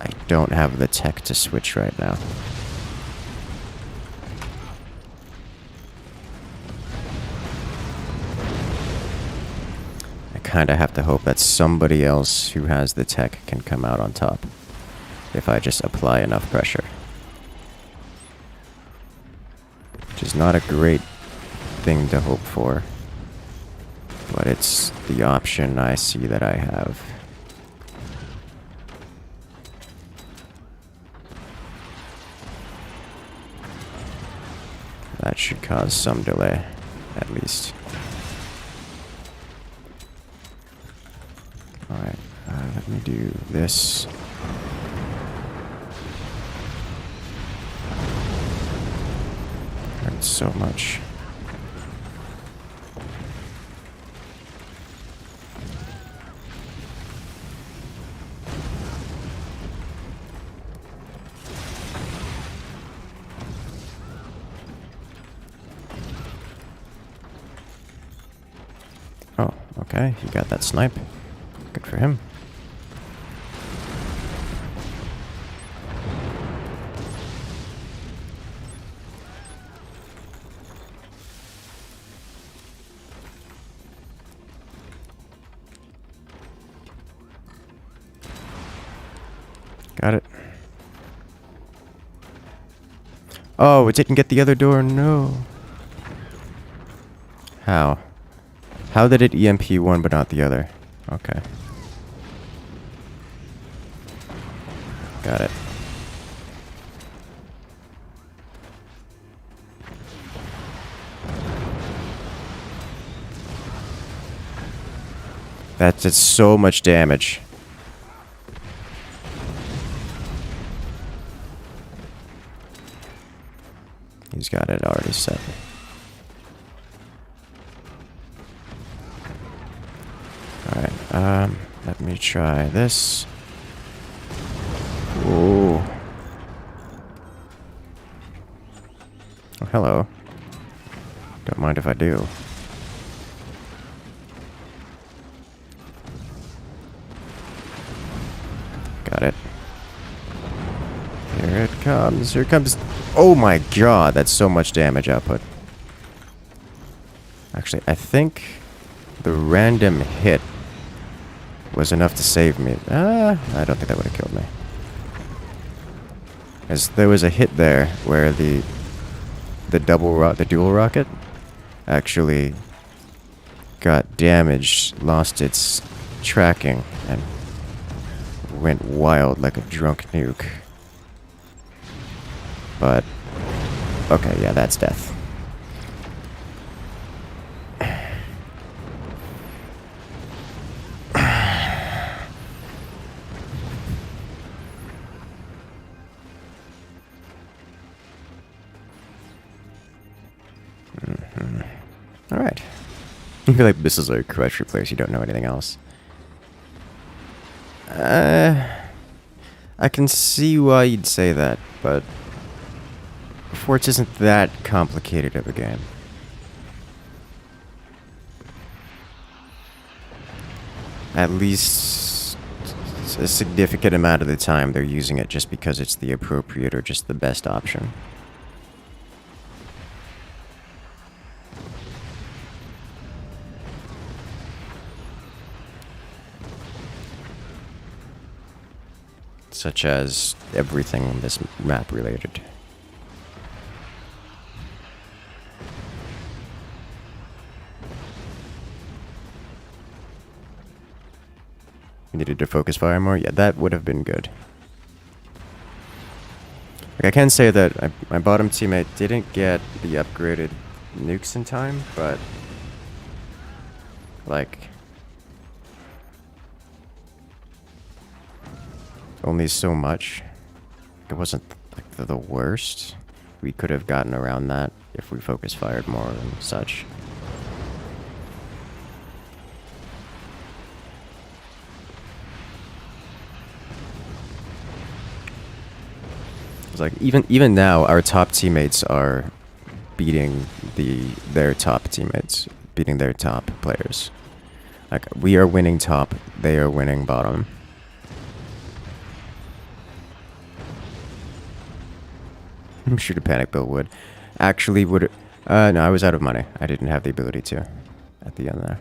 [SPEAKER 1] I don't have the tech to switch right now. I kind of have to hope that somebody else who has the tech can come out on top if I just apply enough pressure. Which is not a great thing to hope for, but it's the option I see that I have. That should cause some delay, at least. Alright, let me do this. Hurts so much. Oh, okay, he got that snipe. Good for him. Got it. Oh, it didn't get the other door? No. How? How did it EMP one but not the other? Okay. Got it. That did so much damage. He's got it already set. Alright, let me try this. Ooh. Oh, hello. Don't mind if I do. Got it. Here it comes. Here it comes. Oh my god, that's so much damage output. Actually, I think the random hit was enough to save me. I don't think that would have killed me. As there was a hit there where the dual rocket actually got damaged, lost its tracking, and went wild like a drunk nuke. But okay, yeah, that's death. Alright. I feel like this is a crutch replace, you don't know anything else. I can see why you'd say that, but Forts isn't that complicated of a game. At least a significant amount of the time they're using it just because it's the appropriate or just the best option. Such as everything in this map related. We needed to focus fire more. Yeah, that would have been good. Like, I can say that my bottom teammate didn't get the upgraded nukes in time, but like only so much. It wasn't like the worst. We could have gotten around that if we focus fired more and such. It's like even now our top teammates are beating their top teammates, beating their top players. Like, we are winning top, they are winning bottom. I'm sure the panic bill would. Actually would. No, I was out of money. I didn't have the ability to at the end there.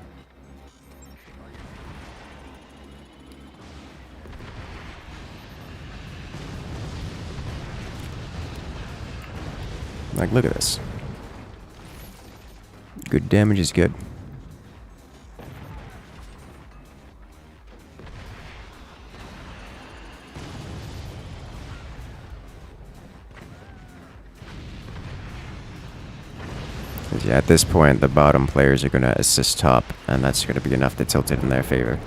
[SPEAKER 1] Like, look at this. Good damage is good. Yeah, at this point, the bottom players are going to assist top, and that's going to be enough to tilt it in their favor.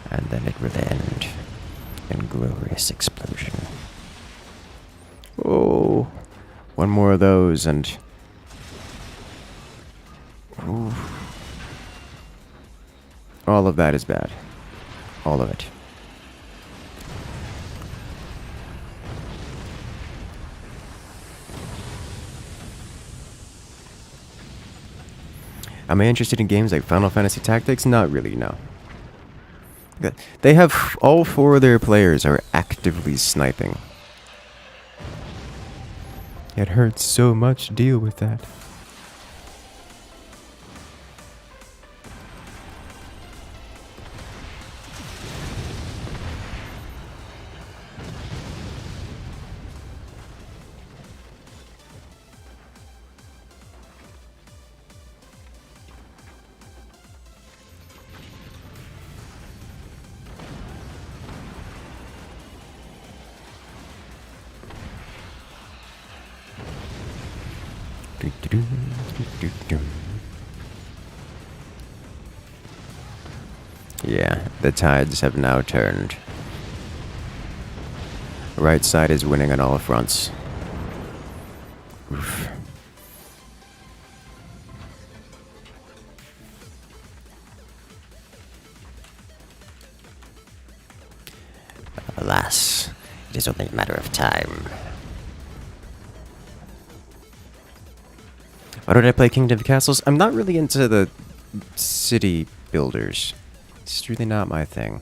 [SPEAKER 1] And then it will end in glorious explosion. Oh, one more of those, and ooh. All of that is bad. All of it. Am I interested in games like Final Fantasy Tactics? Not really, no. They have all 4 of their players are actively sniping. It hurts so much to deal with that. Yeah, the tides have now turned. Right side is winning on all fronts. Oof. Alas, it is only a matter of time. Why don't I play Kingdom of Castles? I'm not really into the city builders. It's really not my thing.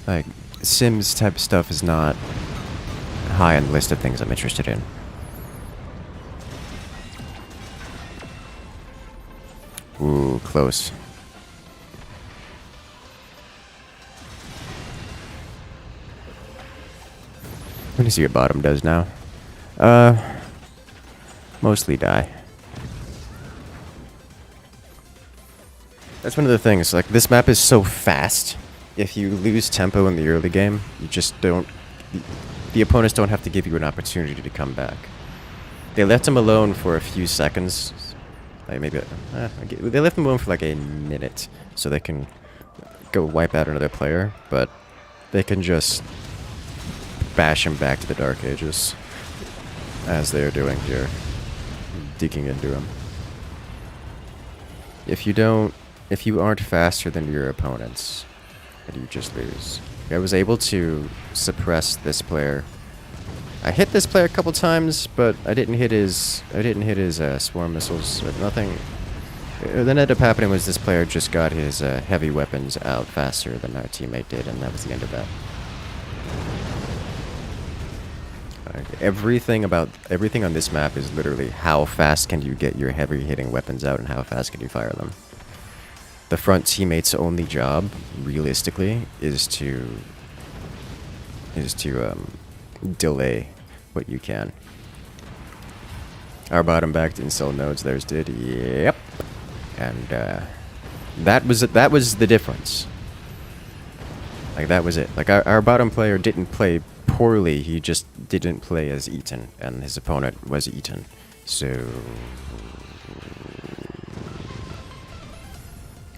[SPEAKER 1] Like, Sims type stuff is not high on the list of things I'm interested in. Ooh, close. Let me see what bottom does now. Mostly die. That's one of the things, like, this map is so fast. If you lose tempo in the early game, you just don't... The opponents don't have to give you an opportunity to come back. They left him alone for a few seconds. Like, maybe... they left him alone for like a minute, so they can go wipe out another player, but they can just bash him back to the Dark Ages, as they are doing here. Digging into him. If you aren't faster than your opponents, then you just lose. I was able to suppress this player. I hit this player a couple times, but I didn't hit his swarm missiles. But nothing. What ended up happening was this player just got his heavy weapons out faster than our teammate did, and that was the end of that. Everything on this map is literally how fast can you get your heavy hitting weapons out and how fast can you fire them. The front teammate's only job, realistically, is to delay what you can. Our bottom back to install nodes. Theirs did. Yep. And that was the difference. Like that was it. Like our bottom player didn't play poorly. He just didn't play as Eaton, and his opponent was Eaton. So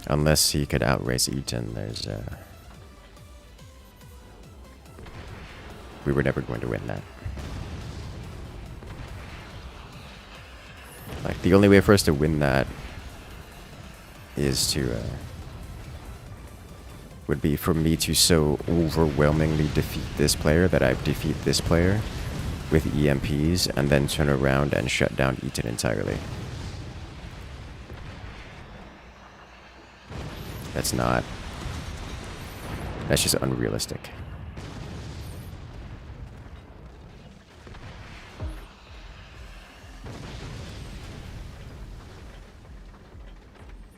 [SPEAKER 1] unless he could outrace Eaton, there's we were never going to win that. Like the only way for us to win that is to would be for me to so overwhelmingly defeat this player that I defeat this player with EMPs and then turn around and shut down Eaton entirely. That's just unrealistic.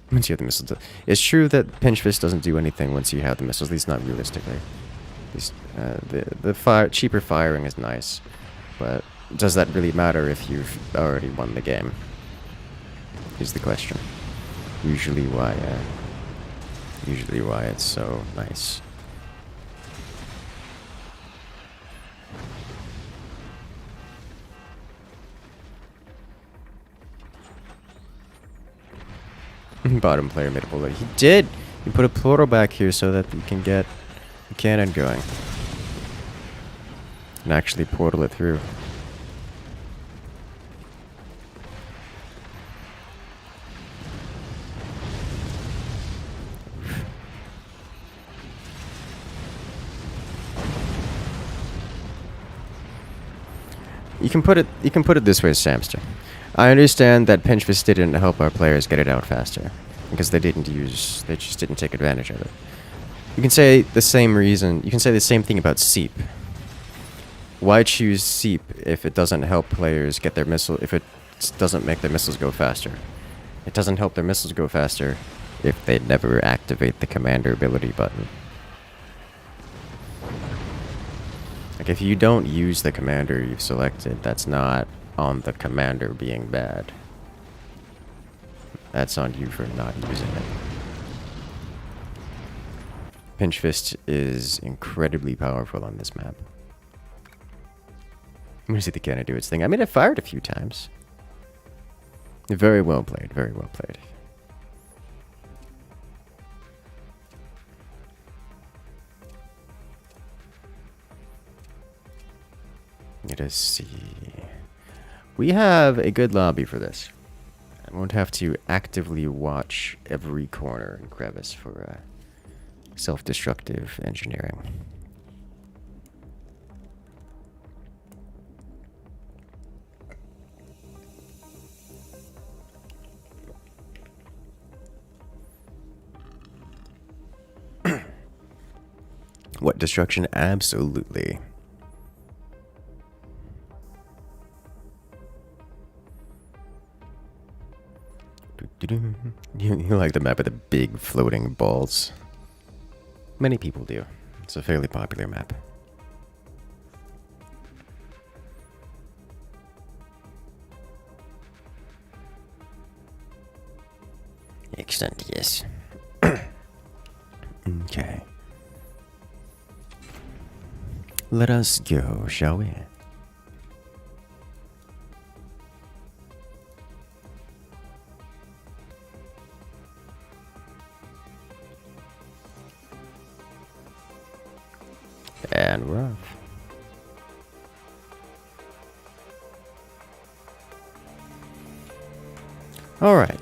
[SPEAKER 1] Once you have the missiles, it's true that Pinch Fist doesn't do anything once you have the missiles. At least not realistically. At least, the cheaper firing is nice, but does that really matter if you've already won the game? Is the question. Usually why it's so nice. Bottom player made a bullet. He did! He put a portal back here so that you can get the cannon going. And actually portal it through. You can put it this way, Samster. I understand that Pinch Fist didn't help our players get it out faster because they just didn't take advantage of it. You can say the same thing about Seep. Why choose Seep if it doesn't help players get their if it doesn't make their missiles go faster? It doesn't help their missiles go faster if they never activate the commander ability button. Like if you don't use the commander you've selected, that's not on the commander being bad. That's on you for not using it. Pinch Fist is incredibly powerful on this map. I'm gonna see the cannon do its thing. I mean, it fired a few times. Very well played, very well played. Let us see. We have a good lobby for this. I won't have to actively watch every corner and crevice for self-destructive engineering. What destruction? Absolutely. You like the map with the big floating balls? Many people do. It's a fairly popular map. Excellent, yes. Okay. Let us go, shall we? And we're off. Alright.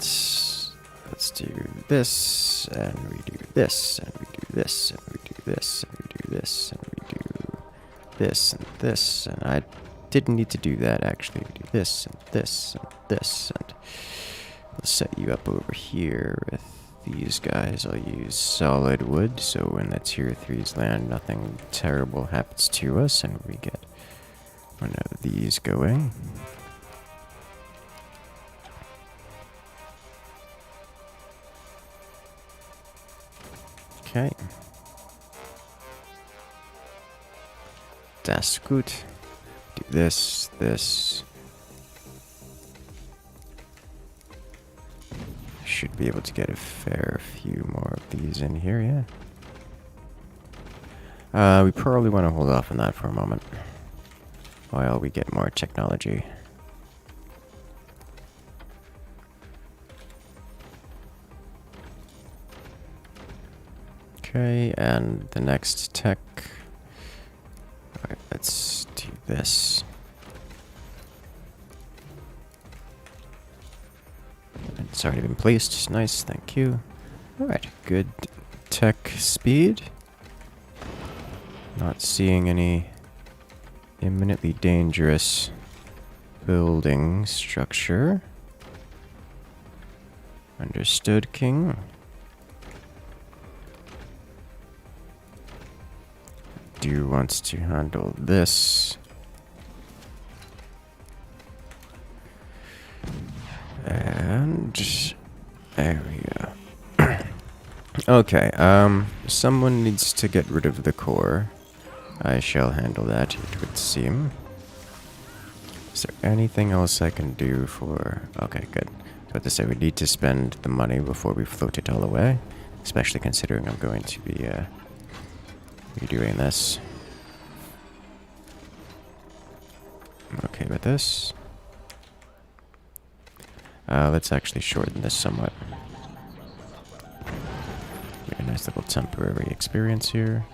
[SPEAKER 1] Let's do this, and we do this, and we do this, and we do this, and we do this, and we do this, and this, and I didn't need to do that actually. We do this, and this, and this, and we'll set you up over here with these guys. I'll use solid wood, so when the tier 3s land, nothing terrible happens to us, and we get one of these going. Okay. Das gut. Do this, this, should be able to get a fair few more of these in here, yeah. We probably want to hold off on that for a moment while we get more technology. Okay, and the next tech. Alright, let's do this. It's already been placed. Nice, thank you. Alright, good tech speed. Not seeing any imminently dangerous building structure. Understood, King. Do want to handle this. And there we go. Okay, someone needs to get rid of the core. I shall handle that, it would seem. Is there anything else I can do for... Okay, good. So to say, we need to spend the money before we float it all away. Especially considering I'm going to be doing this. I'm okay with this. Let's actually shorten this somewhat. Get a nice little temporary experience here.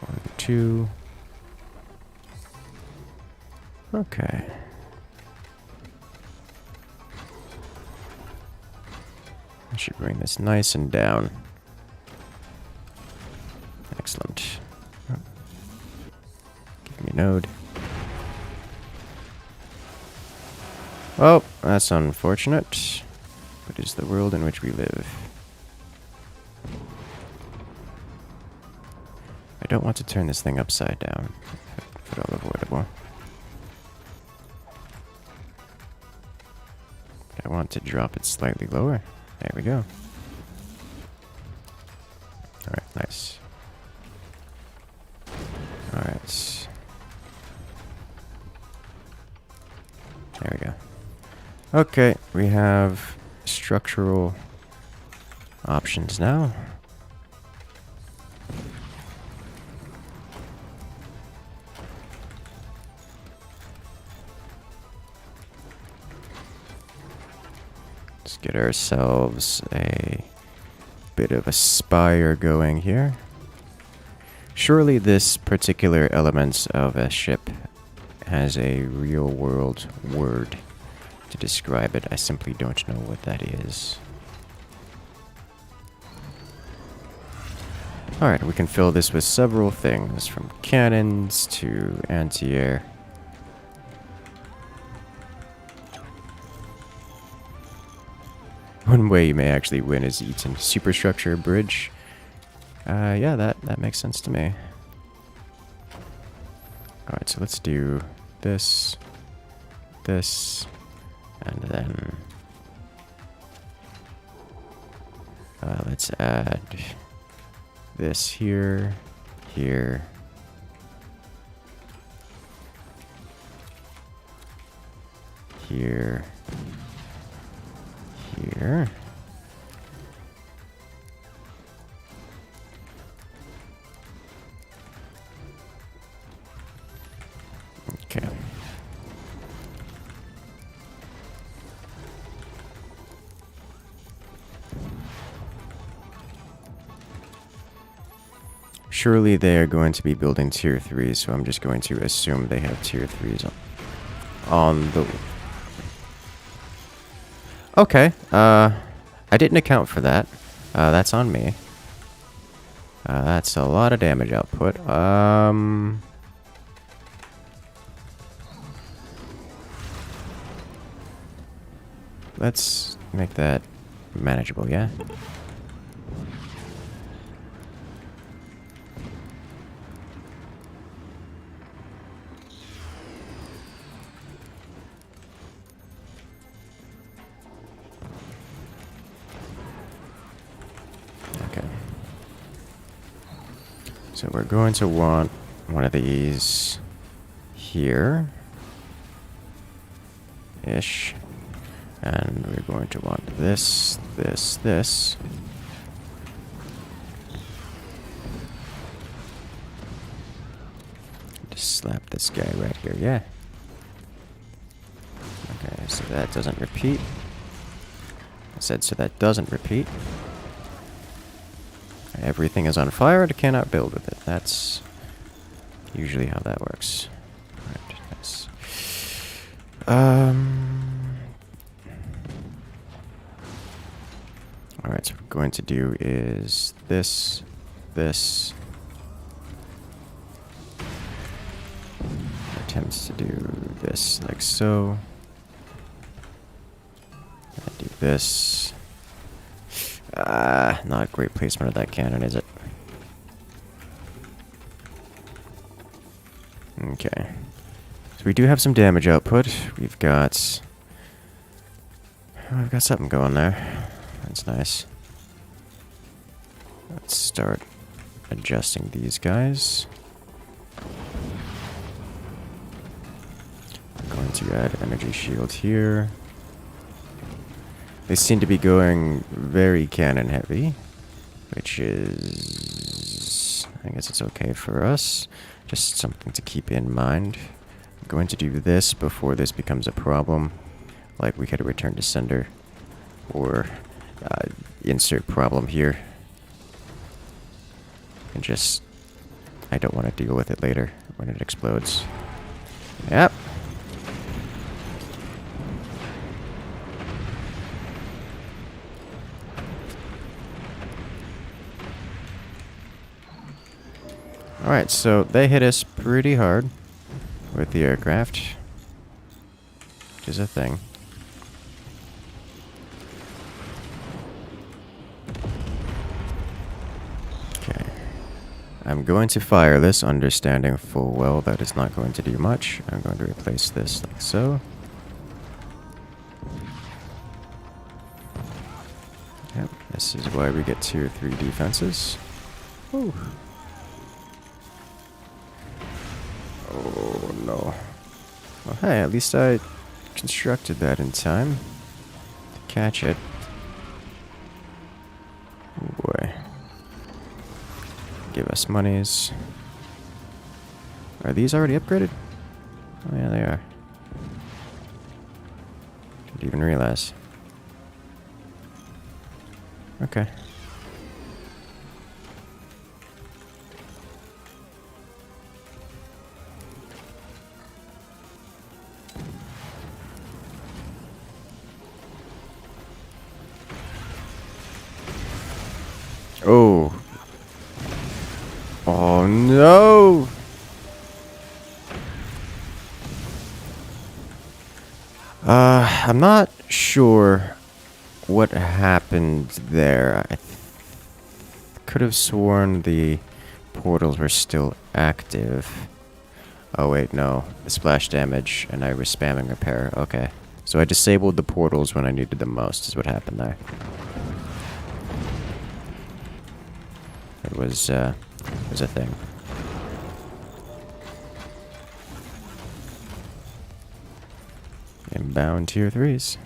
[SPEAKER 1] One, two. Okay. I should bring this nice and down. Excellent. Give me a node. Oh, that's unfortunate. But it's the world in which we live. I don't want to turn this thing upside down, if at all avoidable. But I want to drop it slightly lower. There we go. Alright, nice. Alright. There we go. Okay, we have structural options now. Let's get ourselves a bit of a spire going here. Surely this particular element of a ship has a real-world word to describe it. I simply don't know what that is. Alright, we can fill this with several things, from cannons to anti-air. One way you may actually win is eating superstructure bridge. Yeah, that makes sense to me. Alright, so let's do this, this, and then let's add this here, here, here, here. Okay. Surely they are going to be building tier 3s, so I'm just going to assume they have tier 3s on the... Okay, I didn't account for that. That's on me. That's a lot of damage output. Let's make that manageable, yeah? Okay. So we're going to want one of these here. ish. And we're going to want this, this, this. Just slap this guy right here, yeah. Okay, so that doesn't repeat. I said so that doesn't repeat. Everything is on fire and I cannot build with it. That's usually how that works. Right, nice. Alright, so what we're going to do is this, this. Attempts to do this like so. And do this. Not a great placement of that cannon, is it? Okay. So we do have some damage output. We've got something going there. That's nice. Let's start adjusting these guys. I'm going to add energy shield here. They seem to be going very cannon heavy, which is, I guess it's okay for us. Just something to keep in mind. I'm going to do this before this becomes a problem. Like we could return to sender or insert problem here. And just, I don't want to deal with it later when it explodes. Yep. Alright, so they hit us pretty hard with the aircraft, which is a thing. Okay. I'm going to fire this, understanding full well that it's not going to do much. I'm going to replace this like so. Yep, this is why we get tier 3 defenses. Ooh. Oh no. Well, hey, at least I constructed that in time to catch it. Oh boy. Give us monies. Are these already upgraded? Oh yeah, they are. Didn't even realize. Okay. Oh. Oh no. I'm not sure what happened there. I could have sworn the portals were still active. Oh wait, no. The splash damage and I was spamming repair. Okay. So I disabled the portals when I needed them most is what happened there. It was a thing. Inbound tier 3s.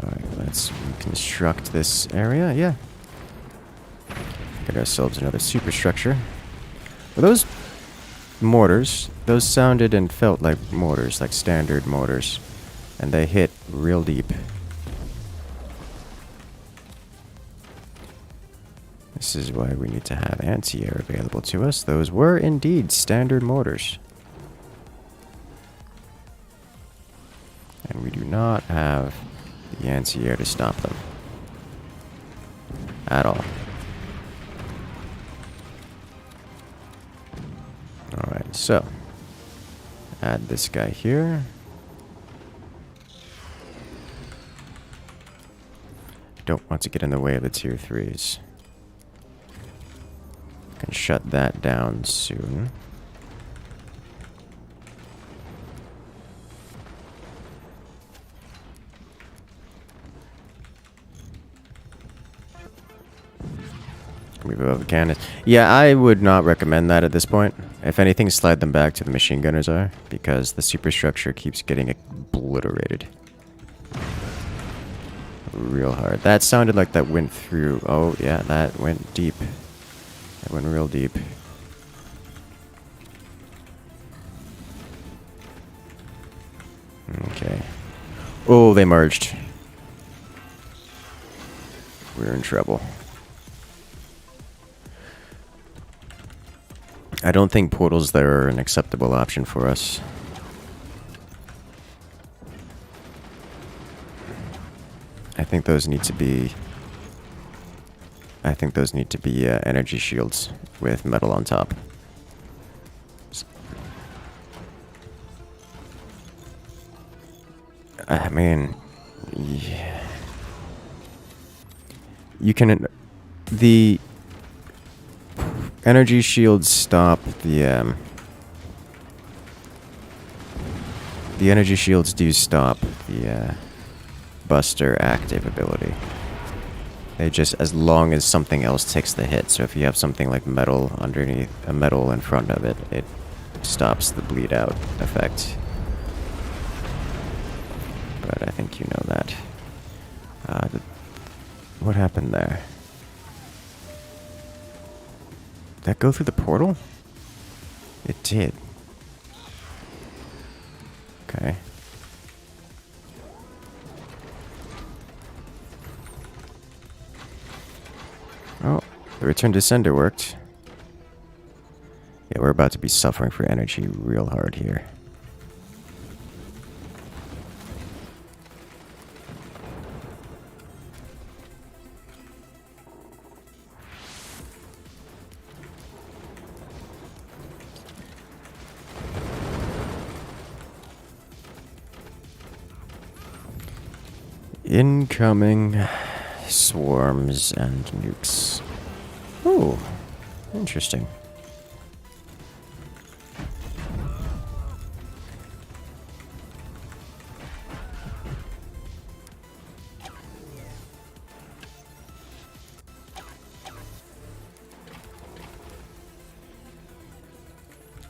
[SPEAKER 1] Alright, let's reconstruct this area. Yeah. Get ourselves another superstructure. Were those mortars? Those sounded and felt like mortars, like standard mortars. And they hit real deep. This is why we need to have anti-air available to us. Those were indeed standard mortars. And we do not have the anti-air to stop them. At all. Alright, so add this guy here. Don't want to get in the way of the tier 3s. Can shut that down soon. Move above the cannons. Yeah, I would not recommend that at this point. If anything, slide them back to the machine gunners are, because the superstructure keeps getting obliterated. Real hard. That sounded like that went through. Oh, yeah, that went deep. That went real deep. Okay. Oh, they merged. We're in trouble. I don't think portals there are an acceptable option for us. I think those need to be... energy shields with metal on top. I mean... Yeah. You can... The... energy shields stop the energy shields do stop the Buster active ability. They just, as long as something else takes the hit. So if you have something like metal underneath, a metal in front of it, it stops the bleed out effect. But I think you know that. What happened there? Did that go through the portal? It did. Okay. Oh, the return to sender worked. Yeah, we're about to be suffering for energy real hard here. Incoming swarms and nukes. Oh, interesting.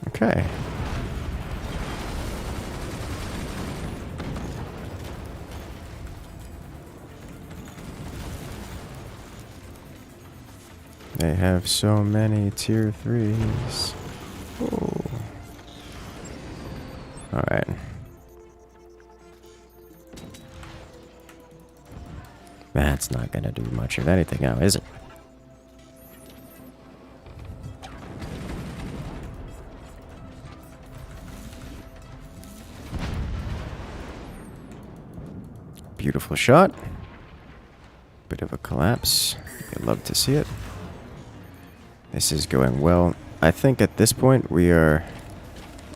[SPEAKER 1] Okay. They have so many tier 3s. Oh. Alright. That's not gonna do much of anything now, is it? Beautiful shot. Bit of a collapse. I'd love to see it. This is going well. I think at this point we are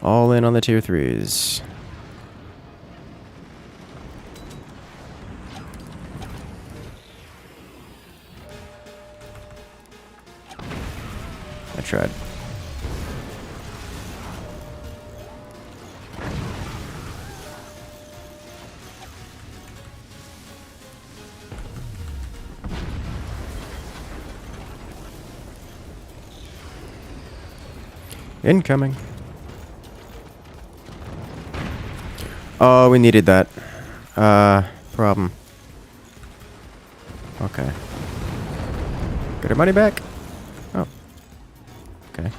[SPEAKER 1] all in on the tier 3s. I tried. Incoming. Oh, we needed that. Problem. Okay. Get our money back. Oh. Okay.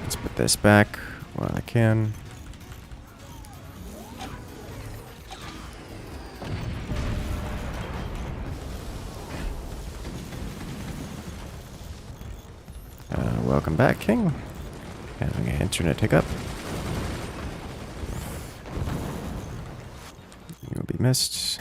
[SPEAKER 1] Let's put this back while I can. Welcome back, King. Having an internet hiccup. You will be missed.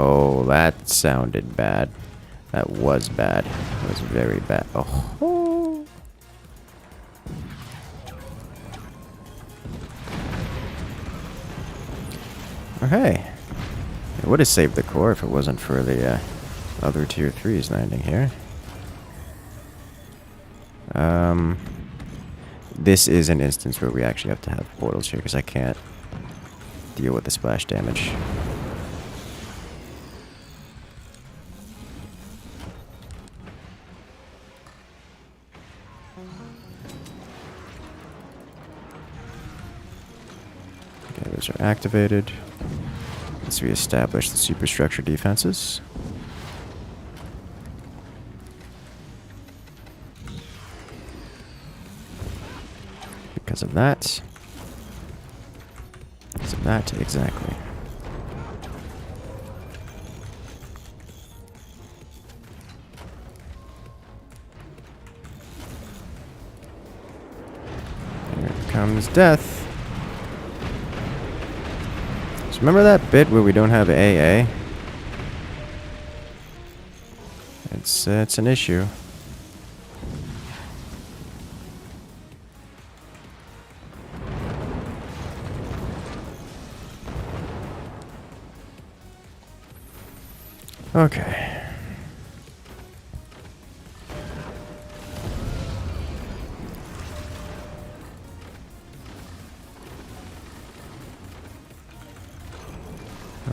[SPEAKER 1] Oh, that sounded bad. That was bad. That was very bad. Oh. Okay. It would have saved the core if it wasn't for the other tier 3s landing here. This is an instance where we actually have to have portals here because I can't deal with the splash damage. Okay, those are activated. Let's reestablish the superstructure defenses. Because of that. Because of that, exactly. Here comes death. So remember that bit where we don't have AA? It's an issue. Okay.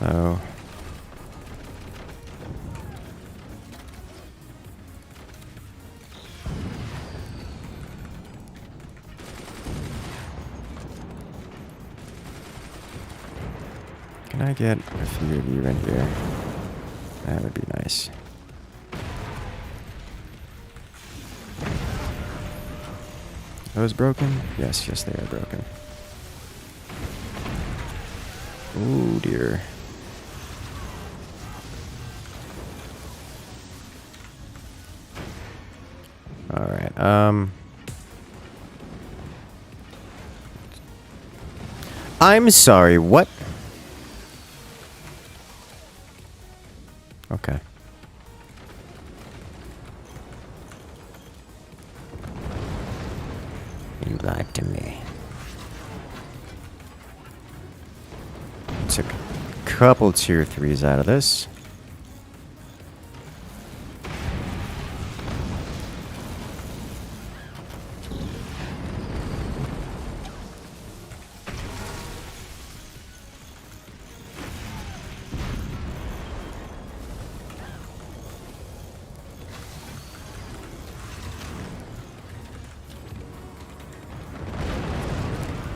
[SPEAKER 1] Hello. Can I get a few of you in here? That would be nice. Are those broken? Yes, yes, they are broken. Oh dear. Alright, I'm sorry, what? Okay. You lied to me. Took a couple tier 3s out of this.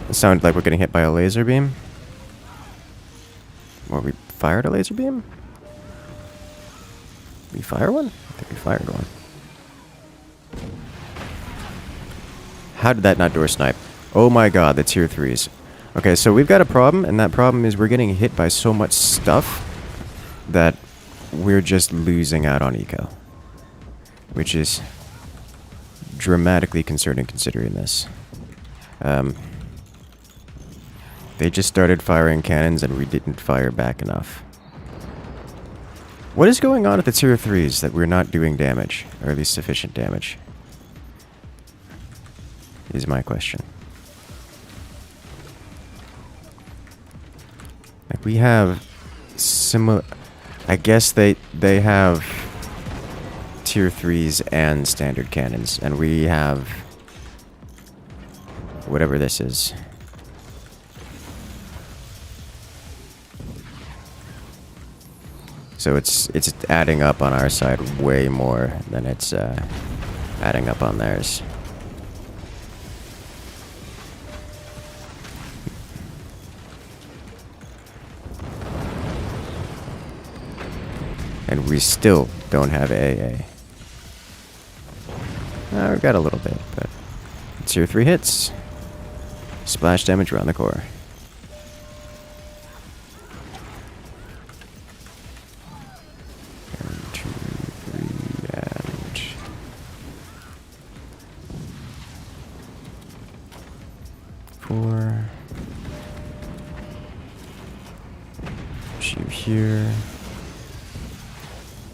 [SPEAKER 1] It sounded like we're getting hit by a laser beam. Or we fired a laser beam? We fire one? I think we fired one. How did that not door snipe? Oh my god, the tier 3s. Okay, so we've got a problem, and that problem is we're getting hit by so much stuff that we're just losing out on eco. Which is dramatically concerning considering this. They just started firing cannons and we didn't fire back enough. What is going on at the tier 3s that we're not doing damage? Or at least sufficient damage? Is my question. Like we have similar... I guess they have tier 3s and standard cannons. And we have... whatever this is. So it's adding up on our side way more than it's adding up on theirs. And we still don't have AA. We've got a little bit, but tier 3 hits. Splash damage around the core. 4. Shoot here.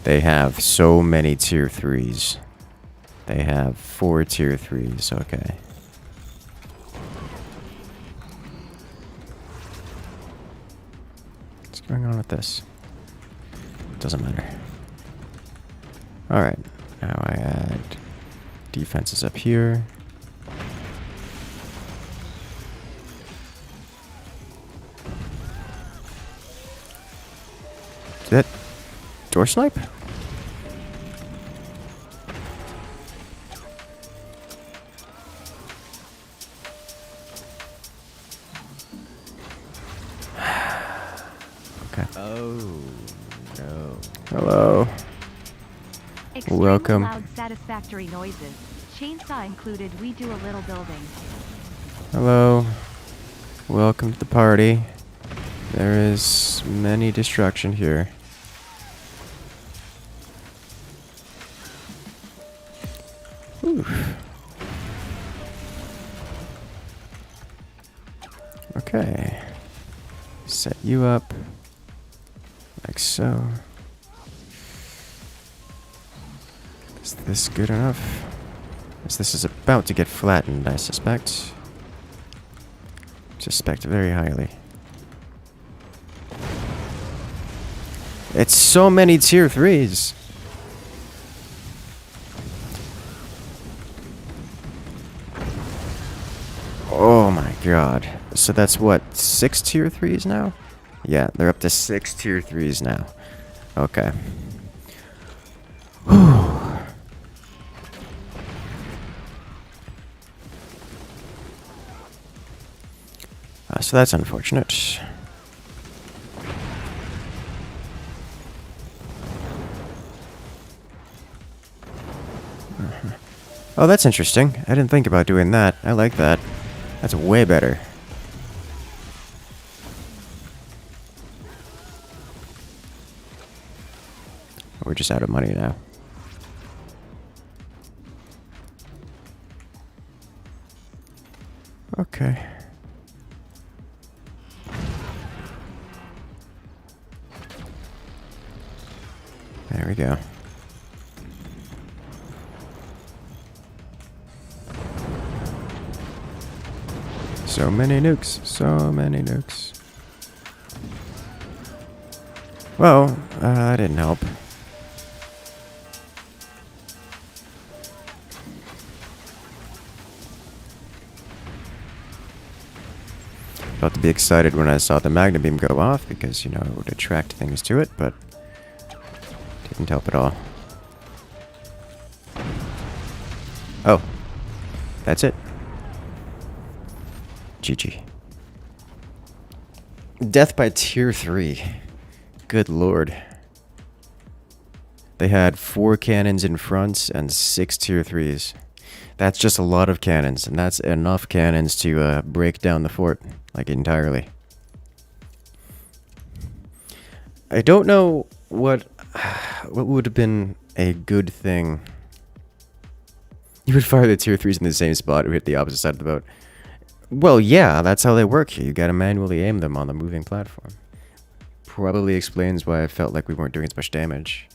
[SPEAKER 1] They have so many tier 3s. They have 4 tier 3s, okay. What's going on with this? Doesn't matter. Alright, now I add defenses up here. Is that door snipe? Okay.
[SPEAKER 2] Oh, no.
[SPEAKER 1] Hello.
[SPEAKER 3] Extremely
[SPEAKER 1] Welcome.
[SPEAKER 3] loud satisfactory noises. Chainsaw included, we do a little building.
[SPEAKER 1] Hello. Welcome to the party. There is many destruction here. Oof. Okay. Set you up like so. Is this good enough? As this is about to get flattened, I suspect. Suspect very highly. It's so many tier 3s. Oh my god. So that's what, 6 tier 3s now? Yeah, they're up to 6 tier 3s now. Okay. Whew. So that's unfortunate. Oh, that's interesting. I didn't think about doing that. I like that. That's way better. We're just out of money now. Okay. There we go. So many nukes. So many nukes. Well, that didn't help. About to be excited when I saw the magna beam go off because, you know, it would attract things to it, but didn't help at all. Oh. That's it. GG. Death by tier 3. Good lord. They had 4 cannons in front and 6 tier 3s. That's just a lot of cannons, and that's enough cannons to break down the fort, like, entirely. I don't know what would have been a good thing. You would fire the tier 3s in the same spot or hit the opposite side of the boat. Well, yeah, that's how they work here. You gotta manually aim them on the moving platform. Probably explains why I felt like we weren't doing as much damage.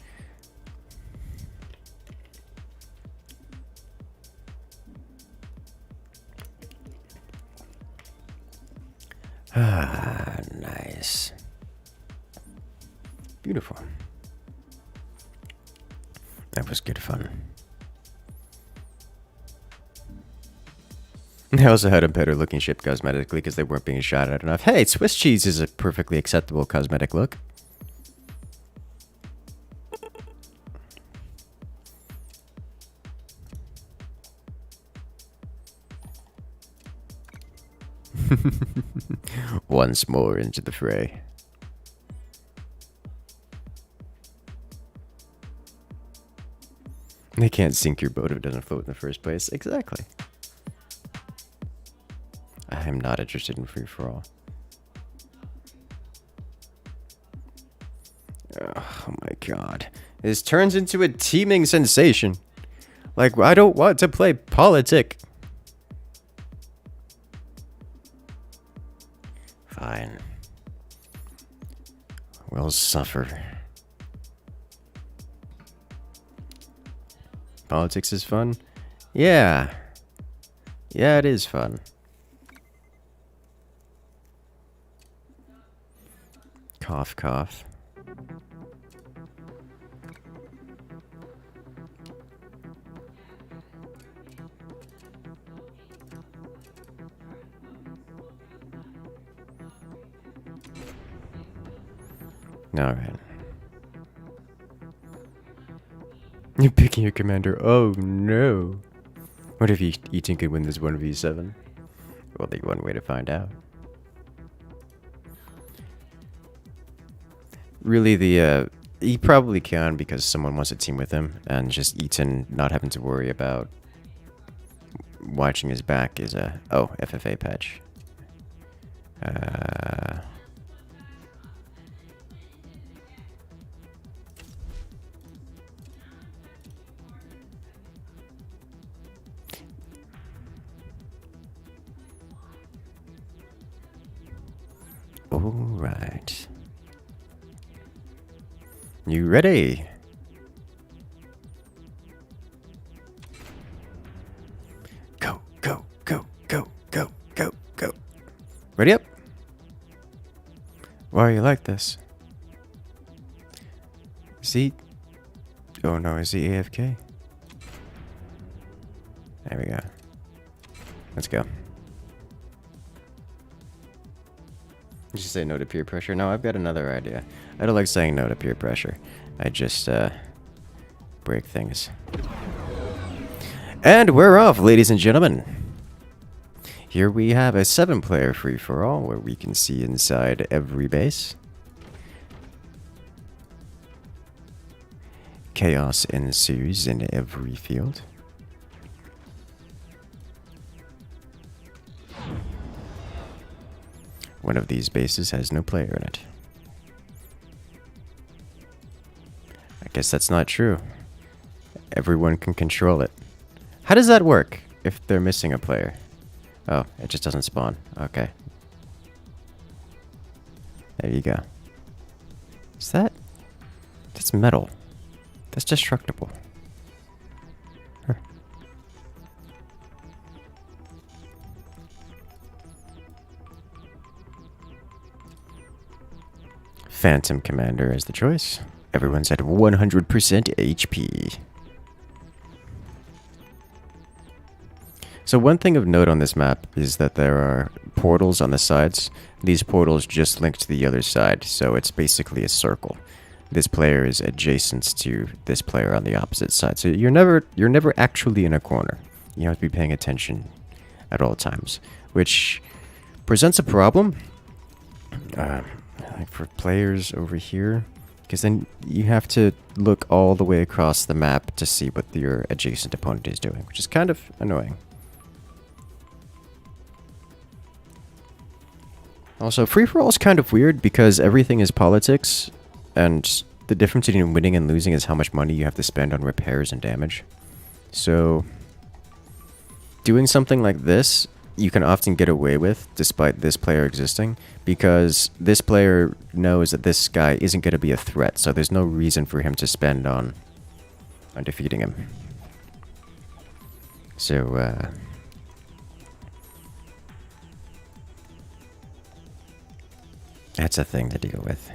[SPEAKER 1] Ah, nice. Beautiful. That was good fun. They also had a better looking ship cosmetically because they weren't being shot at enough. Hey, Swiss cheese is a perfectly acceptable cosmetic look. Once more into the fray. They can't sink your boat if it doesn't float in the first place. Exactly. I am not interested in free-for-all. Oh my god. This turns into a teaming sensation. Like, I don't want to play politic. Fine. We'll suffer. Politics is fun? Yeah. Yeah, it is fun. Cough, cough. Alright. You're picking your commander. Oh no. What if Eaton could win this 1v7? Well, there's one way to find out. Really, he probably can because someone wants to team with him, and just Eaton not having to worry about watching his back is a... Oh, FFA patch. Alright. You ready? Go, go, go, go, go, go, go. Ready up? Why are you like this? Is he... Oh no, is he AFK? There we go. Let's go. You should say no to peer pressure. No, I've got another idea. I don't like saying no to peer pressure. I just, break things. And we're off, ladies and gentlemen. Here we have a 7-player free-for-all where we can see inside every base. Chaos ensues in every field. One of these bases has no player in it. I guess that's not true. Everyone can control it. How does that work if they're missing a player? Oh, it just doesn't spawn. Okay. There you go. Is that... That's metal. That's destructible. Huh. Phantom Commander is the choice. Everyone's at 100% HP. So one thing of note on this map is that there are portals on the sides. These portals just link to the other side, so it's basically a circle. This player is adjacent to this player on the opposite side, so you're never actually in a corner. You have to be paying attention at all times, which presents a problem. Like for players over here, because then you have to look all the way across the map to see what your adjacent opponent is doing, which is kind of annoying. Also, free-for-all is kind of weird because everything is politics, and the difference between winning and losing is how much money you have to spend on repairs and damage. So, doing something like this, you can often get away with, despite this player existing, because this player knows that this guy isn't going to be a threat, so there's no reason for him to spend on defeating him. So, that's a thing to deal with.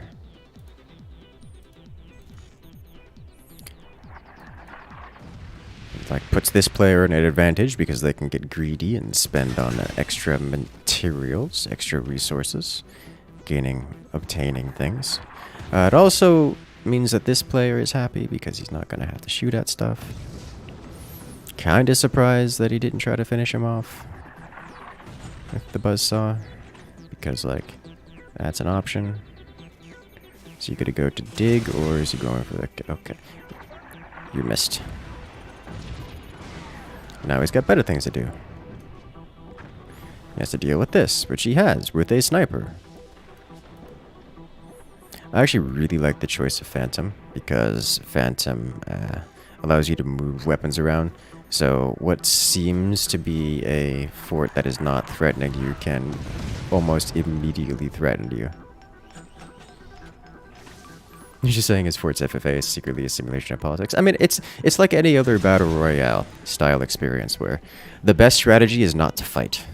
[SPEAKER 1] It, like, puts this player in an advantage because they can get greedy and spend on extra materials, extra resources, obtaining things. It also means that this player is happy because he's not going to have to shoot at stuff. Kinda surprised that he didn't try to finish him off with the buzzsaw, because, like, that's an option. So you gotta go to dig, or is he going for the... Okay. You missed. Now he's got better things to do. He has to deal with this, which he has, with a sniper. I actually really like the choice of Phantom, because Phantom allows you to move weapons around. So what seems to be a fort that is not threatening you can almost immediately threaten you. You're just saying it's Fort's FFA is secretly a simulation of politics. I mean, it's like any other battle royale style experience where the best strategy is not to fight.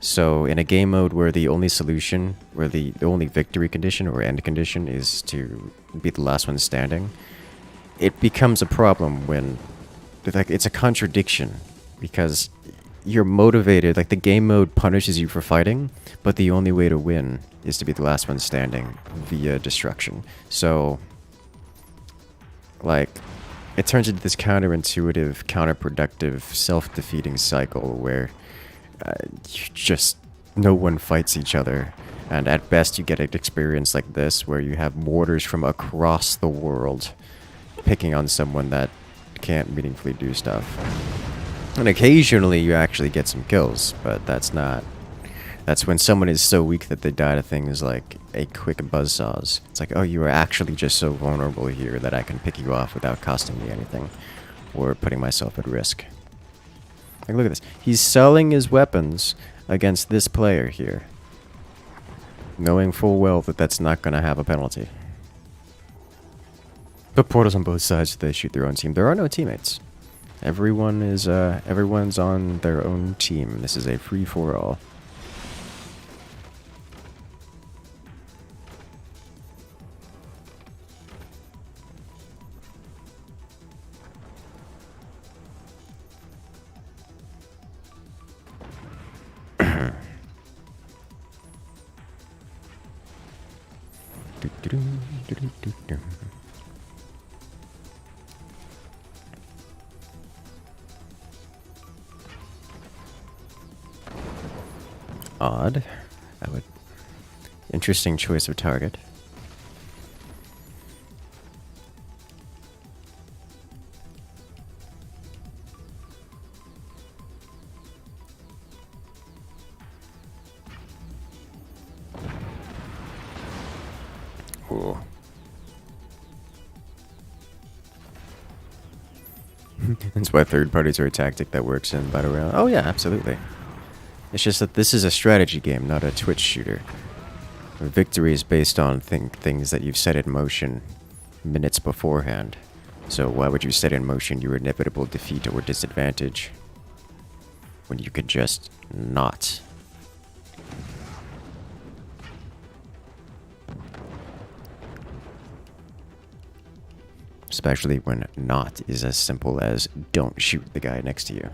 [SPEAKER 1] So in a game mode where the only solution, where the only victory condition or end condition is to be the last one standing, it becomes a problem when, like, it's a contradiction because you're motivated, like the game mode punishes you for fighting, but the only way to win is to be the last one standing via destruction. So, like, it turns into this counterintuitive, counterproductive, self-defeating cycle where no one fights each other. And at best you get an experience like this where you have mortars from across the world picking on someone that can't meaningfully do stuff. And occasionally you actually get some kills, but that's when someone is so weak that they die to things like a quick buzzsaws. It's like, oh, you are actually just so vulnerable here that I can pick you off without costing me anything or putting myself at risk. Like, look at this. He's selling his weapons against this player here, knowing full well that that's not going to have a penalty. But portals on both sides, they shoot their own team. There are no teammates. Everyone's on their own team. This is a free-for-all. Odd. Interesting choice of target. Ooh. That's why third parties are a tactic that works in Battle Royale. Oh yeah, absolutely. It's just that this is a strategy game, not a Twitch shooter. Victory is based on things that you've set in motion minutes beforehand. So why would you set in motion your inevitable defeat or disadvantage when you could just not? Especially when not is as simple as don't shoot the guy next to you.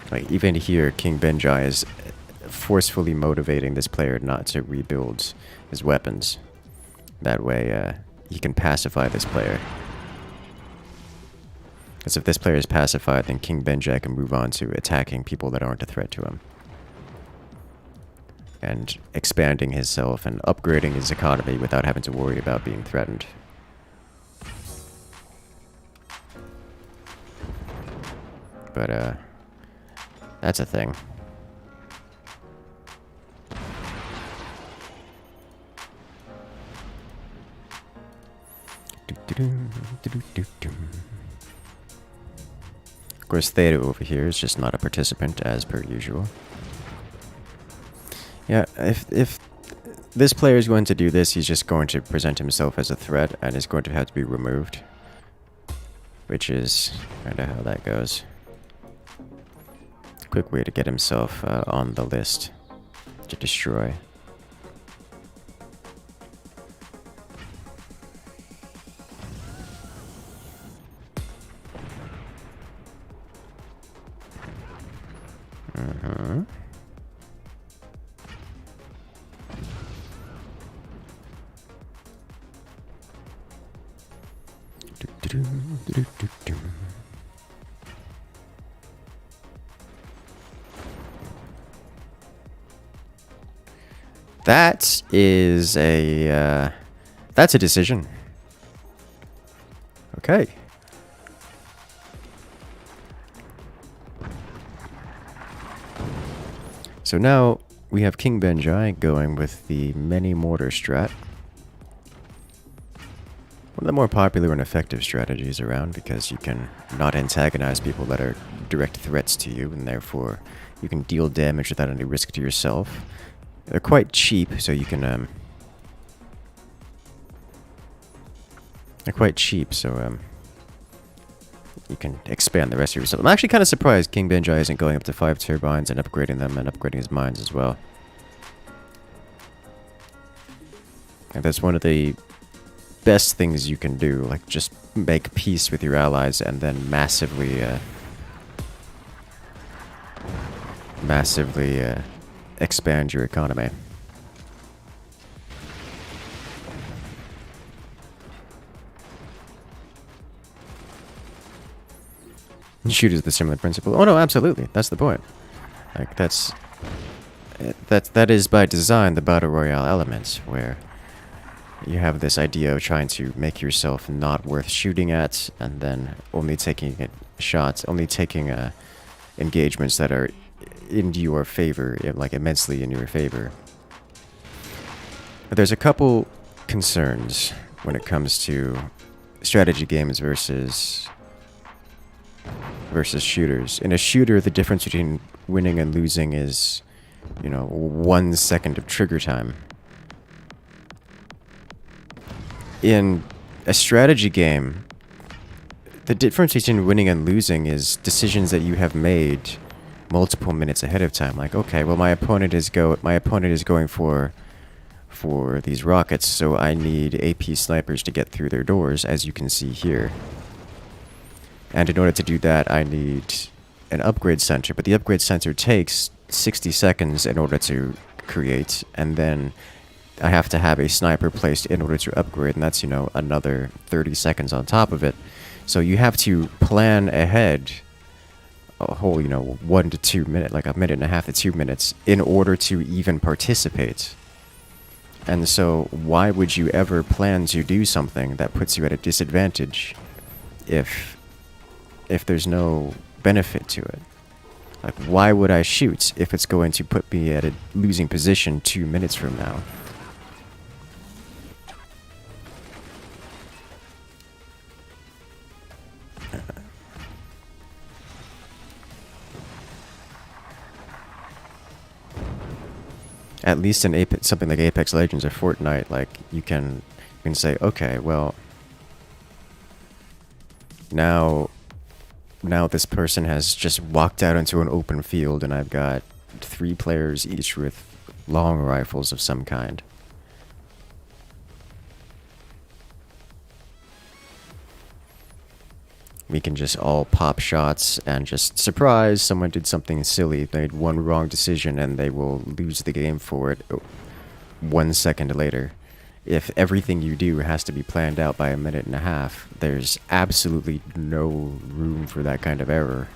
[SPEAKER 1] Like, even here, King Benjai is forcefully motivating this player not to rebuild his weapons. That way, he can pacify this player. Because if this player is pacified, then King Benjai can move on to attacking people that aren't a threat to him. And expanding himself and upgrading his economy without having to worry about being threatened. But, that's a thing. Of course, Theta over here is just not a participant, as per usual. Yeah, if this player is going to do this, he's just going to present himself as a threat and is going to have to be removed. Which is kind of how that goes. Quick way to get himself on the list to destroy. That is a, that's a decision. Okay. So now we have King Benjai going with the many mortar strat. One of the more popular and effective strategies around, because you can not antagonize people that are direct threats to you, and therefore you can deal damage without any risk to yourself. They're quite cheap, so you can, they're quite cheap, so, you can expand the rest of yourself. I'm actually kind of surprised King Benjai isn't going up to 5 turbines and upgrading them and upgrading his mines as well. And that's one of the best things you can do, like just make peace with your allies and then massively expand your economy. Shoot is the similar principle. Oh no, absolutely. That's the point. Like that is by design the battle royale element, where you have this idea of trying to make yourself not worth shooting at, and then only taking shots, only taking engagements that are in your favor, like immensely in your favor. But there's a couple concerns when it comes to strategy games versus shooters. In a shooter, the difference between winning and losing is, 1 second of trigger time. In a strategy game, the difference between winning and losing is decisions that you have made multiple minutes ahead of time. Like, okay, well, my opponent is going for these rockets, so I need AP snipers to get through their doors, as you can see here. And in order to do that, I need an upgrade center, but the upgrade center takes 60 seconds in order to create, and then I have to have a sniper placed in order to upgrade, and that's, another 30 seconds on top of it. So you have to plan ahead a whole, 1 to 2 minutes, like a minute and a half to 2 minutes, in order to even participate. And so why would you ever plan to do something that puts you at a disadvantage if there's no benefit to it? Like, why would I shoot if it's going to put me at a losing position 2 minutes from now? At least in something like Apex Legends or Fortnite, like, you can say, okay, well, now this person has just walked out into an open field, and I've got 3 players each with long rifles of some kind. We can just all pop shots and just surprise, someone did something silly, made one wrong decision, and they will lose the game for it 1 second later. If everything you do has to be planned out by a minute and a half, there's absolutely no room for that kind of error.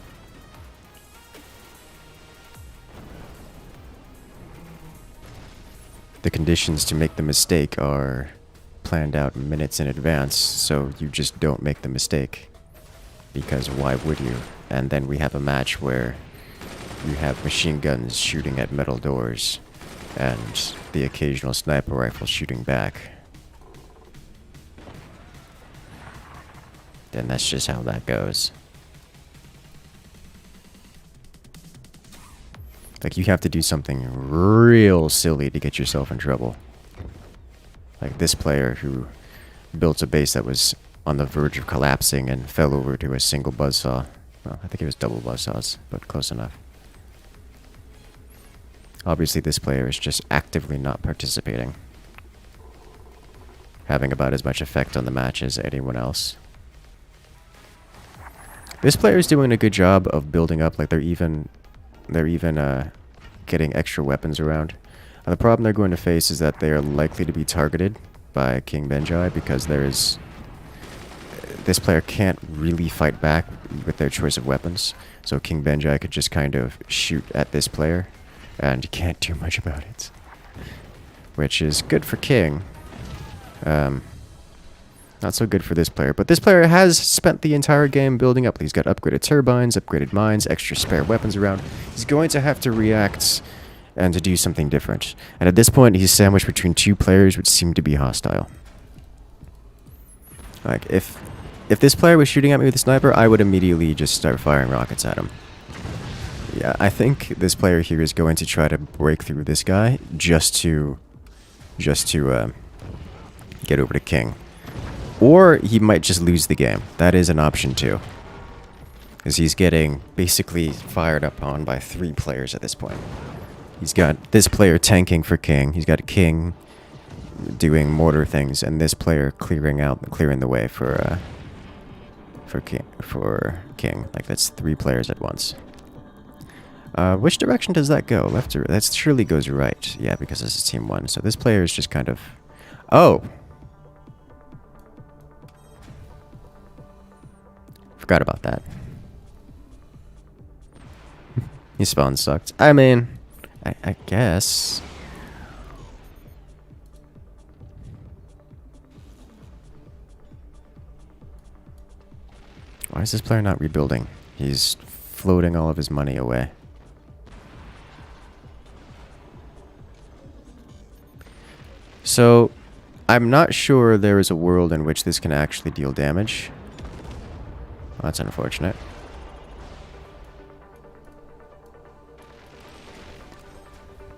[SPEAKER 1] The conditions to make the mistake are planned out minutes in advance, so you just don't make the mistake. Because why would you? And then we have a match where you have machine guns shooting at metal doors, and the occasional sniper rifle shooting back. And that's just how that goes. Like, you have to do something real silly to get yourself in trouble. Like this player who built a base that was on the verge of collapsing and fell over to a single buzzsaw. Well, I think it was double buzzsaws, but close enough. Obviously, this player is just actively not participating, having about as much effect on the match as anyone else. This player is doing a good job of building up, like they're even getting extra weapons around. And the problem they're going to face is that they are likely to be targeted by King Benjai, because this player can't really fight back with their choice of weapons. So King Benjai could just kind of shoot at this player, and you can't do much about it. Which is good for King. Not so good for this player. But this player has spent the entire game building up. He's got upgraded turbines, upgraded mines, extra spare weapons around. He's going to have to react and to do something different. And at this point, he's sandwiched between 2 players which seem to be hostile. Like, if this player was shooting at me with a sniper, I would immediately just start firing rockets at him. Yeah, I think this player here is going to try to break through this guy just to get over to King. Or he might just lose the game. That is an option too. Because he's getting basically fired up on by 3 players at this point. He's got this player tanking for King. He's got King doing mortar things, and this player clearing the way for King. Like, that's 3 players at once. Which direction does that go? Left or that surely goes right. Yeah, because this is team 1. So this player is just kind of... Oh! Forgot about that. His spawn sucked. I mean, I guess. Why is this player not rebuilding? He's floating all of his money away. So, I'm not sure there is a world in which this can actually deal damage. Well, that's unfortunate.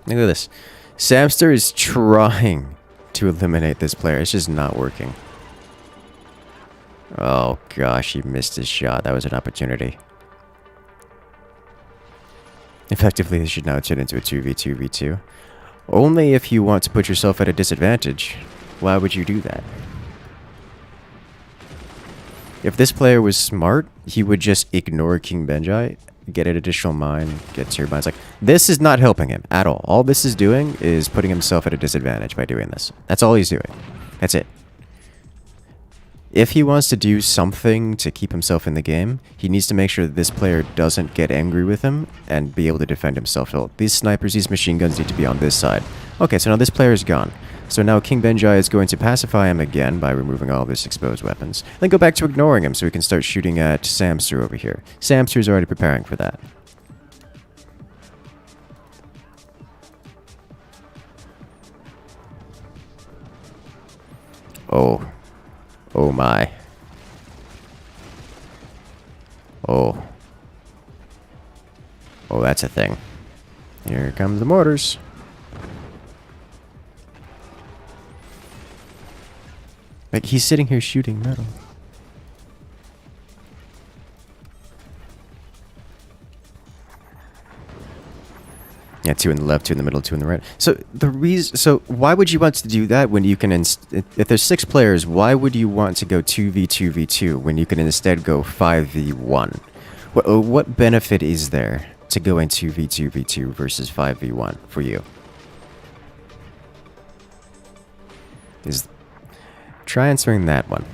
[SPEAKER 1] Look at this. Samster is trying to eliminate this player. It's just not working. Oh gosh, he missed his shot. That was an opportunity. Effectively, this should now turn into a 2v2v2. Only if you want to put yourself at a disadvantage. Why would you do that? If this player was smart, he would just ignore King Benjai, get an additional mine, get turbines. Like, this is not helping him at all. All this is doing is putting himself at a disadvantage by doing this. That's all he's doing. That's it. If he wants to do something to keep himself in the game, he needs to make sure that this player doesn't get angry with him and be able to defend himself. So these snipers, these machine guns need to be on this side. Okay, so now this player is gone. So now King Benjai is going to pacify him again by removing all of his exposed weapons. Then go back to ignoring him so we can start shooting at Samster over here. Samster is already preparing for that. Oh. Oh my. Oh. Oh, that's a thing. Here comes the mortars. Like, he's sitting here shooting metal. Yeah, 2 in the left, 2 in the middle, 2 in the right. So so why would you want to do that when you can if there's 6 players, why would you want to go 2v2v2 when you can instead go 5v1? What benefit is there to going 2v2v2 versus 5v1 for you? Try answering that one.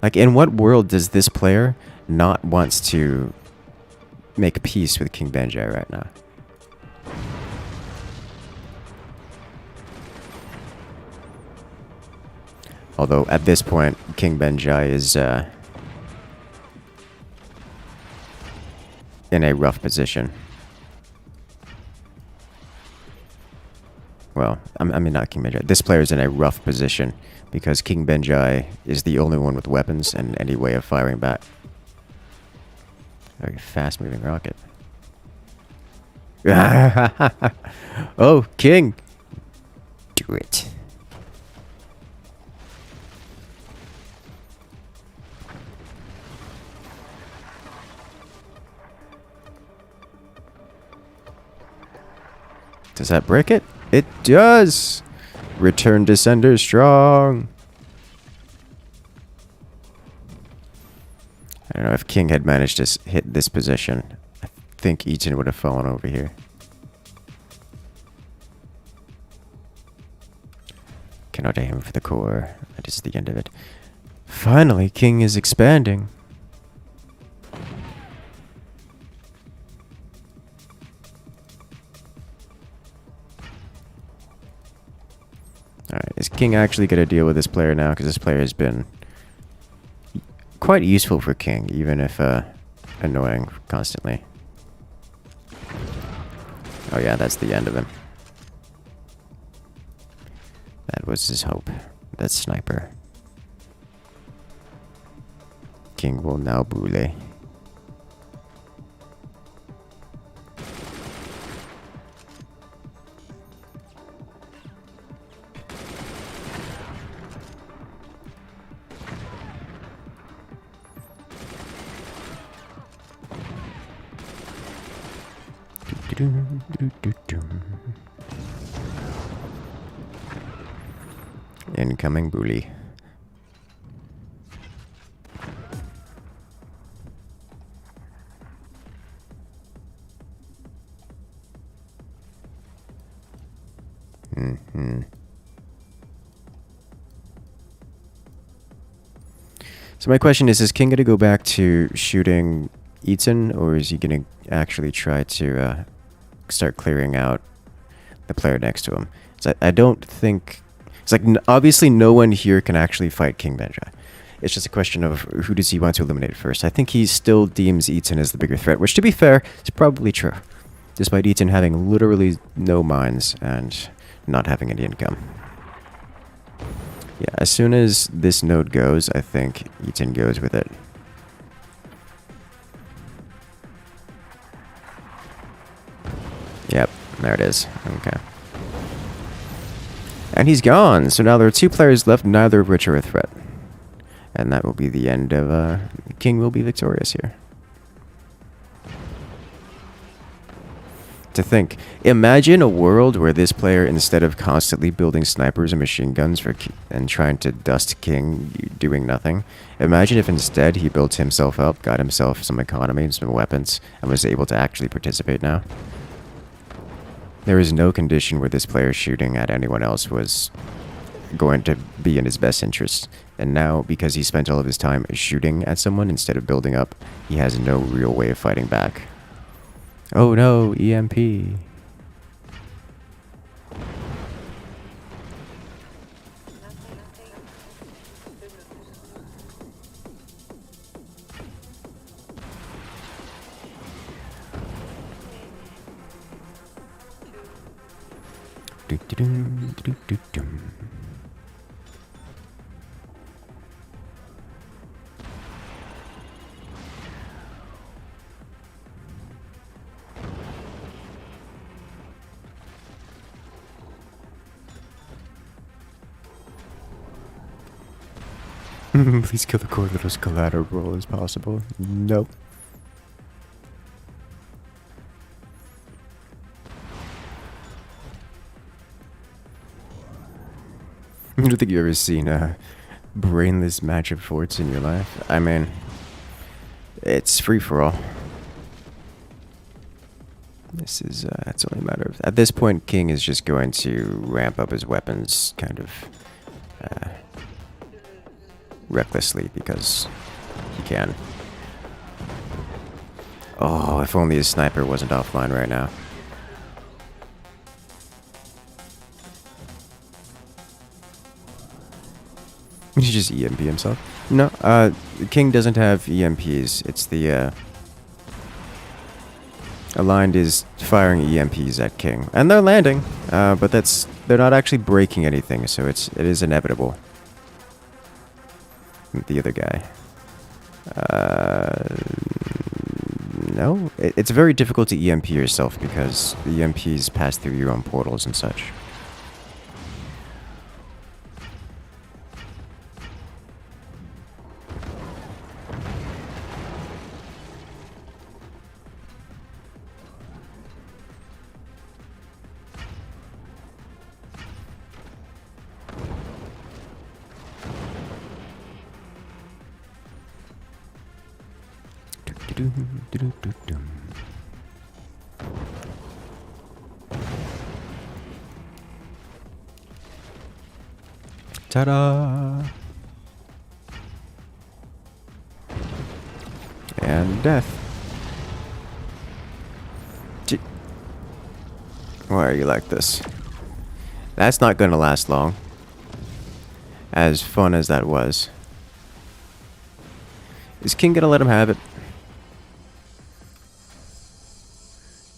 [SPEAKER 1] Like, in what world does this player not want to make peace with King Benjai right now? Although, at this point, King Benjai is in a rough position. Well, I mean, not King Benjai. This player is in a rough position because King Benjai is the only one with weapons and any way of firing back. Very fast-moving rocket. Oh, King! Do it. Does that break it? It does! Return to sender strong! I don't know if King had managed to hit this position. I think Eaton would have fallen over here. Cannot aim for the core. That is the end of it. Finally, King is expanding. Alright, is King actually going to deal with this player now? Because this player has been quite useful for King, even if annoying constantly. Oh yeah, that's the end of him. That was his hope. That sniper. King will now boule. Incoming bully. So my question is King going to go back to shooting Eaton, or is he going to actually try to start clearing out the player next to him? So I don't think... It's like, obviously no one here can actually fight King Benja. It's just a question of who does he want to eliminate first. I think he still deems Eaton as the bigger threat, which, to be fair, is probably true. Despite Eaton having literally no mines and not having any income. Yeah, as soon as this node goes, I think Eaton goes with it. Yep, there it is. Okay. And he's gone, so now there are two players left, neither of which are a threat. And that will be the end of, King will be victorious here. To think, imagine a world where this player, instead of constantly building snipers and machine guns and trying to dust King doing nothing, imagine if instead he built himself up, got himself some economy and some weapons, and was able to actually participate now. There is no condition where this player shooting at anyone else was going to be in his best interest. And now, because he spent all of his time shooting at someone instead of building up, he has no real way of fighting back. Oh no, EMP. Please kill the core that as collateral as possible. Nope. I don't think you've ever seen a brainless match of forts in your life. I mean, it's free for all. This is, it's only a matter of... At this point, King is just going to ramp up his weapons kind of recklessly because he can. Oh, if only his sniper wasn't offline right now. Did he just EMP himself? No, King doesn't have EMPs. It's the, Aligned is firing EMPs at King. And they're landing, but they're not actually breaking anything, so it is inevitable. The other guy. No, it's very difficult to EMP yourself because the EMPs pass through your own portals and such. Ta-da! And death. Why are you like this? That's not gonna last long. As fun as that was. Is King gonna let him have it?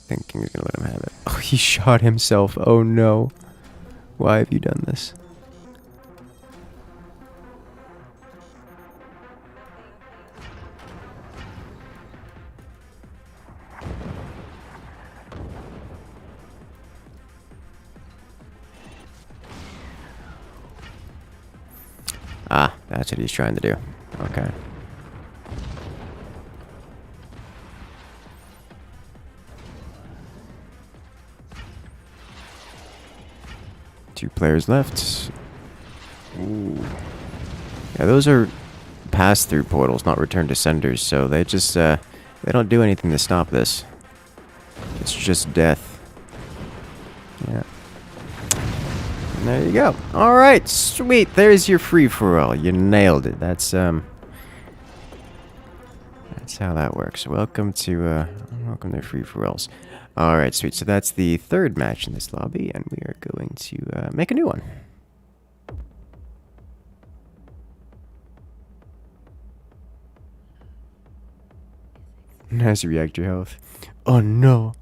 [SPEAKER 1] Thinking he's gonna let him have it. Oh, he shot himself. Oh no. Why have you done this? Ah, that's what he's trying to do. Okay. Two players left. Ooh. Yeah, those are pass-through portals, not return to senders, so they just, they don't do anything to stop this. It's just death. Yeah. And there you go. Alright, sweet. There's your free-for-all. You nailed it. That's how that works. Welcome to free-for-alls. Alright, sweet. So that's the third match in this lobby, and we are going to make a new one. Nice reactor health. Oh no.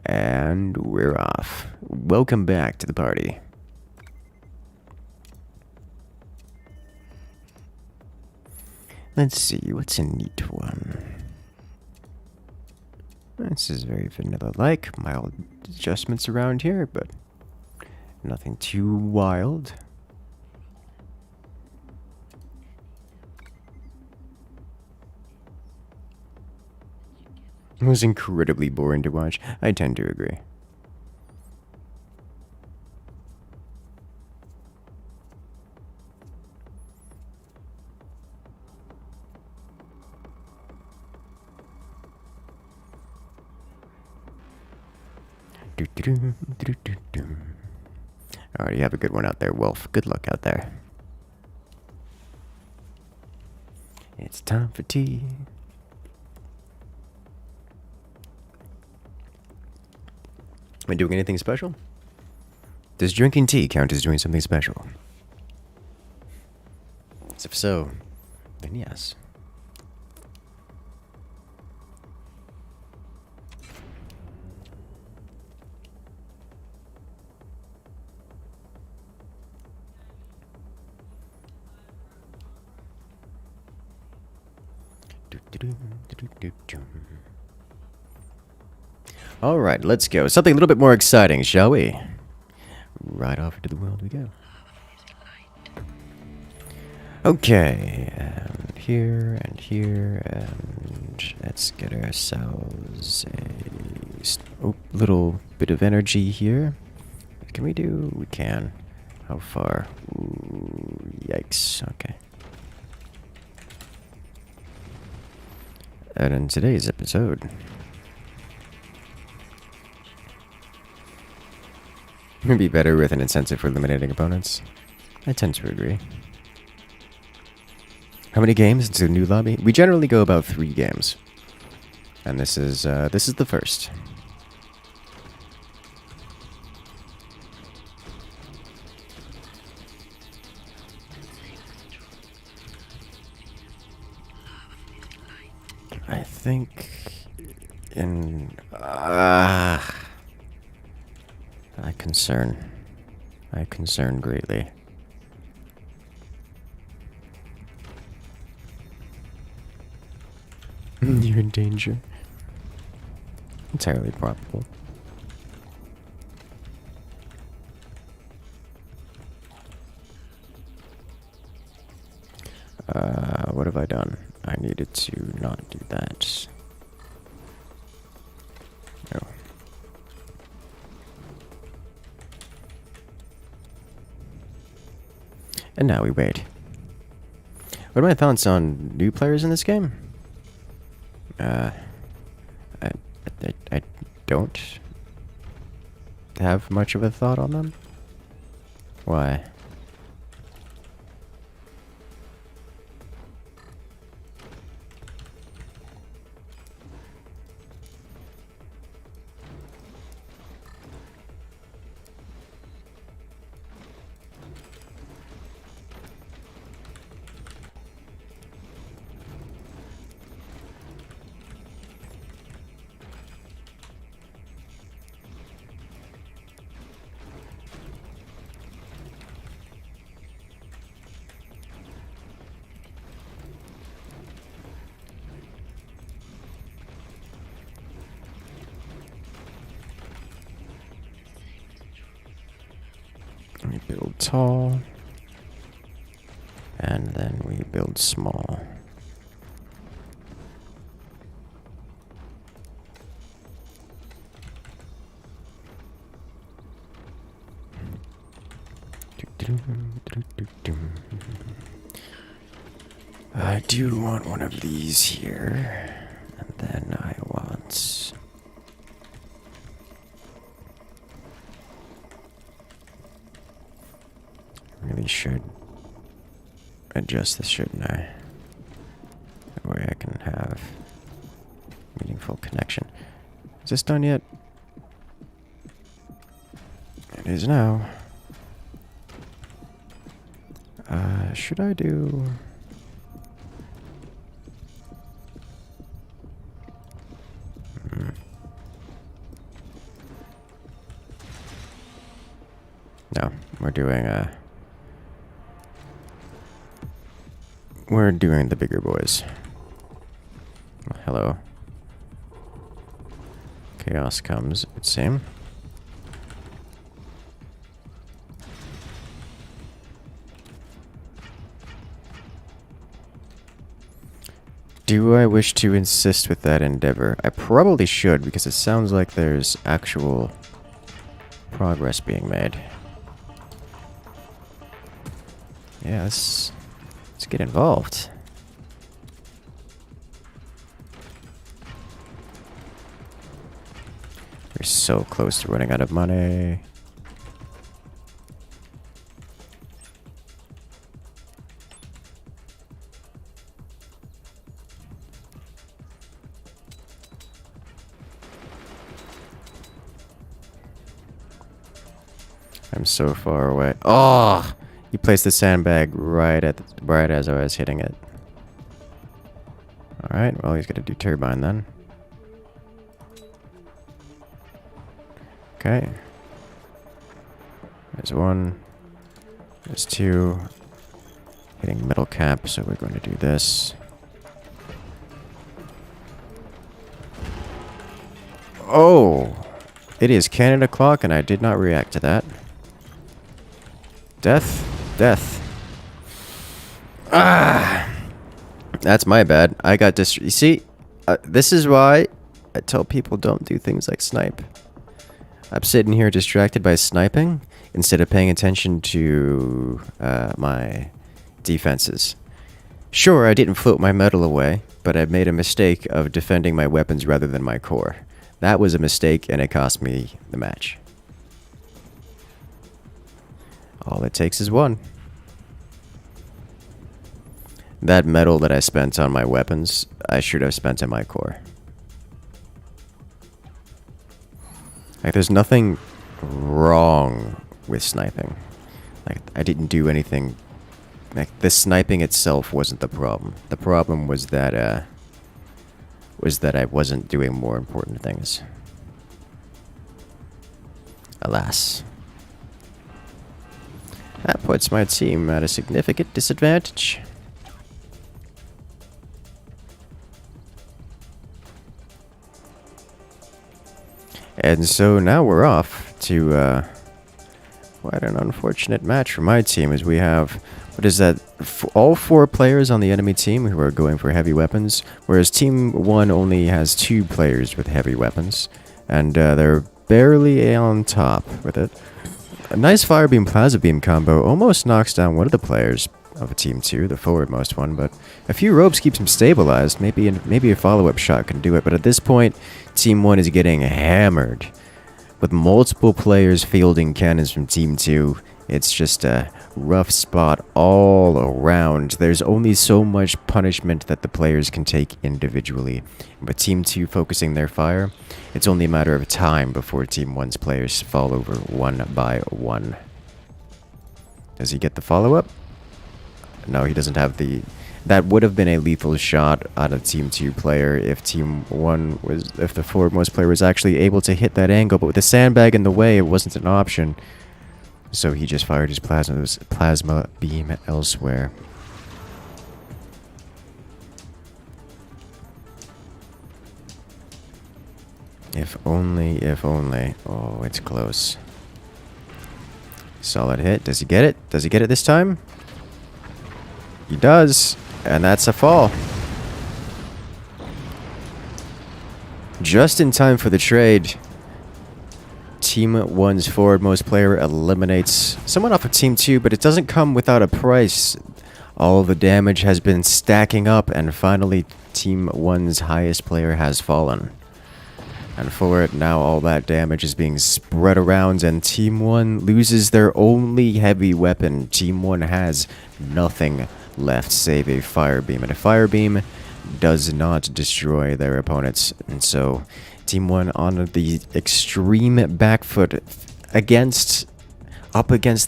[SPEAKER 1] And we're off. Welcome back to the party. Let's see, what's a neat one? This is very vanilla-like. Mild adjustments around here, but nothing too wild. It was incredibly boring to watch. I tend to agree. Alright, you have a good one out there, Wolf. Good luck out there. It's time for tea. Am I doing anything special? Does drinking tea count as doing something special? If so, then yes. Alright, let's go. Something a little bit more exciting, shall we? Right off into the world we go. Okay, and here, and let's get ourselves a little bit of energy here. Can we do? We can. How far? Ooh, yikes. Okay. And in today's episode, it'd be better with an incentive for eliminating opponents. I tend to agree. How many games into the new lobby? We generally go about 3 games, and this is the first. I think in I concern greatly. You're in danger. Entirely probable. What have I done? I needed to not do that. Oh. And now we wait. What are my thoughts on new players in this game? I don't have much of a thought on them. Why? We build tall. And then we build small. I do want one of these here. And then I want... really should adjust this, shouldn't I? That way I can have meaningful connection. Is this done yet? It is now. Should I do... No, we're doing the bigger boys. Hello. Chaos comes, it would seem. Do I wish to insist with that endeavor? I probably should, because it sounds like there's actual progress being made. Yeah, let's get involved. We're so close to running out of money. I'm so far away. Oh! You placed the sandbag right as I was hitting it. Alright, well he's gonna do turbine then. Okay. There's one. There's two. Hitting middle cap, so we're going to do this. Oh! It is Canada clock and I did not react to that. Death. Death. Ah! That's my bad. I got you see, this is why I tell people don't do things like snipe. I'm sitting here distracted by sniping instead of paying attention to my defenses. Sure, I didn't float my metal away, but I made a mistake of defending my weapons rather than my core. That was a mistake and it cost me the match. All it takes is one. That metal that I spent on my weapons, I should have spent on my core. Like, there's nothing wrong with sniping. Like, I didn't do anything. Like, the sniping itself wasn't the problem. The problem was that I wasn't doing more important things. Alas. That puts my team at a significant disadvantage. And so now we're off to quite an unfortunate match for my team, as we have, what is that, all 4 players on the enemy team who are going for heavy weapons, whereas Team 1 only has 2 players with heavy weapons, and they're barely on top with it. A nice fire beam plasma beam combo almost knocks down one of the players of Team 2, the forwardmost one, but a few ropes keeps him stabilized. Maybe a follow-up shot can do it, but at this point, Team 1 is getting hammered. With multiple players fielding cannons from Team 2, it's just a rough spot all around. There's only so much punishment that the players can take individually. But Team 2 focusing their fire, it's only a matter of time before Team 1's players fall over one by one. Does he get the follow-up? No, he doesn't have the... That would have been a lethal shot out of Team 2 player if Team 1 was... If the forwardmost player was actually able to hit that angle, but with the sandbag in the way, it wasn't an option. So he just fired his plasma beam elsewhere. If only, if only. Oh, it's close. Solid hit. Does he get it? Does he get it this time? He does. And that's a fall. Just in time for the trade. Team 1's forward-most player eliminates someone off of Team 2, but it doesn't come without a price. All the damage has been stacking up, and finally Team 1's highest player has fallen. And for it, now all that damage is being spread around, and Team 1 loses their only heavy weapon. Team 1 has nothing left save a fire beam, and a fire beam does not destroy their opponents. And so Team 1 on the extreme back foot up against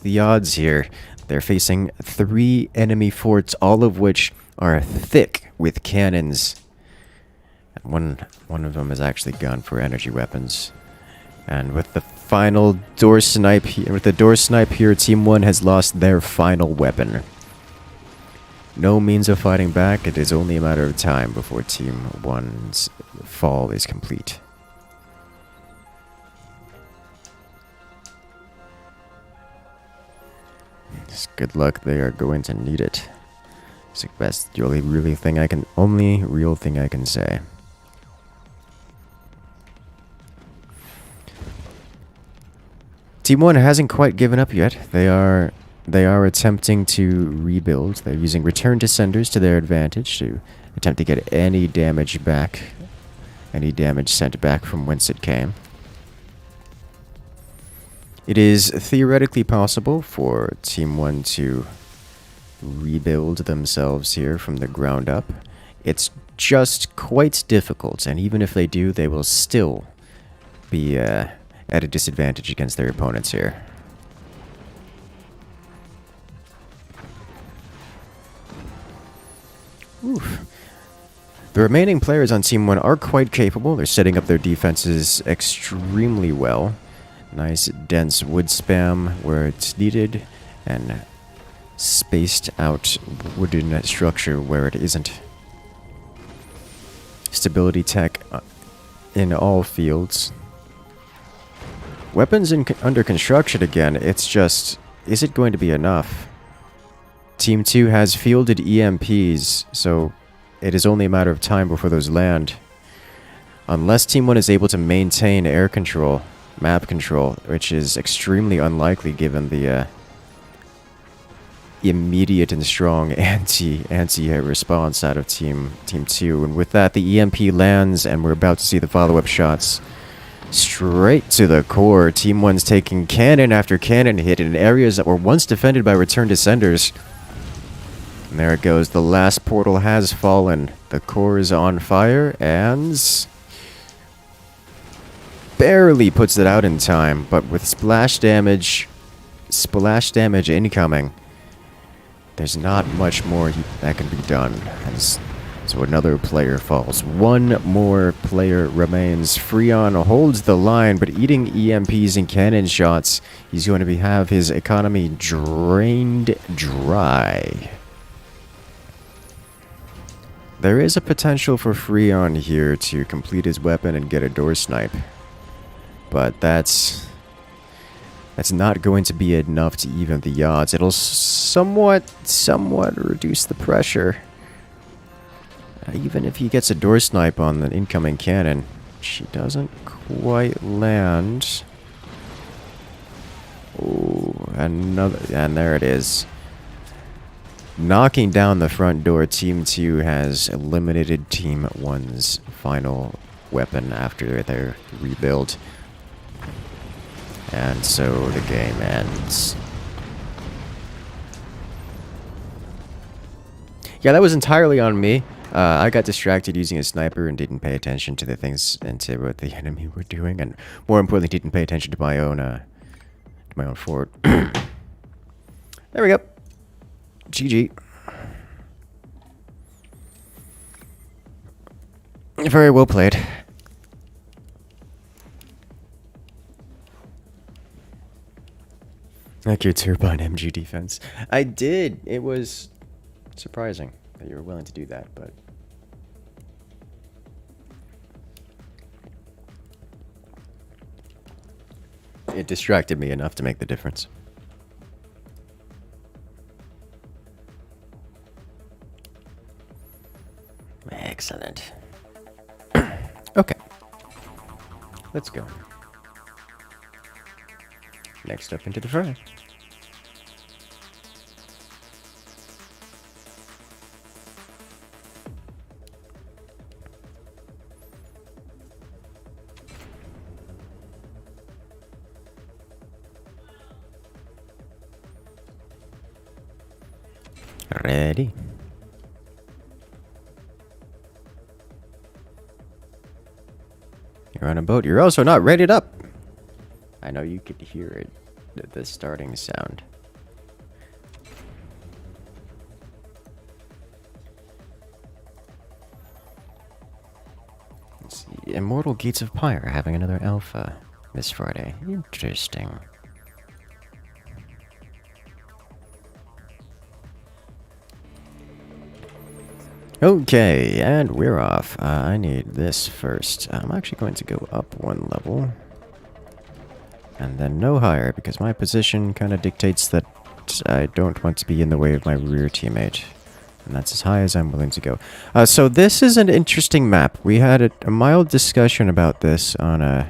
[SPEAKER 1] the odds here. They're facing 3 enemy forts, all of which are thick with cannons. One of them is actually gone for energy weapons. And with the final door snipe here, Team 1 has lost their final weapon. No means of fighting back. It is only a matter of time before Team 1's fall is complete. Just good luck. They are going to need it. It's the best, only real thing I can say. Team 1 hasn't quite given up yet. They are attempting to rebuild. They're using return descenders to their advantage to attempt to get any damage back. Any damage sent back from whence it came. It is theoretically possible for Team 1 to rebuild themselves here from the ground up. It's just quite difficult, and even if they do, they will still be at a disadvantage against their opponents here. Oof. The remaining players on Team 1 are quite capable. They're setting up their defenses extremely well. Nice dense wood spam where it's needed, and spaced out wooden structure where it isn't. Stability tech in all fields. Weapons under construction again. It's just, is it going to be enough? Team 2 has fielded EMPs, so it is only a matter of time before those land. Unless Team 1 is able to maintain air control, map control, which is extremely unlikely given the immediate and strong anti-air response out of Team 2. And with that, the EMP lands, and we're about to see the follow-up shots. Straight to the core. Team 1's taking cannon after cannon hit in areas that were once defended by return descenders. And there it goes. The last portal has fallen. The core is on fire, and barely puts it out in time, but with splash damage incoming, there's not much more that can be done. So another player falls. One more player remains. Freon holds the line, but eating EMPs and cannon shots, he's going to have his economy drained dry. There is a potential for Freon here to complete his weapon and get a door snipe. But that's not going to be enough to even the odds. It'll somewhat reduce the pressure. Even if he gets a door snipe on the incoming cannon, she doesn't quite land. Oh, and there it is. Knocking down the front door, Team 2 has eliminated Team 1's final weapon after their rebuild. And so the game ends. Yeah, that was entirely on me. I got distracted using a sniper and didn't pay attention to the things and to what the enemy were doing, and more importantly, didn't pay attention to my own fort. There we go. GG. Very well played. Like your turbine MG defense. I did. It was surprising that you were willing to do that, but it distracted me enough to make the difference. Excellent. Okay. Let's go. Next up into the fray. Ready. You're on a boat. You're also not rated up. I know you could hear it, the starting sound. Let's see. Immortal Gates of Pyre having another alpha this Friday. Interesting. Okay, and we're off. I need this first. I'm actually going to go up one level. And then no higher, because my position kind of dictates that I don't want to be in the way of my rear teammate. And that's as high as I'm willing to go. So this is an interesting map. We had a mild discussion about this on in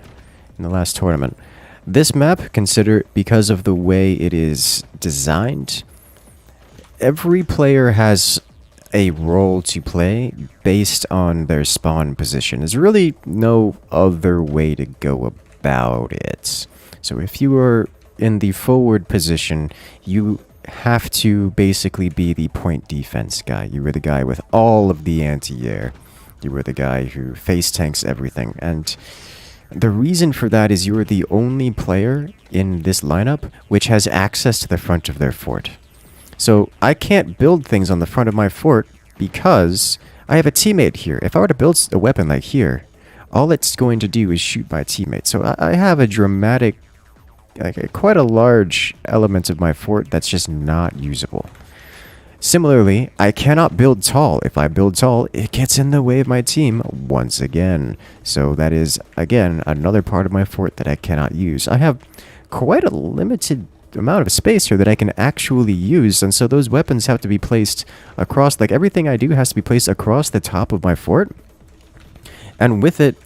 [SPEAKER 1] the last tournament. This map, because of the way it is designed, every player has a role to play based on their spawn position. There's really no other way to go about it. So if you are in the forward position, you have to basically be the point defense guy. You were the guy with all of the anti-air. You were the guy who face tanks everything. And the reason for that is you are the only player in this lineup which has access to the front of their fort. So I can't build things on the front of my fort because I have a teammate here. If I were to build a weapon like here, all it's going to do is shoot my teammate. So I have a dramatic, quite a large element of my fort that's just not usable. Similarly, I cannot build tall. If I build tall, it gets in the way of my team once again. So that is, again, another part of my fort that I cannot use. I have quite a limited amount of space here that I can actually use, and so those weapons have to be placed across, like everything I do has to be placed across the top of my fort. And with it,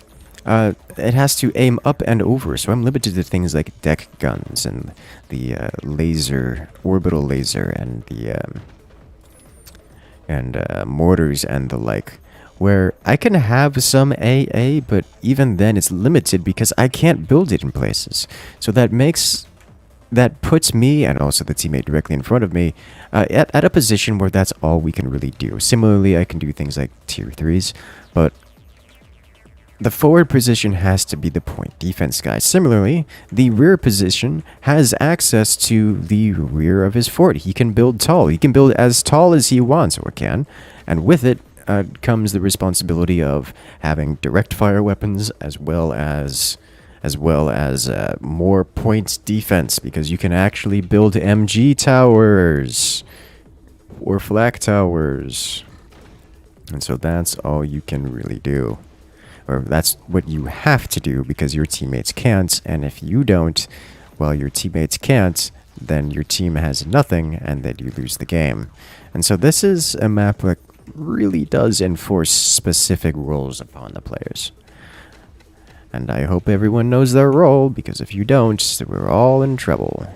[SPEAKER 1] it has to aim up and over, so I'm limited to things like deck guns and the orbital laser, and the mortars and the like, where I can have some AA, but even then it's limited because I can't build it in places. So that puts me, and also the teammate directly in front of me, at a position where that's all we can really do. Similarly, I can do things like tier 3s, but the forward position has to be the point defense guy. Similarly, the rear position has access to the rear of his fort. He can build tall. He can build as tall as he wants, or can. And with it comes the responsibility of having direct fire weapons as well as more points defense, because you can actually build MG towers or flak towers. And so that's all you can really do. Or that's what you have to do because your teammates can't. And if you don't, well, your teammates can't, then your team has nothing, and then you lose the game. And so this is a map that really does enforce specific roles upon the players. And I hope everyone knows their role, because if you don't, we're all in trouble.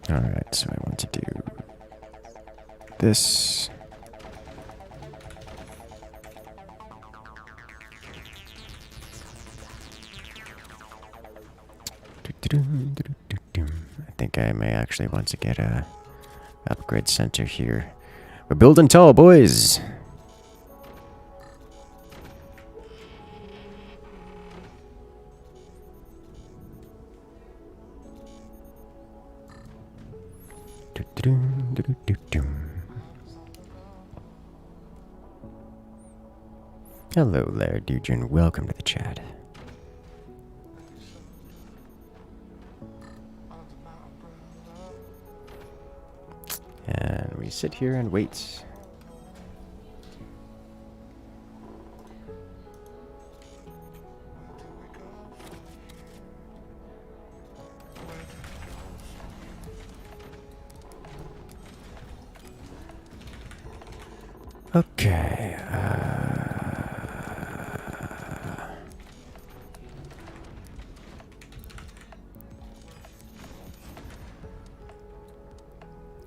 [SPEAKER 1] Alright, so I want to do this. I think I may actually want to get a upgrade center here. We're building tall, boys! Hello there, Dujin. Welcome to the chat. And we sit here and wait. Okay.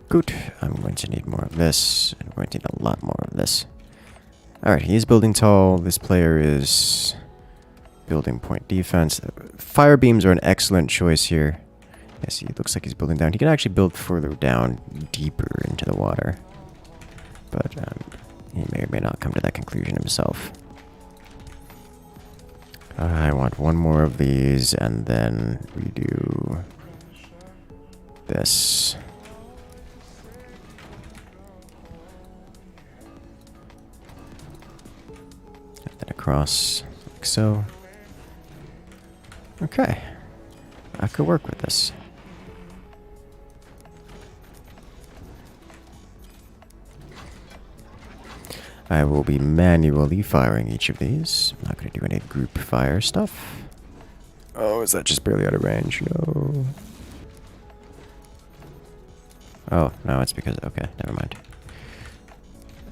[SPEAKER 1] Good. I'm going to need more of this. I'm going to need a lot more of this. Alright, he's building tall. This player is building point defense. Fire beams are an excellent choice here. Yes, he looks like he's building down. He can actually build further down, deeper into the water. But he may or may not come to that conclusion himself. I want one more of these, and then we do this. And then across, like so. Okay. I could work with this. I will be manually firing each of these. I'm not going to do any group fire stuff. Oh, is that just barely out of range? No. Oh, no, it's because... Okay, never mind.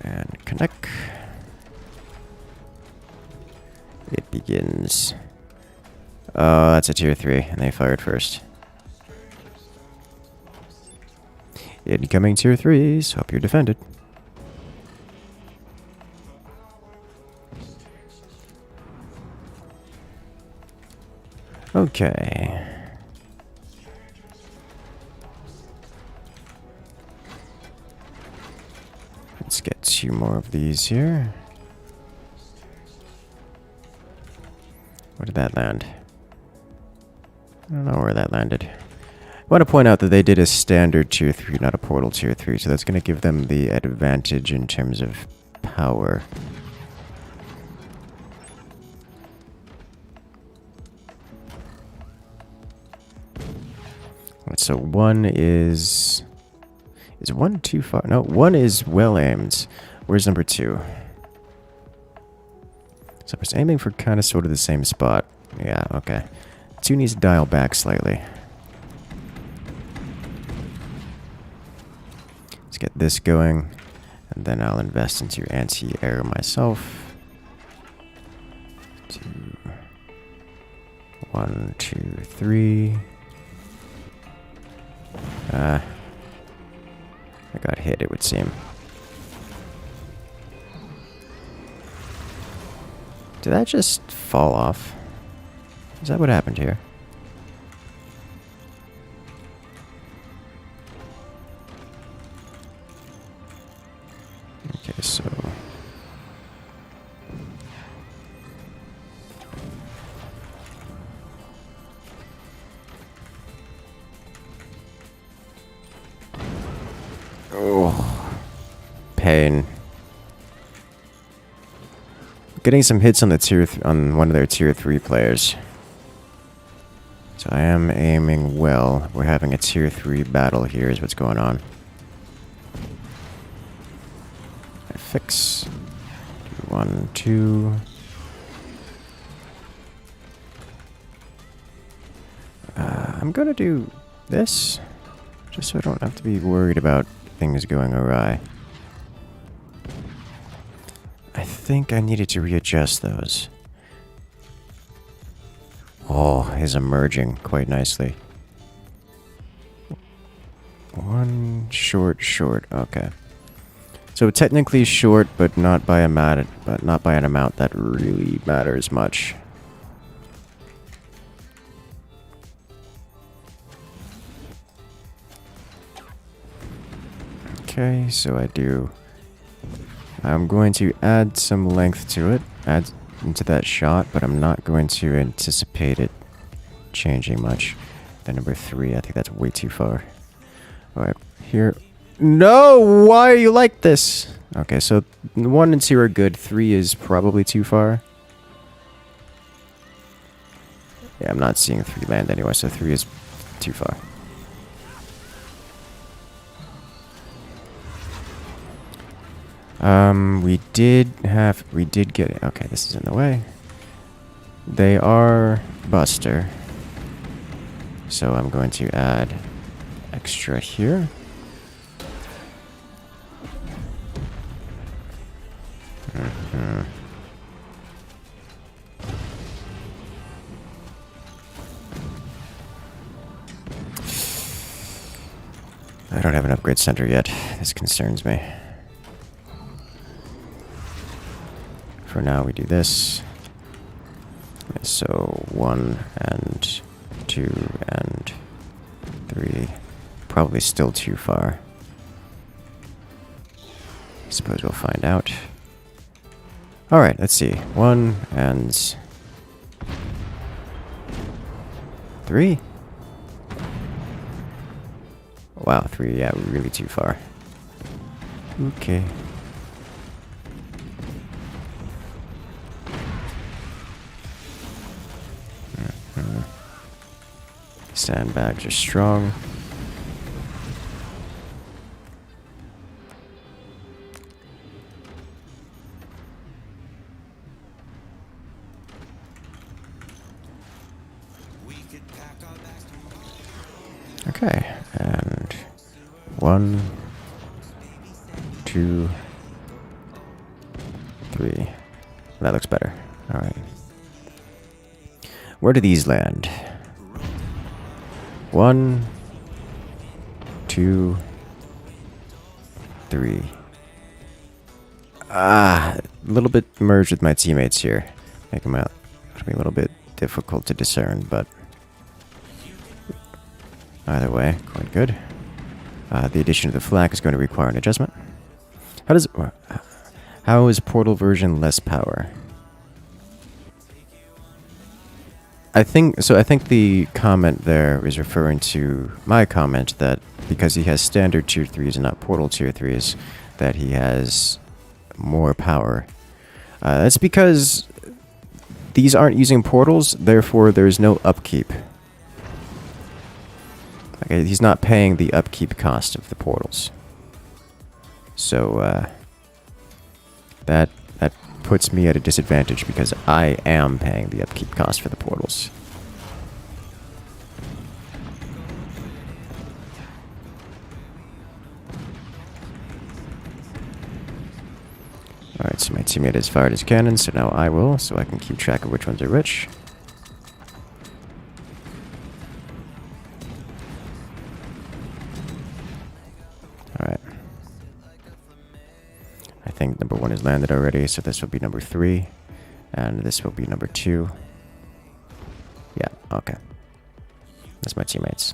[SPEAKER 1] And connect. It begins. Oh, that's a tier 3, and they fired first. Incoming tier 3s. Hope you're defended. Okay. Let's get 2 more of these here. Where did that land? I don't know where that landed. I want to point out that they did a standard tier 3, not a portal tier 3, so that's going to give them the advantage in terms of power. So 1 is... Is 1 too far? No, 1 is well aimed. Where's number 2? So I was aiming for kind of sort of the same spot. Yeah, okay. 2 needs to dial back slightly. Let's get this going. And then I'll invest into anti-air myself. 2... 1, 2, 3... I got hit, it would seem. Did that just fall off? Is that what happened here? Okay, so... Oh, pain. Getting some hits on the on one of their tier 3 players. So I am aiming well. We're having a tier 3 battle here is what's going on. I fix. 1, 2. I'm gonna do this. Just so I don't have to be worried about things going awry. I think I needed to readjust those. Oh, is emerging quite nicely. 1 short. Okay. So technically short, but not by an amount that really matters much. Okay, so I'm going to add some length to it, add into that shot, but I'm not going to anticipate it changing much. Then number 3, I think that's way too far. Alright, here. No! Why are you like this? Okay, so 1 and 2 are good, 3 is probably too far. Yeah, I'm not seeing 3 land anyway, so 3 is too far. We did get it. Okay, this is in the way. They are Buster. So I'm going to add extra here. I don't have an upgrade center yet. This concerns me. For now, we do this. So 1 and 2 and 3. Probably still too far. Suppose we'll find out. Alright, let's see. 1 and 3. Wow, 3, yeah, really too far. Okay. Sandbags are strong. Okay, and 1, 2, 3. That looks better. Alright. Where do these land? 1, 2, 3. A little bit merged with my teammates here. Make them out. It'll be a little bit difficult to discern, but either way, quite good. The addition of the flag is going to require an adjustment. How is Portal version less power? I think the comment there is referring to my comment that because he has standard tier 3s and not portal tier 3s, that he has more power. That's because these aren't using portals, therefore there's no upkeep. Okay, he's not paying the upkeep cost of the portals. So that puts me at a disadvantage because I am paying the upkeep cost for the portals. Alright, so my teammate has fired his cannon, so now I will, so I can keep track of which ones are which. Alright. I think number 1 is landed already, so this will be number 3. And this will be number 2. Yeah, okay. That's my teammates.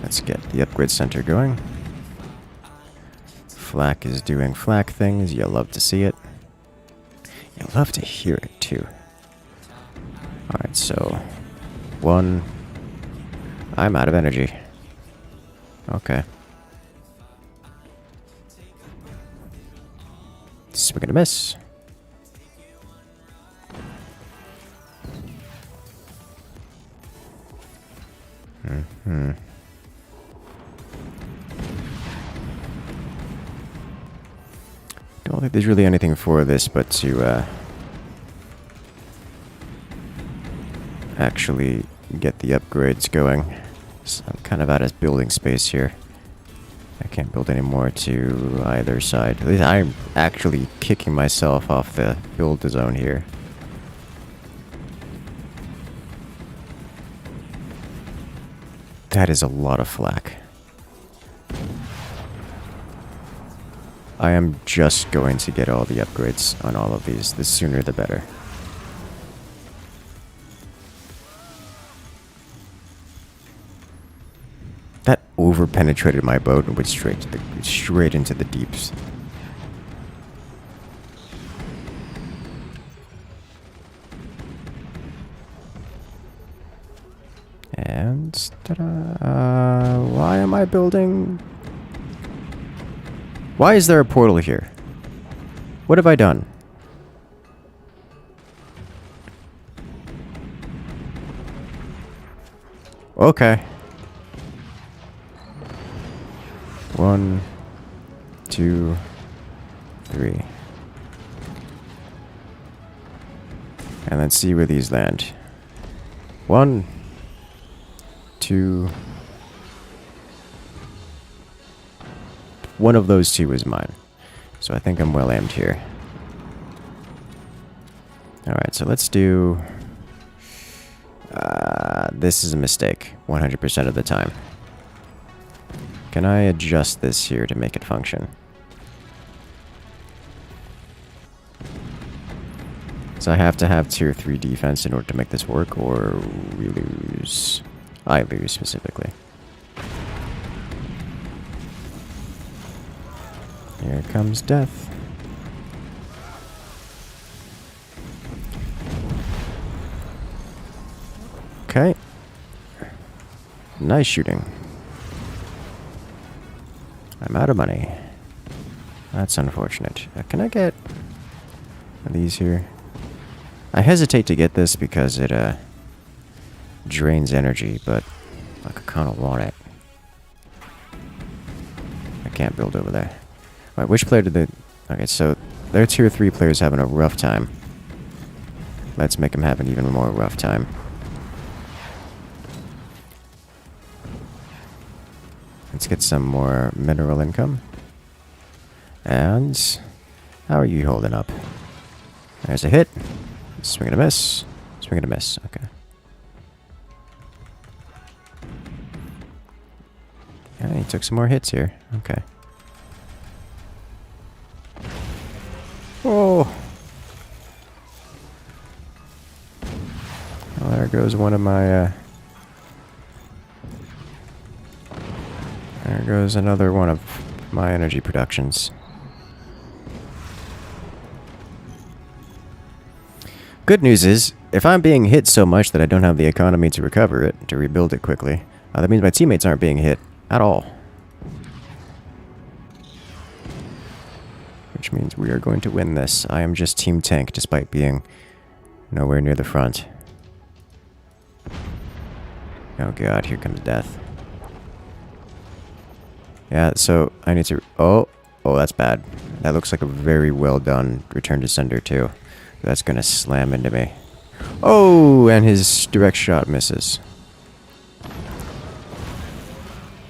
[SPEAKER 1] Let's get the upgrade center going. Flak is doing flak things. You'll love to see it. You'll love to hear it, too. Alright, so 1. I'm out of energy. Okay. Swing and a miss. Don't think there's really anything for this but to actually get the upgrades going. So I'm kind of out of building space here. I can't build any more to either side. At least I'm actually kicking myself off the build zone here. That is a lot of flak. I am just going to get all the upgrades on all of these. The sooner the better. That over-penetrated my boat and went straight into the deeps. And ta-da! Why am I building? Why is there a portal here? What have I done? Okay. 1, 2, 3. And let's see where these land. 1, 2. One of those two is mine. So I think I'm well aimed here. Alright, so let's do... this is a mistake, 100% of the time. Can I adjust this here to make it function? So I have to have tier 3 defense in order to make this work, or we lose. I lose, specifically. Here comes death. Okay. Nice shooting. I'm out of money. That's unfortunate. Can I get these here? I hesitate to get this because it drains energy, but I kind of want it. I can't build over there. Alright, which player did they... Okay, so their tier 3 players having a rough time. Let's make them have an even more rough time. Let's get some more mineral income. And how are you holding up? There's a hit. Swing and a miss. Swing and a miss. Okay. Yeah, he took some more hits here. Okay. Oh! Well, there goes one of my, there goes another one of my energy productions. Good news is, if I'm being hit so much that I don't have the economy to recover it, to rebuild it quickly, that means my teammates aren't being hit at all. Which means we are going to win this. I am just team tank despite being nowhere near the front. Oh god, here comes death. Yeah, so I need to... Oh, that's bad. That looks like a very well done return to sender too. That's gonna slam into me. Oh, and his direct shot misses.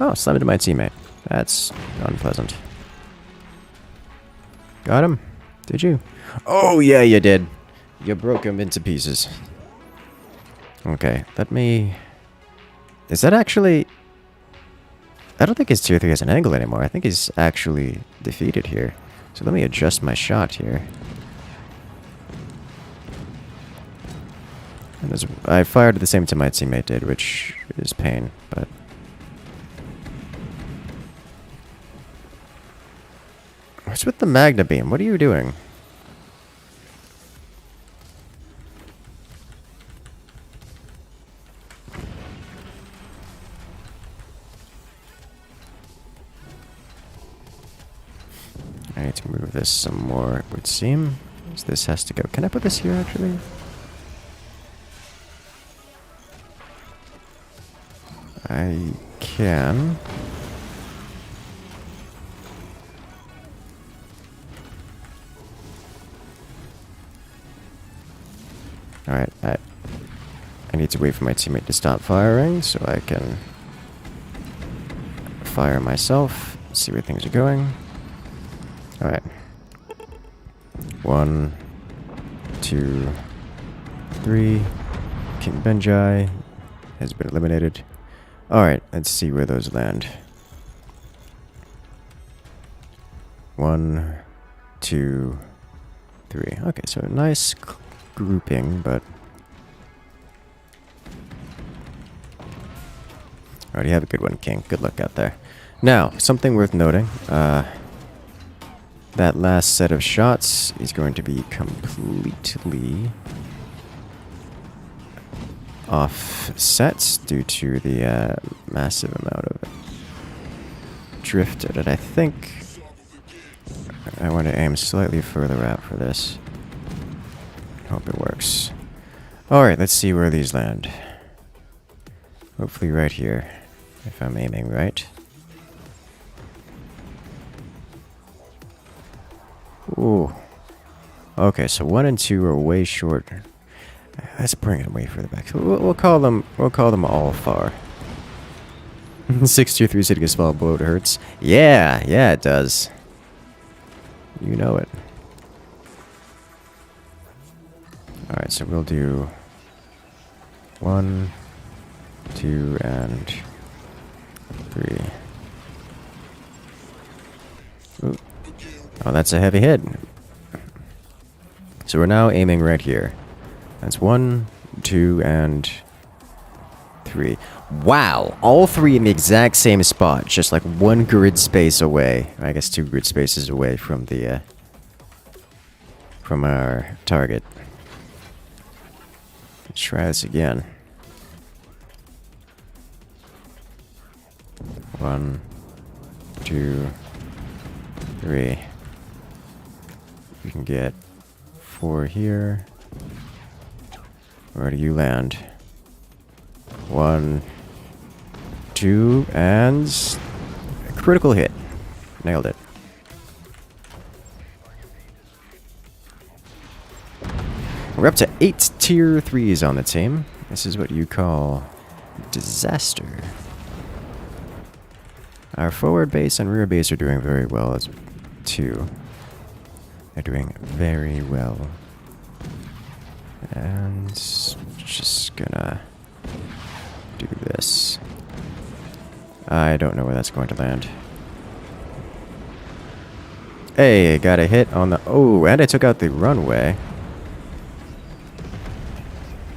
[SPEAKER 1] Oh, slammed into my teammate. That's unpleasant. Got him? Did you? Oh, yeah, you did. You broke him into pieces. Okay, let me... Is that actually... I don't think his tier 3 has an angle anymore. I think he's actually defeated here. So let me adjust my shot here. And I fired at the same time my teammate did, which is pain, but... What's with the Magna Beam? What are you doing? I need to move this some more, it would seem. So this has to go. Can I put this here, actually? I can. Alright, I need to wait for my teammate to stop firing so I can fire myself, see where things are going. Alright. 1, 2, 3. King Benjai has been eliminated. Alright, let's see where those land. 1, 2, 3. Okay, so a nice grouping, but... Alright, you have a good one, King. Good luck out there. Now, something worth noting. That last set of shots is going to be completely offset due to the massive amount of drift that I think I want to aim slightly further out for this. Hope it works. Alright, let's see where these land. Hopefully right here, if I'm aiming right. Ooh. Okay, so 1 and 2 are way short. Let's bring it way further back. So we'll call them all far. 6 tier 3 city gets small blow, it hurts. Yeah, it does. You know it. Alright, so we'll do 1, 2, and 3. Ooh. Oh, that's a heavy hit. So we're now aiming right here. That's 1, 2, and 3. Wow! All 3 in the exact same spot, just like 1 grid space away. I guess 2 grid spaces away from the from our target. Let's try this again. 1, 2, 3. We can get 4 here. Where do you land? 1, 2, and a critical hit. Nailed it. We're up to 8 tier 3s on the team. This is what you call disaster. Our forward base and rear base are doing very well as too. They're doing very well. And just gonna do this. I don't know where that's going to land. Hey, got a hit on the... Oh, and I took out the runway.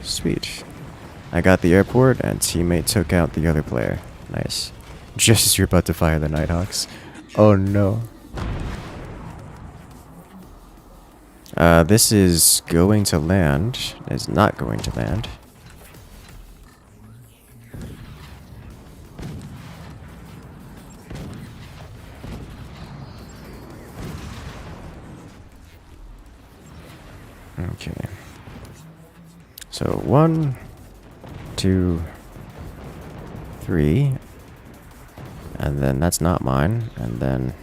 [SPEAKER 1] Sweet. I got the airport, and teammate took out the other player. Nice. Just as you're about to fire the Nighthawks. Oh no. This is going to land. It's not going to land. Okay. So 1, 2, 3. And then that's not mine. And then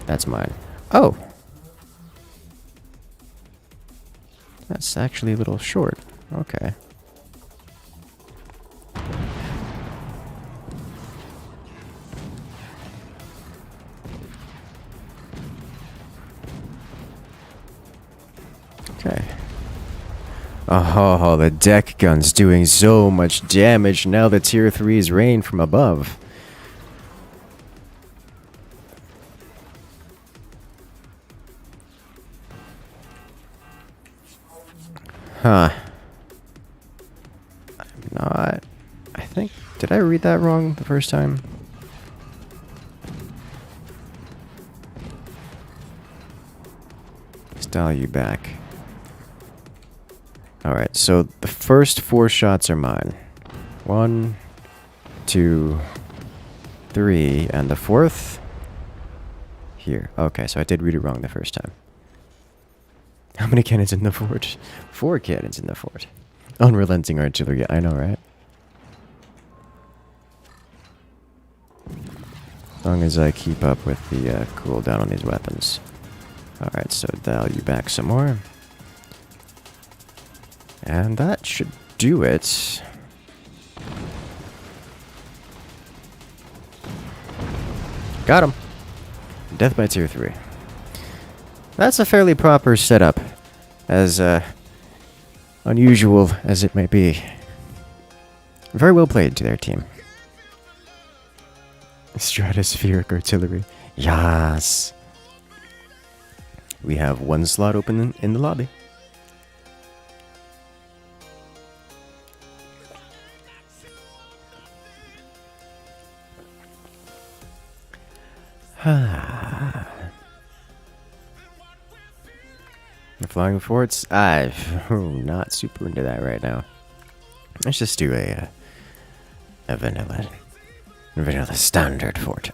[SPEAKER 1] that's mine. Oh! That's actually a little short. Okay. Okay. Oh, the deck gun's doing so much damage. Now the tier 3s rain from above. Huh. I'm not... I think... Did I read that wrong the first time? Let's dial you back. Alright, so the first 4 shots are mine. 1, 2, 3, and the 4th... Here. Okay, so I did read it wrong the first time. How many cannons in the fort? 4 cannons in the fort. Unrelenting artillery, I know, right? As long as I keep up with the cooldown on these weapons. Alright, so dial you back some more. And that should do it. Got him. Death by tier 3. That's a fairly proper setup, as unusual as it may be. Very well played to their team. Stratospheric artillery. Yes. We have 1 slot open in the lobby. The flying forts? I'm not super into that right now. Let's just do a vanilla standard fort.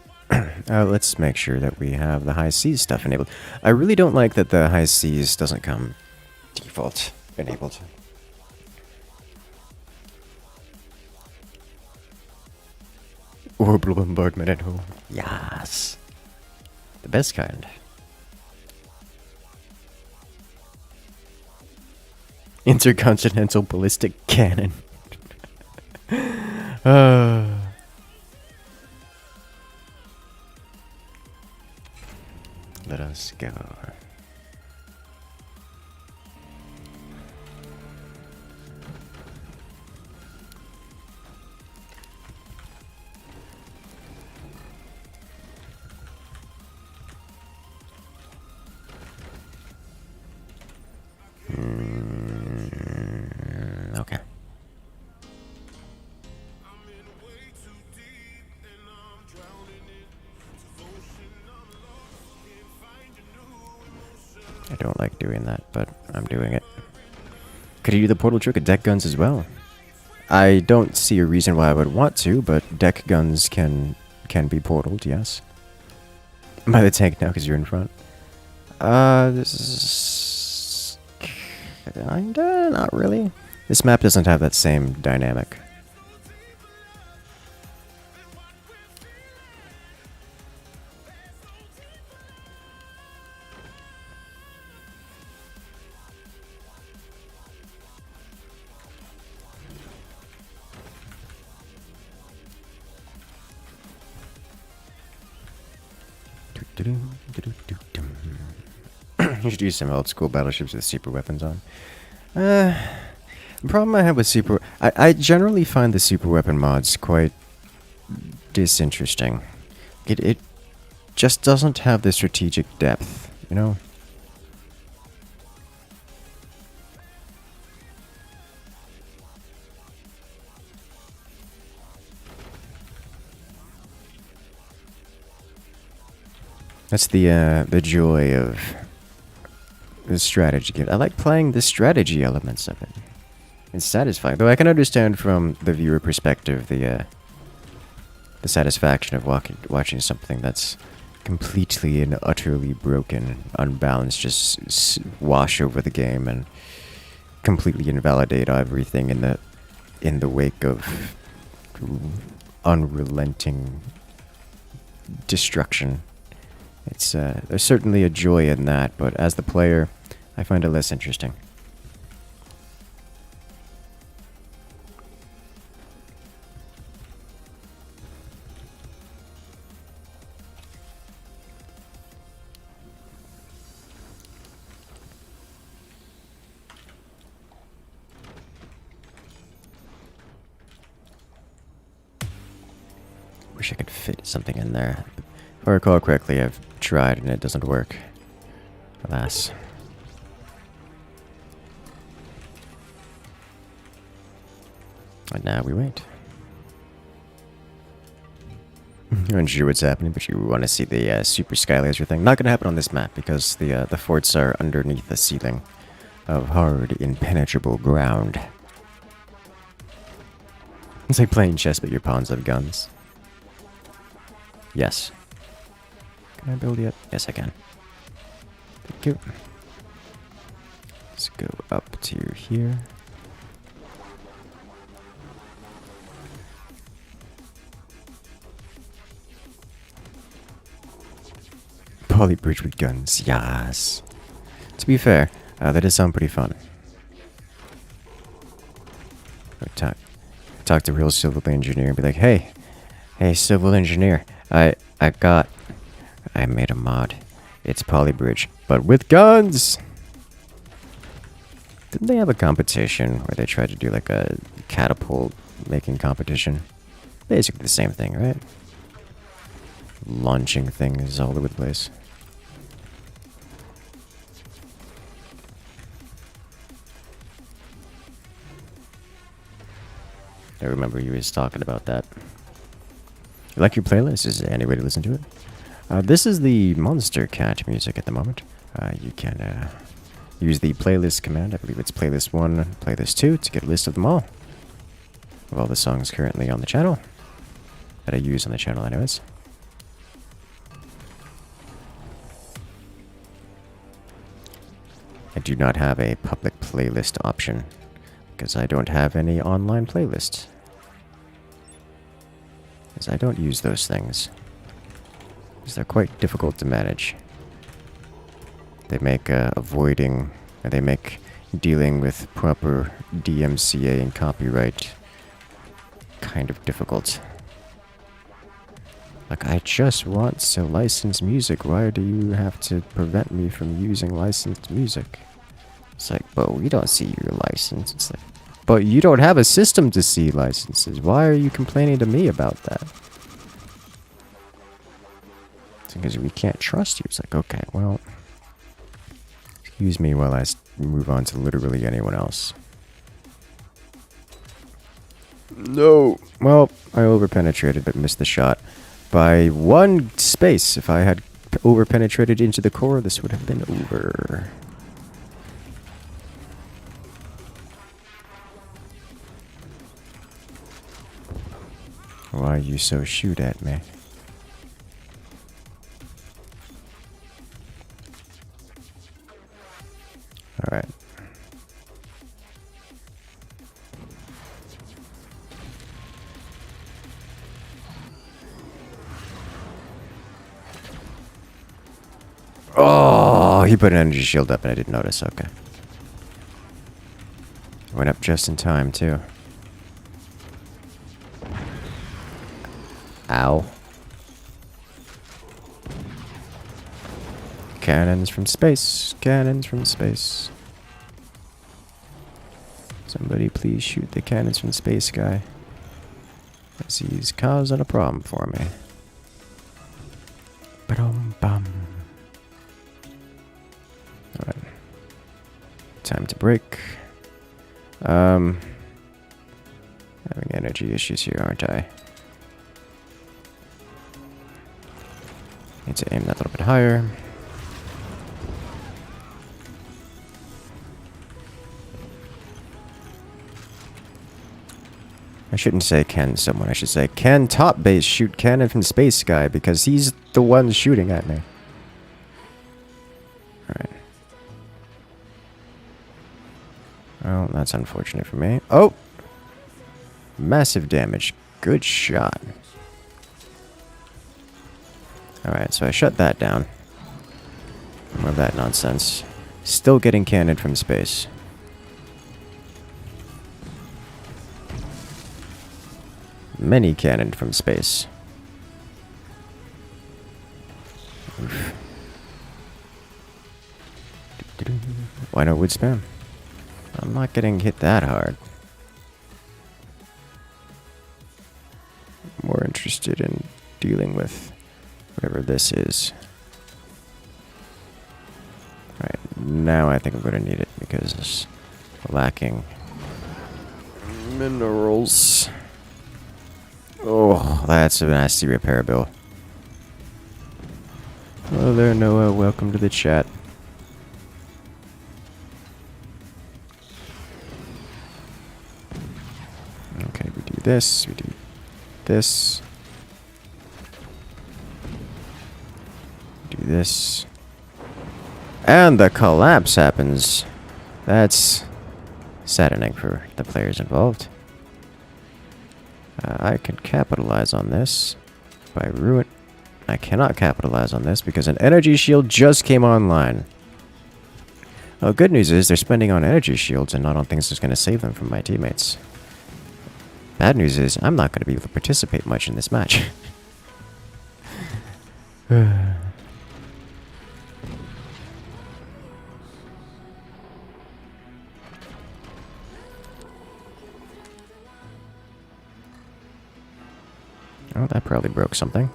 [SPEAKER 1] Let's make sure that we have the high seas stuff enabled. I really don't like that the high seas doesn't come default enabled. Orbital bombardment at home. Yes. The best kind. Intercontinental ballistic cannon. Let us go. Okay. I don't like doing that, but I'm doing it. Could you do the portal trick with deck guns as well? I don't see a reason why I would want to, but deck guns can be portaled, yes. By the tank now, because you're in front. This is... kinda, not really. This map doesn't have that same dynamic. You should use some old school battleships with super weapons on. The problem I have with super... I generally find the super weapon mods quite disinteresting. It just doesn't have the strategic depth, you know? That's the joy of the strategy game. I like playing the strategy elements of it. It's satisfying, though I can understand from the viewer perspective the satisfaction of watching something that's completely and utterly broken, unbalanced, just wash over the game and completely invalidate everything in the wake of unrelenting destruction. It's there's certainly a joy in that, but as the player, I find it less interesting. Wish I could fit something in there. If I recall correctly, I've tried and it doesn't work. Alas. And now we wait. You're unsure what's happening, but you want to see the super sky laser thing. Not going to happen on this map because the forts are underneath the ceiling of hard, impenetrable ground. It's like playing chess, but your pawns have guns. Yes. Can I build yet? Yes, I can. Thank you. Let's go up to here. Poly bridge with guns, yes. To be fair, that does sound pretty fun. Talk to a real civil engineer and be like, hey, civil engineer, I made a mod. It's Polybridge, but with guns! Didn't they have a competition where they tried to do like a catapult making competition? Basically the same thing, right? Launching things all over the place. I remember you was talking about that. You like your playlist? Is there any way to listen to it? This is the Monster Cat music at the moment. You can use the playlist command. I believe it's playlist 1, playlist 2 to get a list of them all. Of all the songs currently on the channel. That I use on the channel anyways. I do not have a public playlist option because I don't have any online playlists. Because I don't use those things. Because they're quite difficult to manage. They make dealing with proper DMCA and copyright kind of difficult. Like, I just want to license music. Why do you have to prevent me from using licensed music? It's like, but we don't see your license. It's like, but you don't have a system to see licenses. Why are you complaining to me about that? It's because we can't trust you. It's like, okay, well, Excuse me while I move on to literally anyone else. No! Well, I overpenetrated but missed the shot. By 1 space. If I had overpenetrated into the core, this would have been over. Why you so shoot at me? Alright. Oh, he put an energy shield up and I didn't notice. Okay. Went up just in time, too. Ow. Cannons from space. Cannons from space. Somebody please shoot the cannons from space guy. As he's causing a problem for me. Ba-dum-bum. Alright. Time to break. Having energy issues here, aren't I? Need to aim that a little bit higher. I shouldn't say can someone, I should say can top base shoot cannon from space guy because he's the one shooting at me. Alright. Well, that's unfortunate for me. Oh! Massive damage. Good shot. Alright, so I shut that down. More of that nonsense. Still getting cannoned from space. Many cannoned from space. Oof. Why not wood spam? I'm not getting hit that hard. I'm more interested in dealing with whatever this is. Alright, now I think I'm going to need it because it's lacking minerals. Oh, that's a nasty repair bill. Hello there, Noah. Welcome to the chat. Okay, we do this, we do this. Do this. And the collapse happens. That's saddening for the players involved. I can capitalize on this by ruin. I cannot capitalize on this because an energy shield just came online. Well, good news is they're spending on energy shields and not on things that's going to save them from my teammates. Bad news is I'm not going to be able to participate much in this match. Oh, that probably broke something.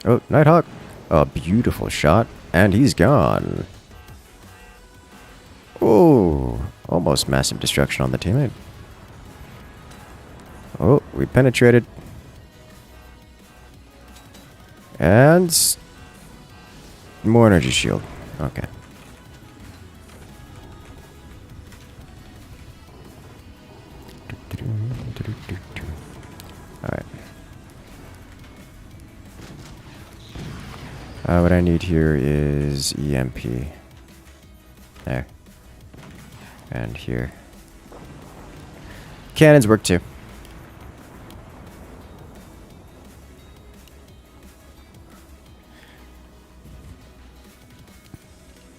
[SPEAKER 1] Oh, Nighthawk. A beautiful shot. And he's gone. Oh, almost massive destruction on the teammate. Oh, we penetrated. And more energy shield. Okay. Alright. What I need here is EMP. There. And here. Cannons work too.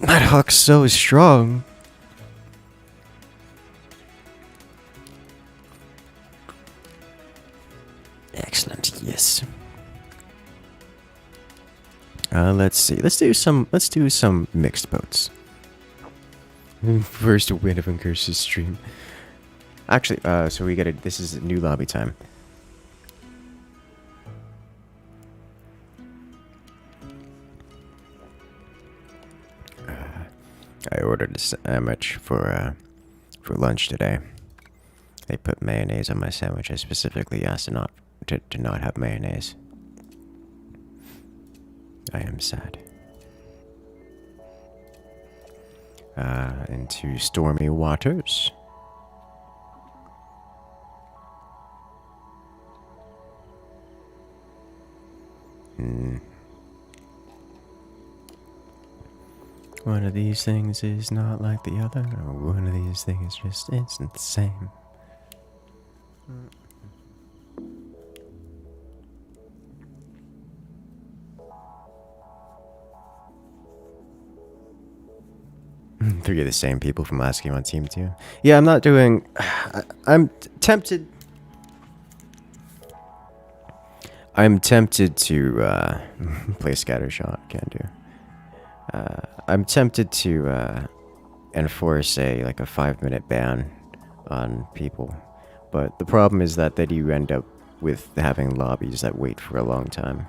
[SPEAKER 1] Nighthawk's so strong. Excellent, yes. Let's see. Let's do some mixed boats. First win of Incursus stream. Actually, so we gotta. This is new lobby time. I ordered a sandwich for lunch today. They put mayonnaise on my sandwich. I specifically asked to not have mayonnaise. I am sad. Into stormy waters. One of these things is not like the other, or one of these things just isn't the same. Three of the same people from last game on Team 2. Yeah, I'm not doing... I'm tempted... I'm tempted to play Scattershot. Can't do. I'm tempted to enforce a 5-minute ban on people, but the problem is that then you end up with having lobbies that wait for a long time.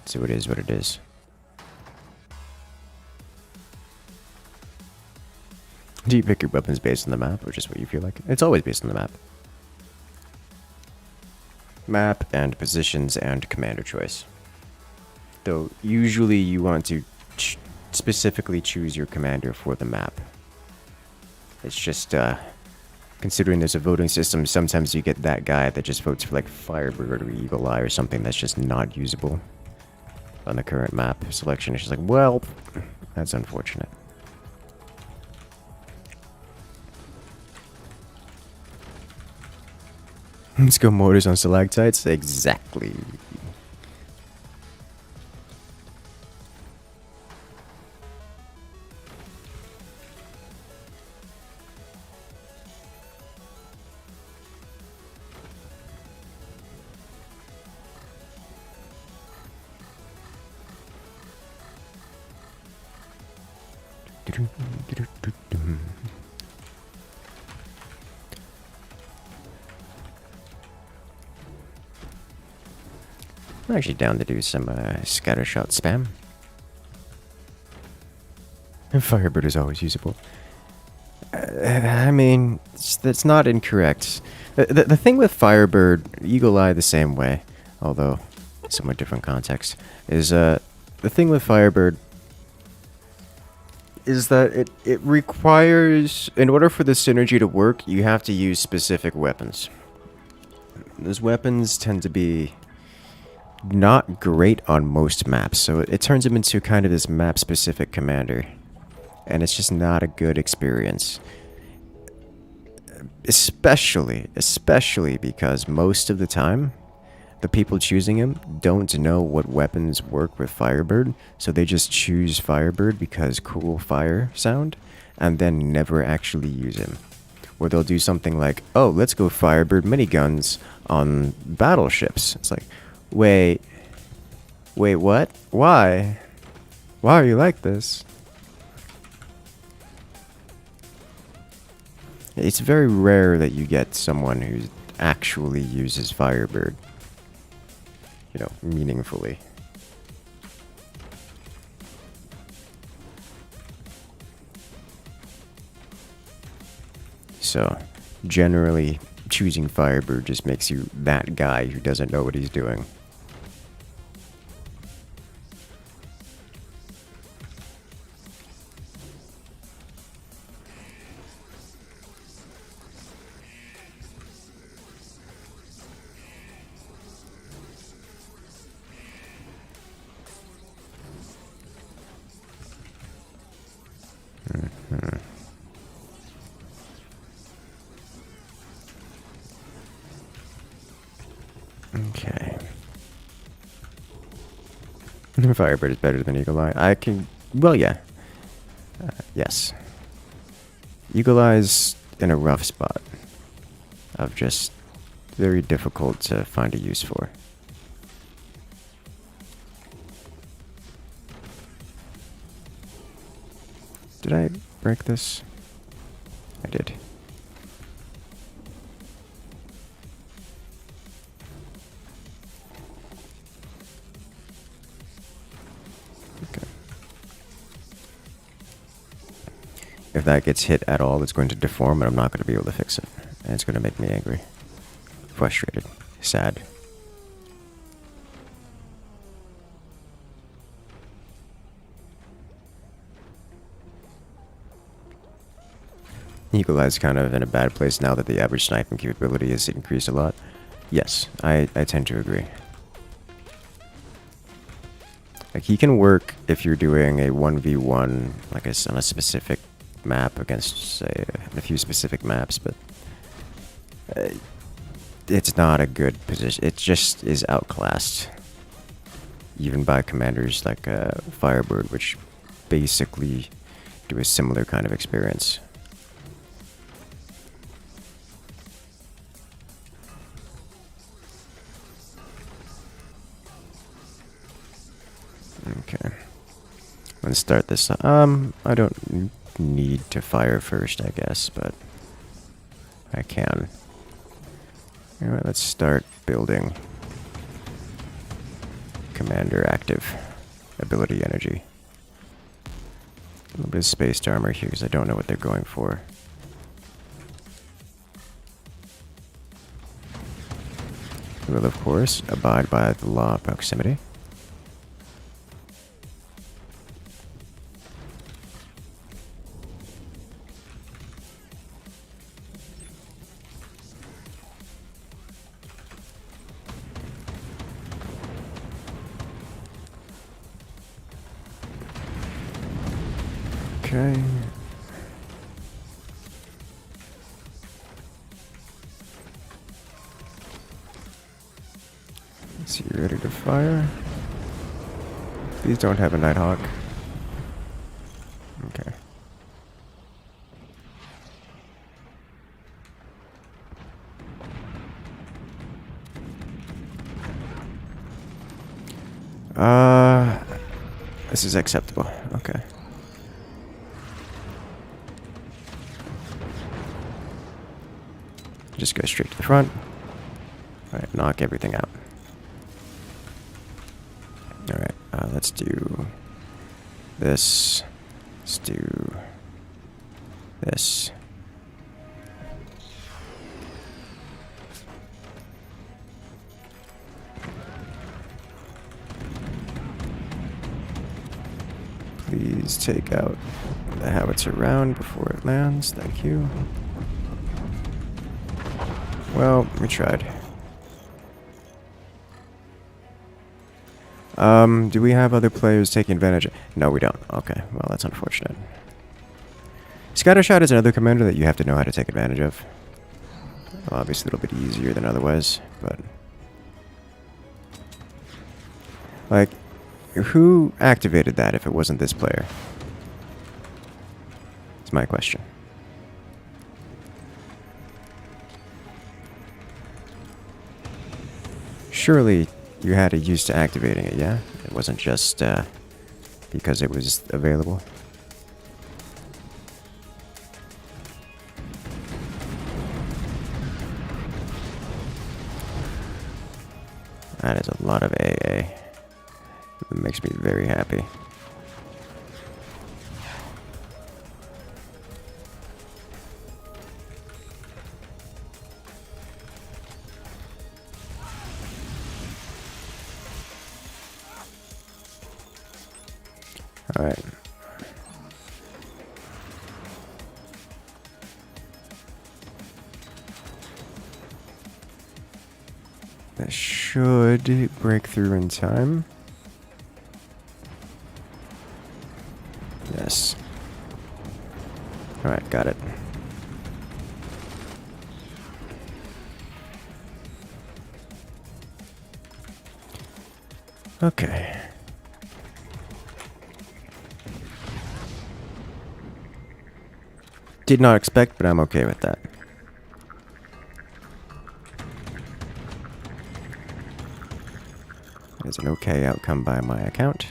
[SPEAKER 1] So it is what it is. Do you pick your weapons based on the map, or just what you feel like? It's always based on the map. Map and positions and commander choice. Though, usually you want to specifically choose your commander for the map. It's just, considering there's a voting system, sometimes you get that guy that just votes for Firebird or Eagle Eye or something that's just not usable on the current map selection. It's just like, well, that's unfortunate. Let's go mortars on stalactites. Exactly. I'm actually down to do some scattershot spam. And Firebird is always usable. I mean, that's not incorrect. The thing with Firebird, Eagle Eye the same way, although somewhat different context, is the thing with Firebird is that it requires, in order for the synergy to work, you have to use specific weapons. Those weapons tend to be not great on most maps, so it turns him into kind of this map-specific commander, and it's just not a good experience. Especially because most of the time, the people choosing him don't know what weapons work with Firebird, so they just choose Firebird because cool fire sound, and then never actually use him. Or they'll do something like, oh, let's go Firebird miniguns on battleships. It's like, wait, what? Why? Why are you like this? It's very rare that you get someone who actually uses Firebird, you know, meaningfully. So, generally, choosing Firebird just makes you that guy who doesn't know what he's doing. Okay. Firebird is better than Eagle Eye. I can... Well, yeah. Yes. Eagle Eye's in a rough spot of just very difficult to find a use for. Did I break this? I did. Okay. If that gets hit at all, it's going to deform and I'm not going to be able to fix it. And it's going to make me angry. Frustrated. Sad. Eagle Eye's kind of in a bad place now that the average sniping capability has increased a lot. Yes, I tend to agree. Like, he can work if you're doing a 1v1, like on a specific map against, say, a few specific maps, but it's not a good position. It just is outclassed, even by commanders like Firebird, which basically do a similar kind of experience. Okay. Let's start this. I don't need to fire first, I guess, but I can. Alright, let's start building Commander active ability energy. A little bit of spaced armor here because I don't know what they're going for. We will, of course, abide by the law of proximity. Okay. Let's see, you ready to fire? These don't have a Nighthawk. Okay. This is acceptable. Okay. Just go straight to the front. Alright, knock everything out. Alright, let's do this. Let's do this. Please take out the howitzer round before it lands. Thank you. Well, we tried. Do we have other players taking advantage? No, we don't. Okay, well, that's unfortunate. Scattershot is another commander that you have to know how to take advantage of. Obviously, a little bit easier than otherwise, but... like, who activated that if it wasn't this player? It's my question. Surely you had a use to activating it, yeah? It wasn't just because it was available. That is a lot of AA. It makes me very happy. Alright. That should break through in time. Yes. Alright, got it. Okay. Did not expect, but I'm okay with that. It's an okay outcome by my account.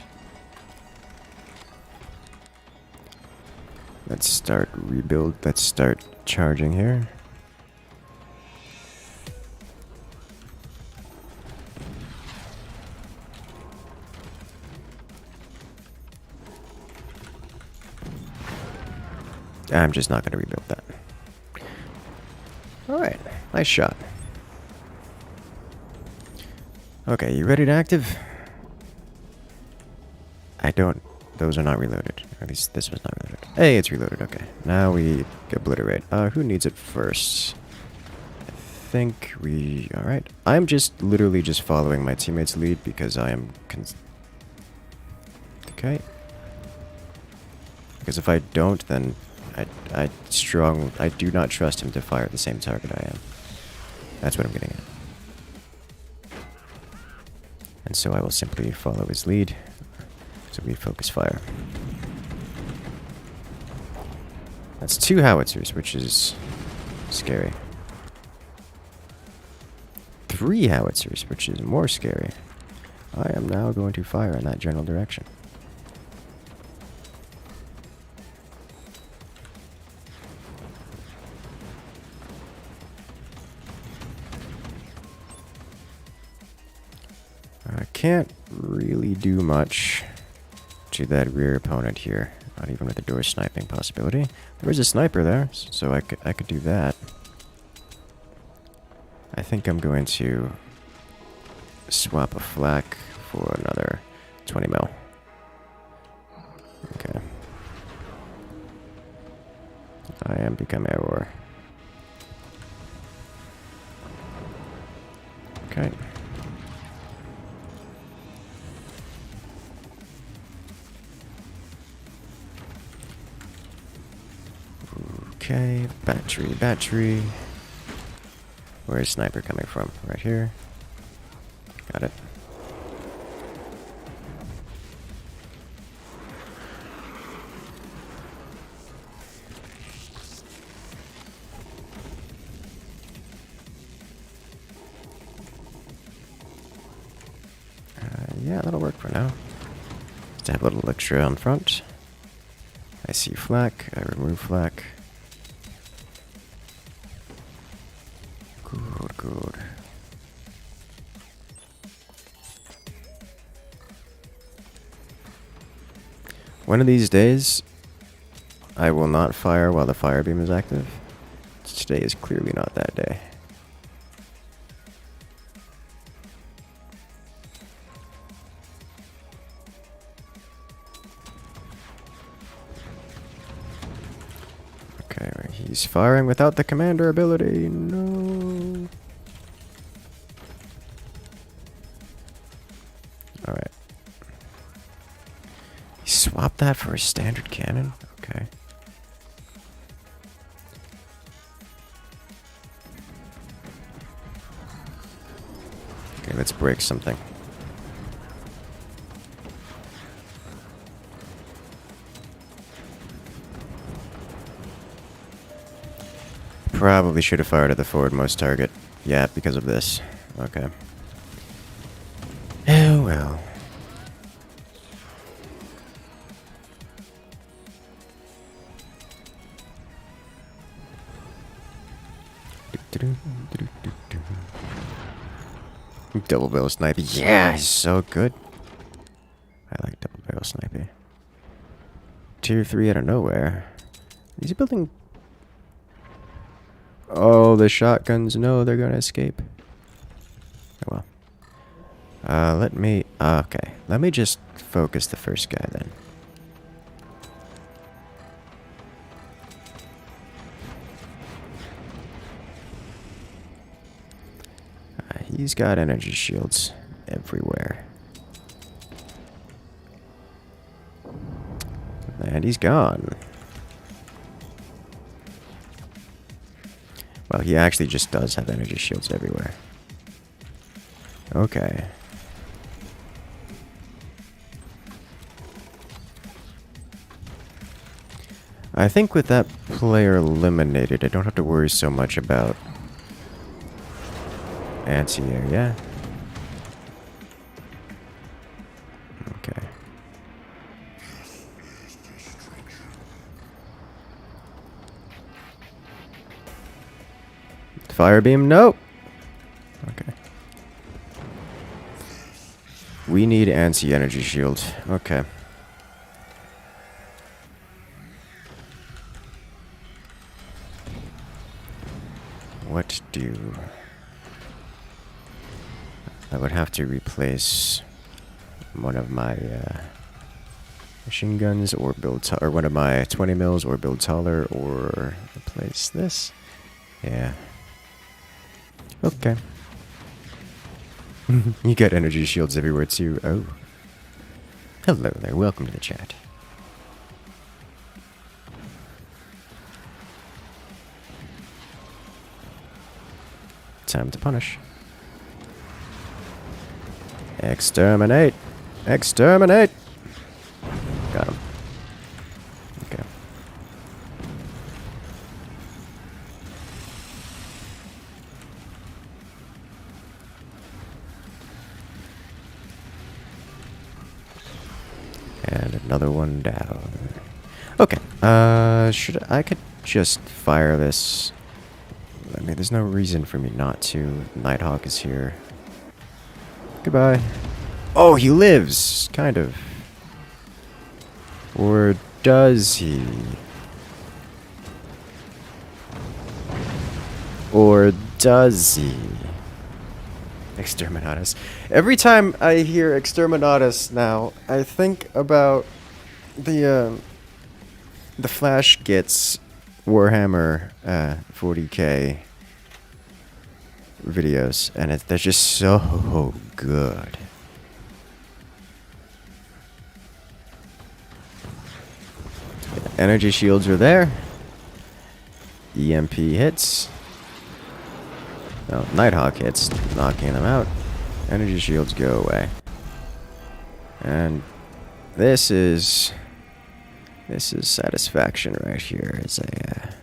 [SPEAKER 1] Let's start rebuild. Let's start charging here. I'm just not going to rebuild that. Alright, nice shot. Okay, you ready to active? I don't... Those are not reloaded. Or at least this was not reloaded. Hey, it's reloaded, okay. Now we obliterate. Who needs it first? I think we... Alright. I'm just literally just following my teammate's lead because I am... Okay. Because if I don't, then... I do not trust him to fire at the same target I am. That's what I'm getting at. And so I will simply follow his lead. So we focus fire. That's 2 howitzers, which is scary. 3 howitzers, which is more scary. I am now going to fire in that general direction. I can't really do much to that rear opponent here. Not even with the door sniping possibility. There was a sniper there, so I could do that. I think I'm going to swap a flak for another 20 mil. Okay. I am become error. Okay. Okay, battery. Where's sniper coming from? Right here. Got it. Yeah, that'll work for now. Just have a little extra on front. I see flak. I remove flak. Good. One of these days, I will not fire while the fire beam is active. Today is clearly not that day. Okay, he's firing without the commander ability. No. Alright. He swapped that for a standard cannon? Okay. Okay, let's break something. Probably should have fired at the forwardmost target. Yeah, because of this. Okay. Oh well. Double barrel sniper. Yeah, so good. I like double barrel sniper. Tier 3 out of nowhere. Is he building... Oh, the shotguns. No, they're gonna escape. Oh well. Let me... okay. Let me just focus the first guy then. He's got energy shields everywhere. And he's gone. Well, he actually just does have energy shields everywhere. Okay. I think with that player eliminated, I don't have to worry so much about anti-air, yeah? Okay. Fire beam, nope! Okay. We need anti-energy shield. Okay. What do... I would have to replace one of my machine guns or build or one of my 20 mils or build taller or replace this. Yeah. Okay. You got energy shields everywhere too. Oh. Hello there. Welcome to the chat. Time to punish. Exterminate! Exterminate! Got him. Okay. And another one down. Okay. I could just fire this. I mean, there's no reason for me not to. Nighthawk is here. Goodbye. Oh, he lives! Kind of. Or does he? Or does he? Exterminatus. Every time I hear Exterminatus now, I think about the Flash gets Warhammer 40k videos, and they're just so good. Energy shields are there. EMP hits. No, Nighthawk hits, knocking them out. Energy shields go away. And this is satisfaction right here. It's a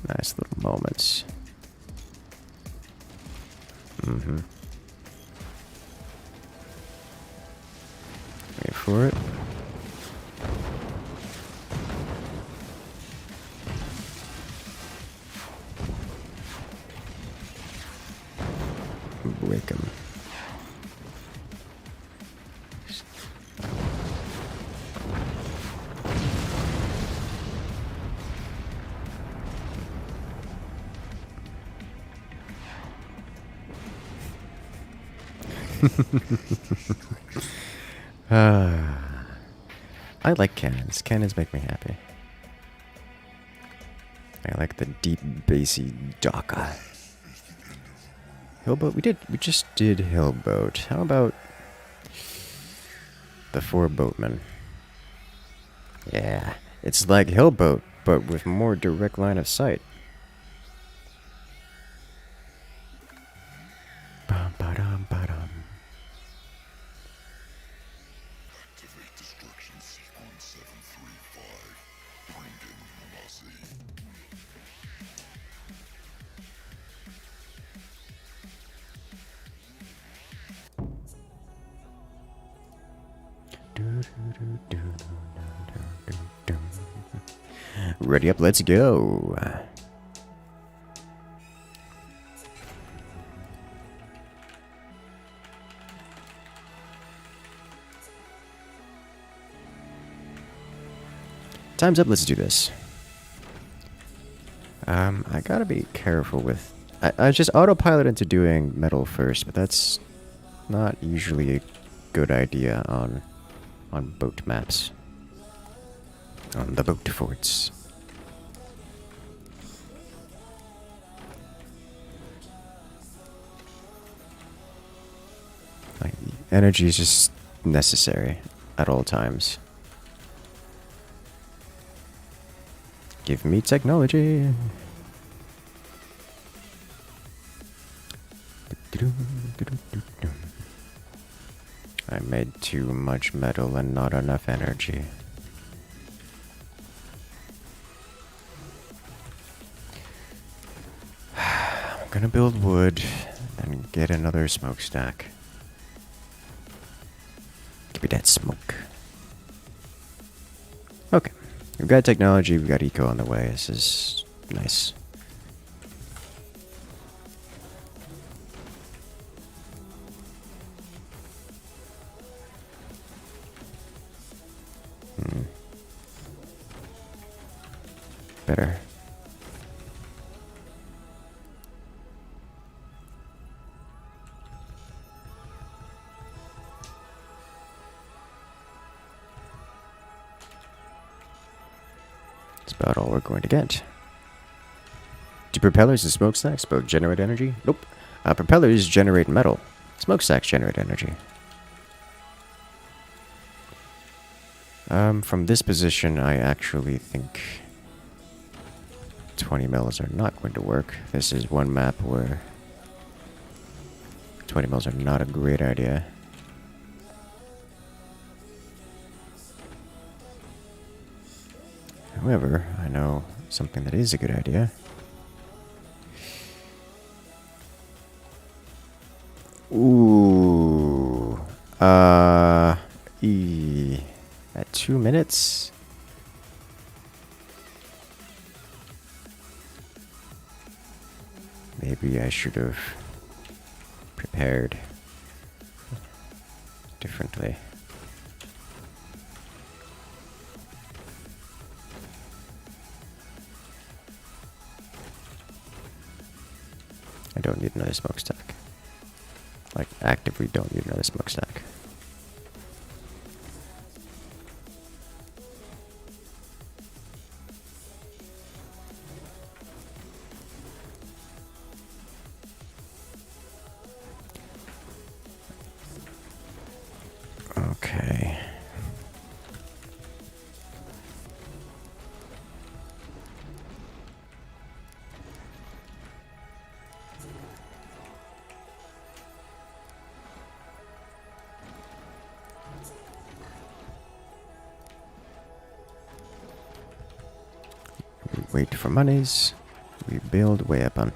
[SPEAKER 1] nice little moments. Mm-hmm. Wait for it. Break him. I like cannons. Cannons make me happy. I like the deep, bassy Daka. Hillboat? We just did Hillboat. How about the 4 boatmen? Yeah, it's like Hillboat, but with more direct line of sight. Bum, ba-dum, ba-dum.
[SPEAKER 2] Activate destruction sequence 735. Brendan Massey.
[SPEAKER 1] Ready up, let's go. Time's up, let's do this. I gotta be careful with... I just autopilot into doing metal first, but that's not usually a good idea on boat maps. On the boat forts. Like, energy is just necessary at all times. Give me technology. I made too much metal and not enough energy. gonna build wood and get another smokestack. Give me that smoke. Okay. We've got technology, we've got eco on the way. This is nice. Better. That's about all we're going to get. Do propellers and smokestacks both generate energy? Nope. Propellers generate metal. Smokestacks generate energy. From this position, I actually think 20 mils are not going to work. This is one map where 20 mils are not a great idea. However, I know something that is a good idea. Ooh. At 2 minutes? Maybe I should have prepared differently. I don't need another smokestack. Like, actively don't need another smokestack. Okay. We wait for monies. We build way up on.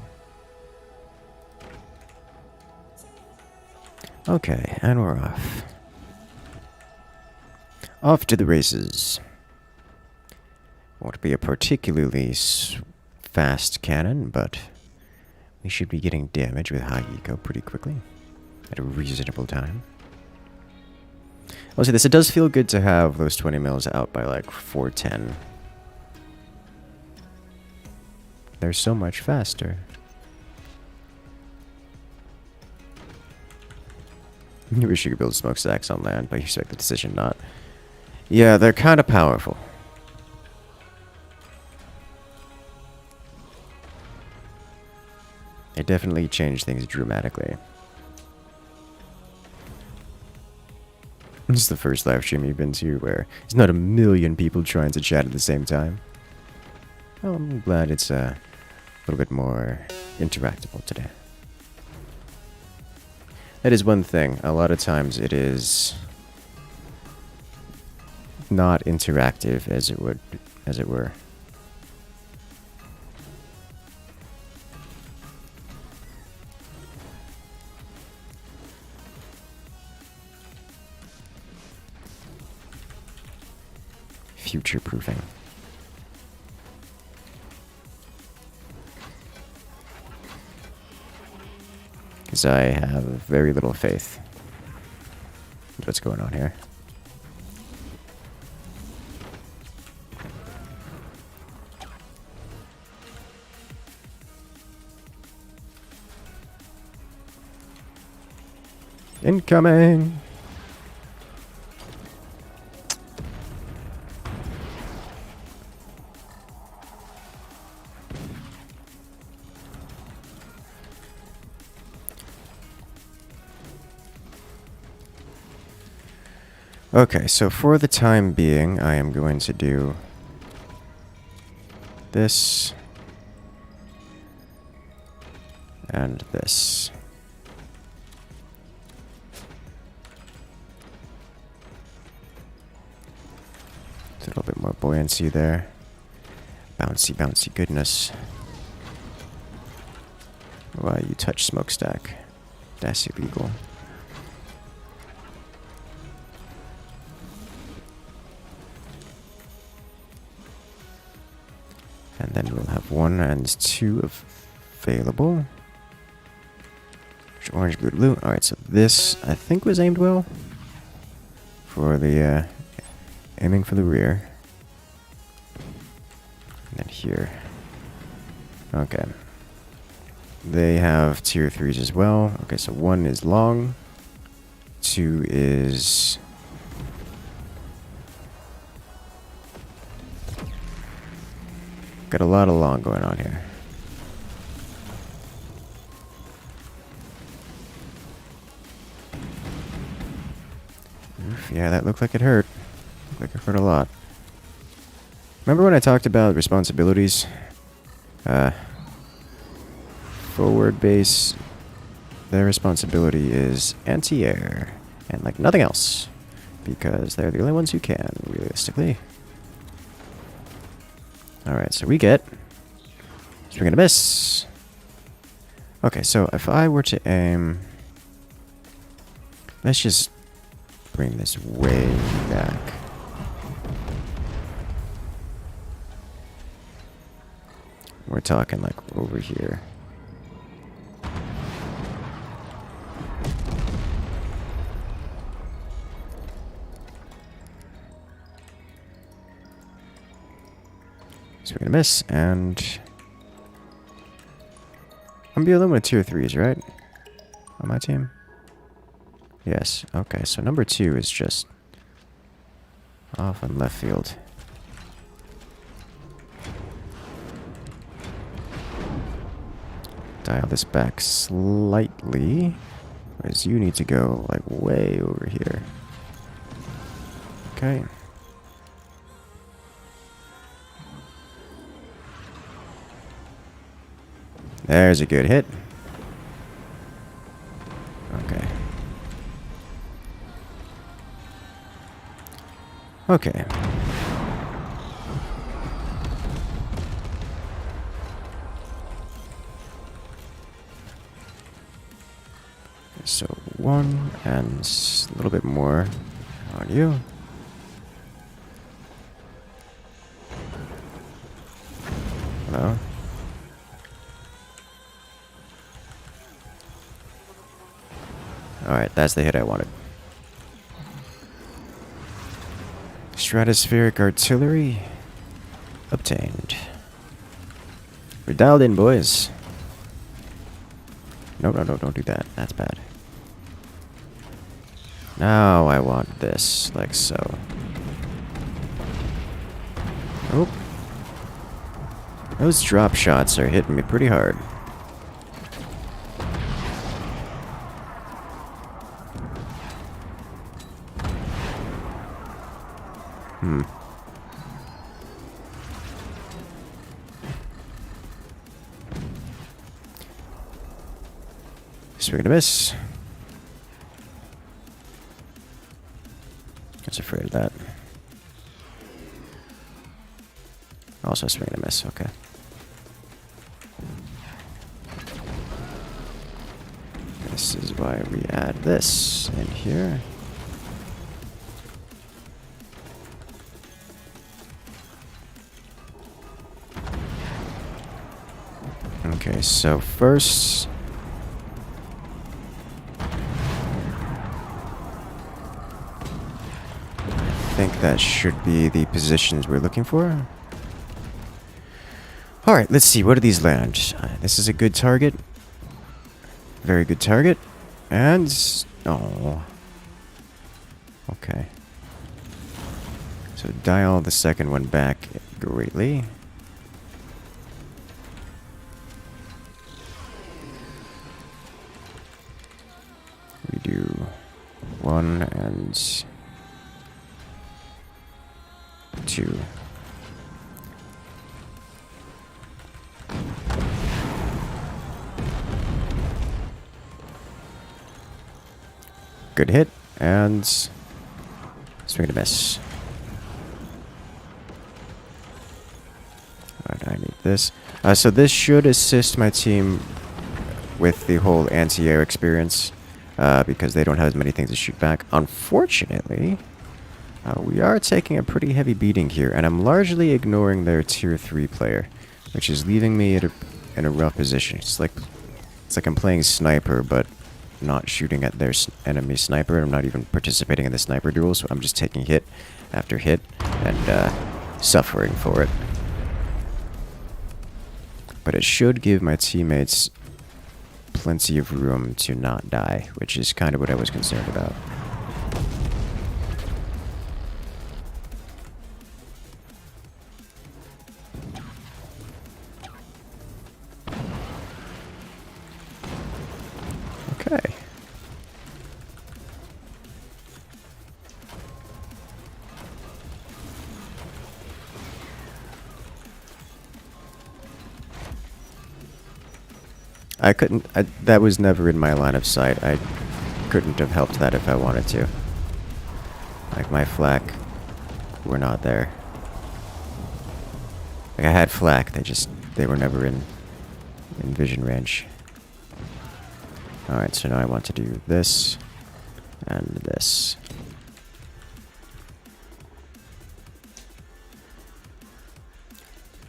[SPEAKER 1] Okay, and we're off. Off to the races. Won't be a particularly fast cannon, but we should be getting damage with high eco pretty quickly at a reasonable time. I'll say this, it does feel good to have those 20 mils out by like 410. They're so much faster. I wish you could build smokestacks on land, but you respect the decision not. Yeah, they're kind of powerful. They definitely change things dramatically. This is the first live stream you've been to where there's not a million people trying to chat at the same time. Well, I'm glad it's a little bit more interactable today. That is one thing. A lot of times it is not interactive as it were. Future proofing. Because I have very little faith in what's going on here. Incoming! Okay, so for the time being, I am going to do this and this. A little bit more buoyancy there. Bouncy, bouncy goodness. Why you touch smokestack? That's illegal. And then we'll have 1 and 2 available. Orange, blue, blue. Alright, so this, I think, was aimed well. For the, aiming for the rear. And then here. Okay. They have tier 3s as well. Okay, so 1 is long. 2 is... got a lot of long going on here. Oof, yeah, that looked like it hurt. Looked like it hurt a lot. Remember when I talked about responsibilities? Forward base, their responsibility is anti-air. And like nothing else. Because they're the only ones who can, realistically. Alright, so we get swing and a miss. Okay, so if I were to aim... let's just bring this way back. We're talking like over here. Swing and a miss, and I'm the only one with tier 3s, right? On my team? Yes, okay, so number 2 is just off on left field. Dial this back slightly, because you need to go like way over here. Okay. There's a good hit. Okay. Okay. So 1 and a little bit more on you. Hello. Alright, that's the hit I wanted. Stratospheric artillery obtained. We're dialed in, boys. No, no, no, don't do that. That's bad. Now I want this, like so. Oh. Those drop shots are hitting me pretty hard. Swing and a miss. I was afraid of that. Also swing and a miss, okay. This is why we add this in here. Okay, so first... I think that should be the positions we're looking for. Alright, let's see. What do these land? This is a good target. Very good target. And... oh. Okay. So dial the second one back greatly. We do 1 and 2. Good hit, and swing and a miss. Alright, I need this. So this should assist my team with the whole anti-air experience because they don't have as many things to shoot back. Unfortunately, we are taking a pretty heavy beating here, and I'm largely ignoring their tier 3 player, which is leaving me in a rough position. It's like I'm playing sniper, but not shooting at their enemy sniper. I'm not even participating in the sniper duel, so I'm just taking hit after hit and suffering for it. But it should give my teammates plenty of room to not die, which is kind of what I was concerned about. Okay. I couldn't, that was never in my line of sight. I couldn't have helped that if I wanted to. Like, my flak were not there. Like, I had flak, they were never in vision range. Alright, so now I want to do this and this.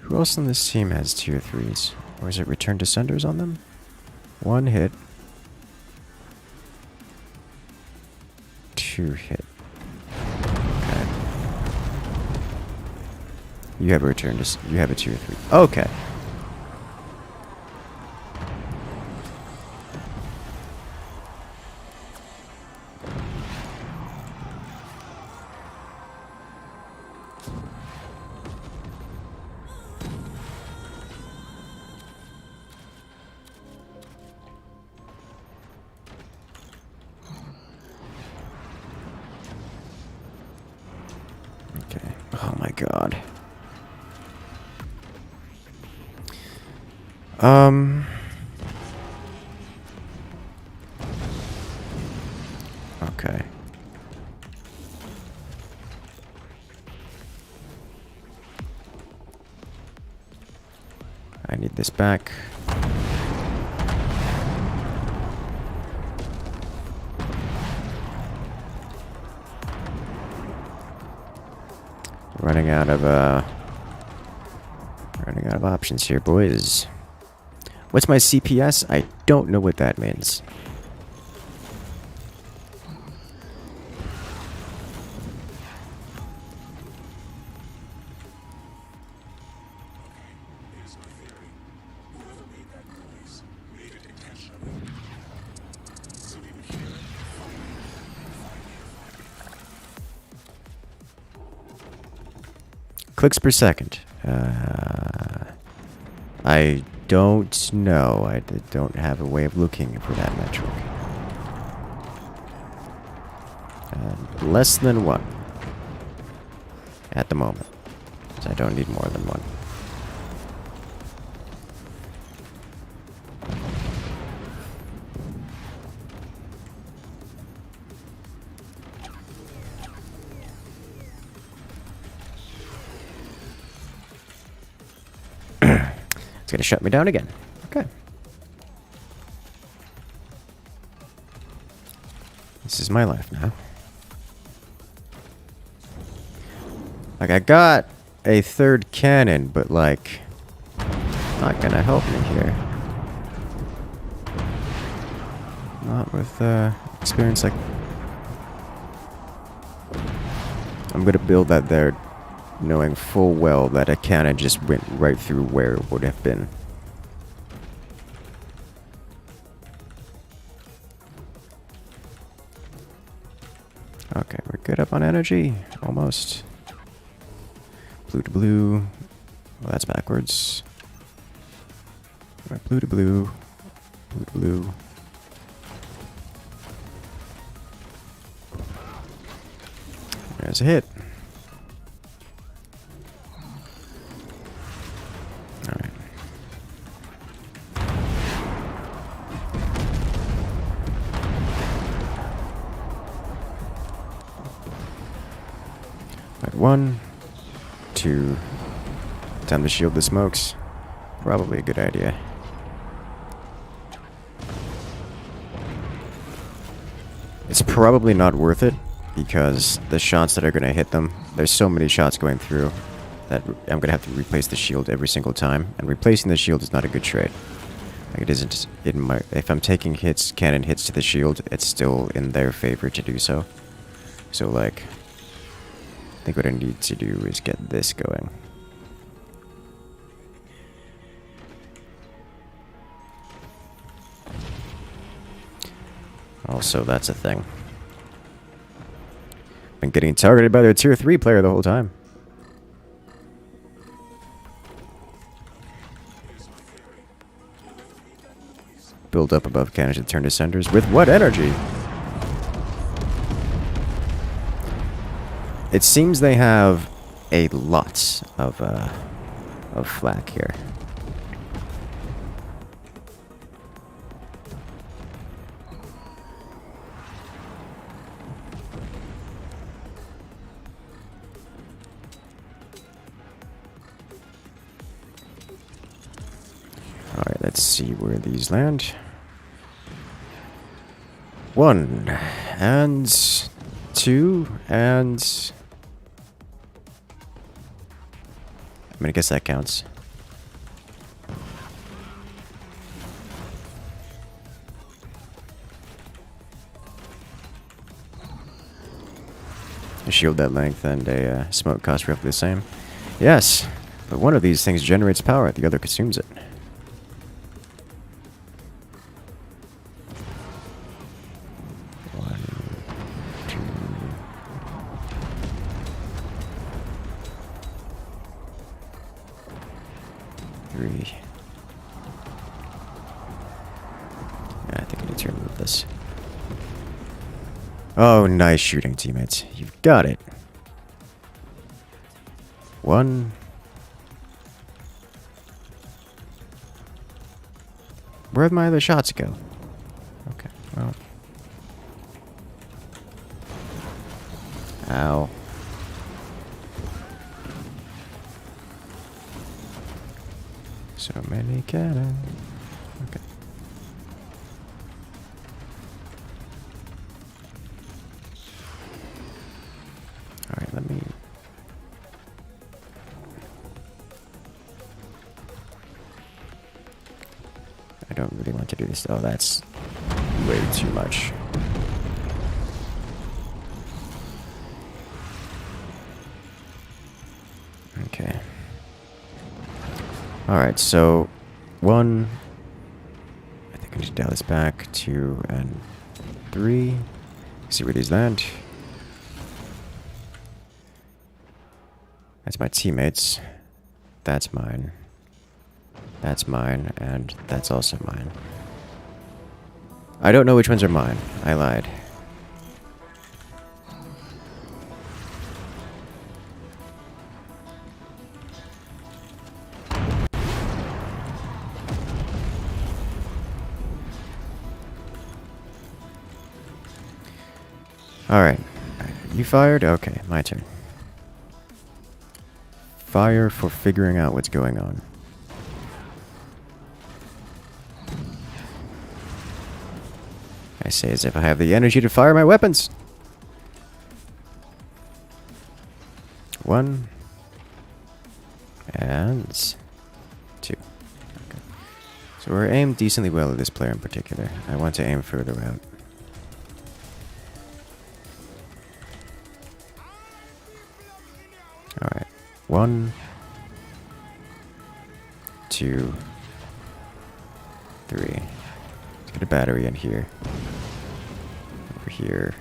[SPEAKER 1] Who else on this team has tier 3s? Or is it return to senders on them? One hit. 2 hit. Okay. You have a return to... You have a tier 3. Okay. Okay. Oh my god. Okay. I need this back. Running out of options here, boys. What's my CPS? I don't know what that means. Clicks per second. I don't know. I don't have a way of looking for that metric. Less than 1 at the moment. So I don't need more than 1. It's gonna shut me down again. Okay. This is my life now. Like, I got a 3rd cannon, but like, not gonna help me here. Not with experience like... I'm gonna build that there, knowing full well that a cannon just went right through where it would have been. Okay, we're good up on energy. Almost. Blue to blue. Well, that's backwards. Right, blue to blue. Blue to blue. There's a hit. Alright. Right, 1, 2. Time to shield the smokes. Probably a good idea. It's probably not worth it, because the shots that are going to hit them, there's so many shots going through that I'm going to have to replace the shield every single time, and replacing the shield is not a good trade. Like, it isn't in my... If I'm taking hits, cannon hits to the shield, it's still in their favor to do so. So, like, I think what I need to do is get this going. Also, that's a thing. Been getting targeted by their tier 3 player the whole time. Build up above cannons to turn to senders. With what energy? It seems they have a lot of flak here. Alright, let's see where these land. 1 and 2 and... I mean, I guess that counts. A shield that length and a smoke cost roughly the same. Yes, but one of these things generates power, the other consumes it. I think I need to remove this. Oh, nice shooting, teammates. You've got it. 1. Where'd my other shots go? Okay, well. Ow. So many cannon. Okay. Alright, let me... I don't really want to do this. Oh, that's way too much. Okay. Alright, so 1, I think I need to dial this back, 2 and 3. See where these land. That's my teammates. That's mine. That's mine, and that's also mine. I don't know which ones are mine. I lied. Alright. You fired? Okay, my turn. Fire for figuring out what's going on. I say as if I have the energy to fire my weapons. 1. And 2. Okay. So we're aimed decently well at this player in particular. I want to aim further out. Alright. 1, 2, 3. Let's get a battery in here. Over here.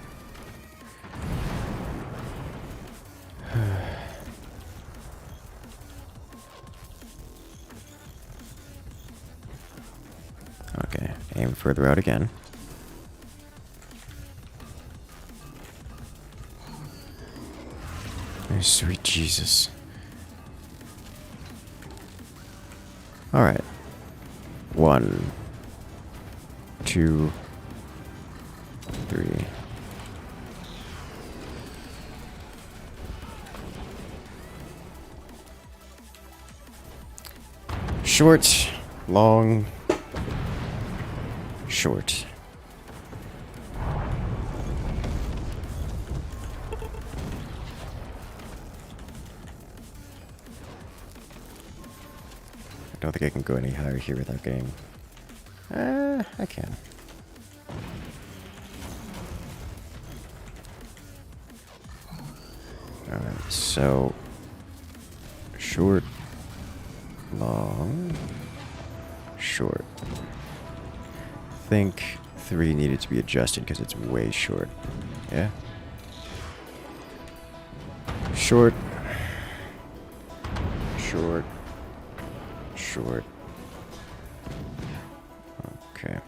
[SPEAKER 1] Okay, aim further out again. Oh, sweet Jesus. Alright. 1, 2, 3. Short, long, short. don't think I can go any higher here without getting... I can. Alright, so... Short. Long. Short. I think 3 needed to be adjusted because it's way short. Yeah? Short. Short. Short. Okay.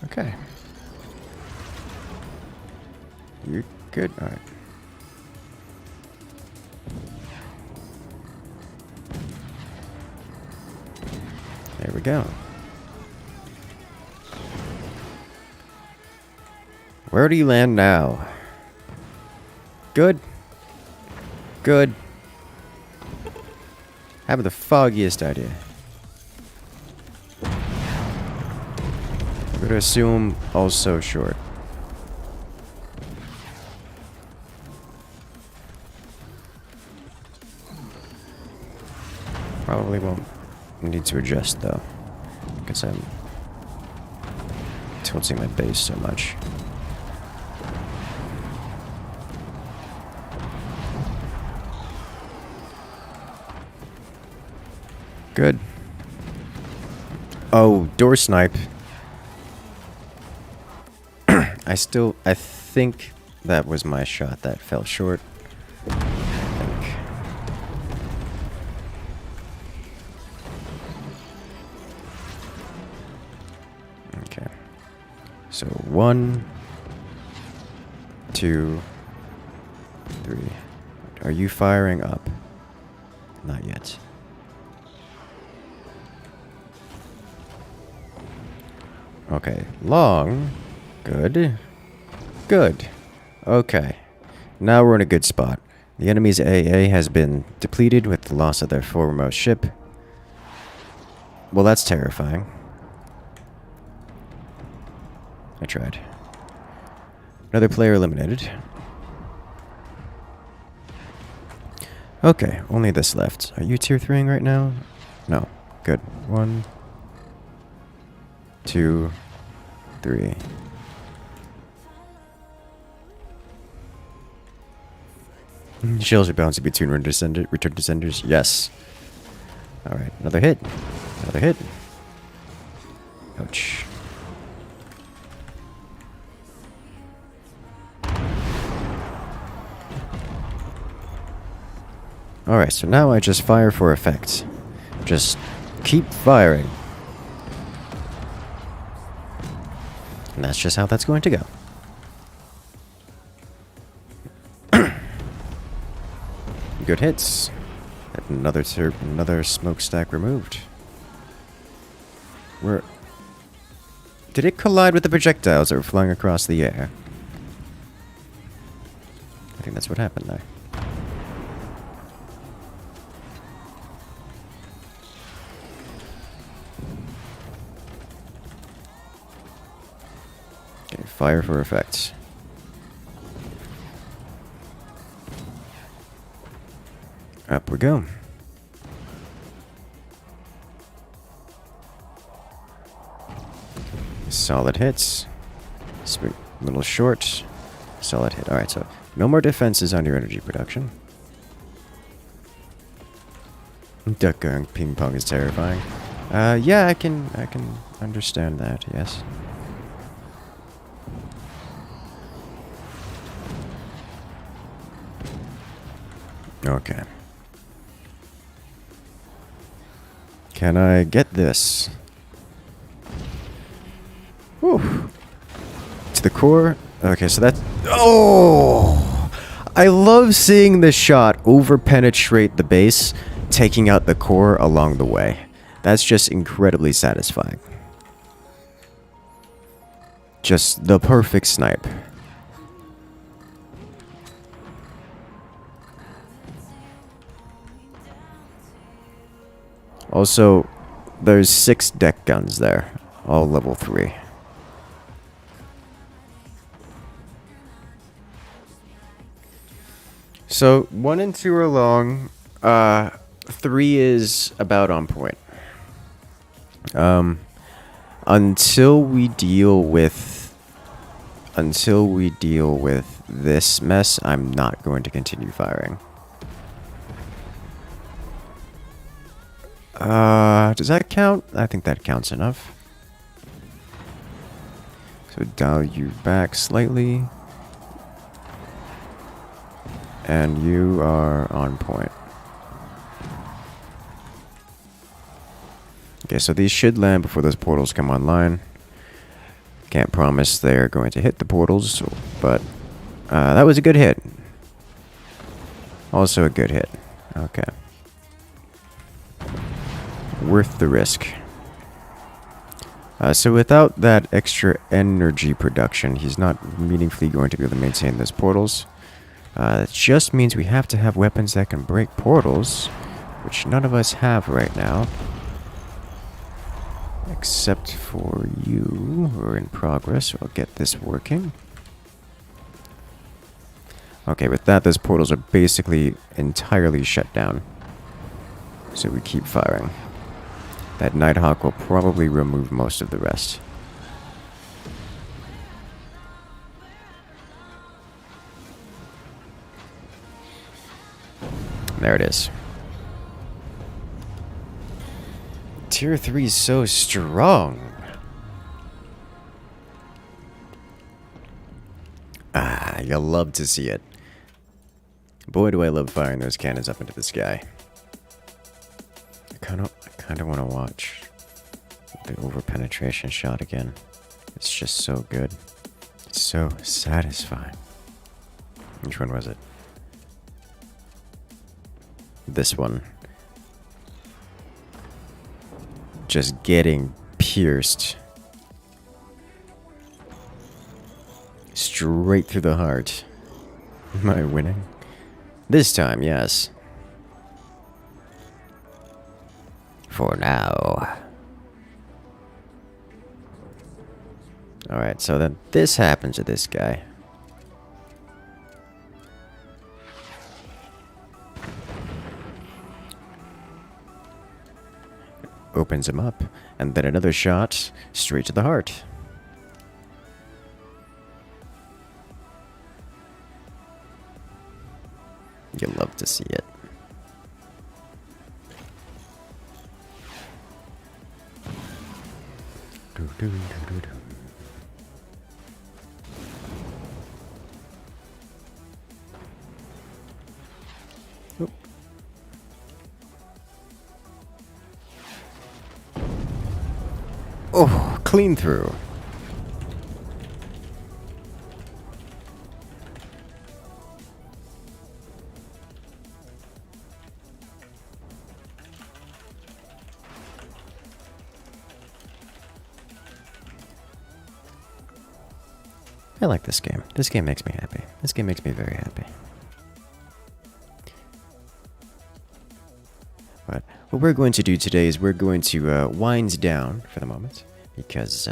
[SPEAKER 1] Okay. You're good. All right. There we go. Where do you land now? Good. Good. Have the foggiest idea. I'm gonna assume also short. Probably won't need to adjust though, because I'm tilting my base so much. Good. Oh, door snipe. I think that was my shot that fell short. I think. Okay. So 1, 2, 3. Are you firing up? Not yet. Okay, long. Good. Good. Okay. Now we're in a good spot. The enemy's AA has been depleted with the loss of their foremost ship. Well, that's terrifying. I tried. Another player eliminated. Okay, only this left. Are you tier 3ing right now? No. Good. 1, 2, 3. Shells are bouncing between return descenders. Yes. Alright, another hit. Another hit. Ouch. Alright, so now I just fire for effect. Just keep firing. And that's just how that's going to go. Good hits. Another smokestack removed. Where... Did it collide with the projectiles that were flying across the air? I think that's what happened there. Okay, fire for effect. Up we go. Solid hits. A little short. Solid hit. Alright, so no more defenses on your energy production. Duck going ping pong is terrifying. Yeah, I can understand that, yes. Okay. Can I get this? Whew. To the core? Okay, so that's... Oh! I love seeing this shot over-penetrate the base, taking out the core along the way. That's just incredibly satisfying. Just the perfect snipe. Also, there's 6 deck guns there, all level 3. So 1 and 2 are long. 3 is about on point. Until we deal with this mess, I'm not going to continue firing. Does that count? I think that counts enough. So dial you back slightly. And you are on point. Okay, so these should land before those portals come online. Can't promise they're going to hit the portals, but that was a good hit. Also a good hit. Okay. Worth the risk. So without that extra energy production, he's not meaningfully going to be able to maintain those portals. It just means we have to have weapons that can break portals, which none of us have right now. Except for you, who are in progress. So I'll get this working. Okay, with that, those portals are basically entirely shut down. So we keep firing. That Nighthawk will probably remove most of the rest. There it is. Tier 3 is so strong. Ah, you'll love to see it. Boy, do I love firing those cannons up into the sky. I kind of want to watch the over-penetration shot again. It's just so good. It's so satisfying. Which one was it? This one. Just getting pierced. Straight through the heart. Am I winning? This time, yes. For now. Alright, so then this happens to this guy. Opens him up, and then another shot straight to the heart. You'll love to see it. Oop. Oh, clean through. I like this game. This game makes me happy. This game makes me very happy. But what we're going to do today is we're going to wind down for the moment. Because,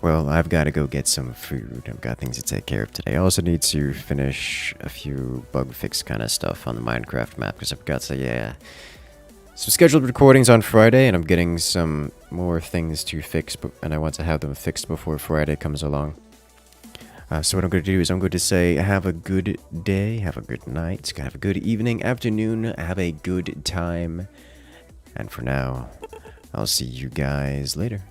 [SPEAKER 1] well, I've got to go get some food. I've got things to take care of today. I also need to finish a few bug fix kind of stuff on the Minecraft map. Because I've got some scheduled recordings on Friday, and I'm getting some more things to fix, and I want to have them fixed before Friday comes along. So what I'm going to do is I'm going to say have a good day, have a good night, have a good evening, afternoon, have a good time. And for now, I'll see you guys later.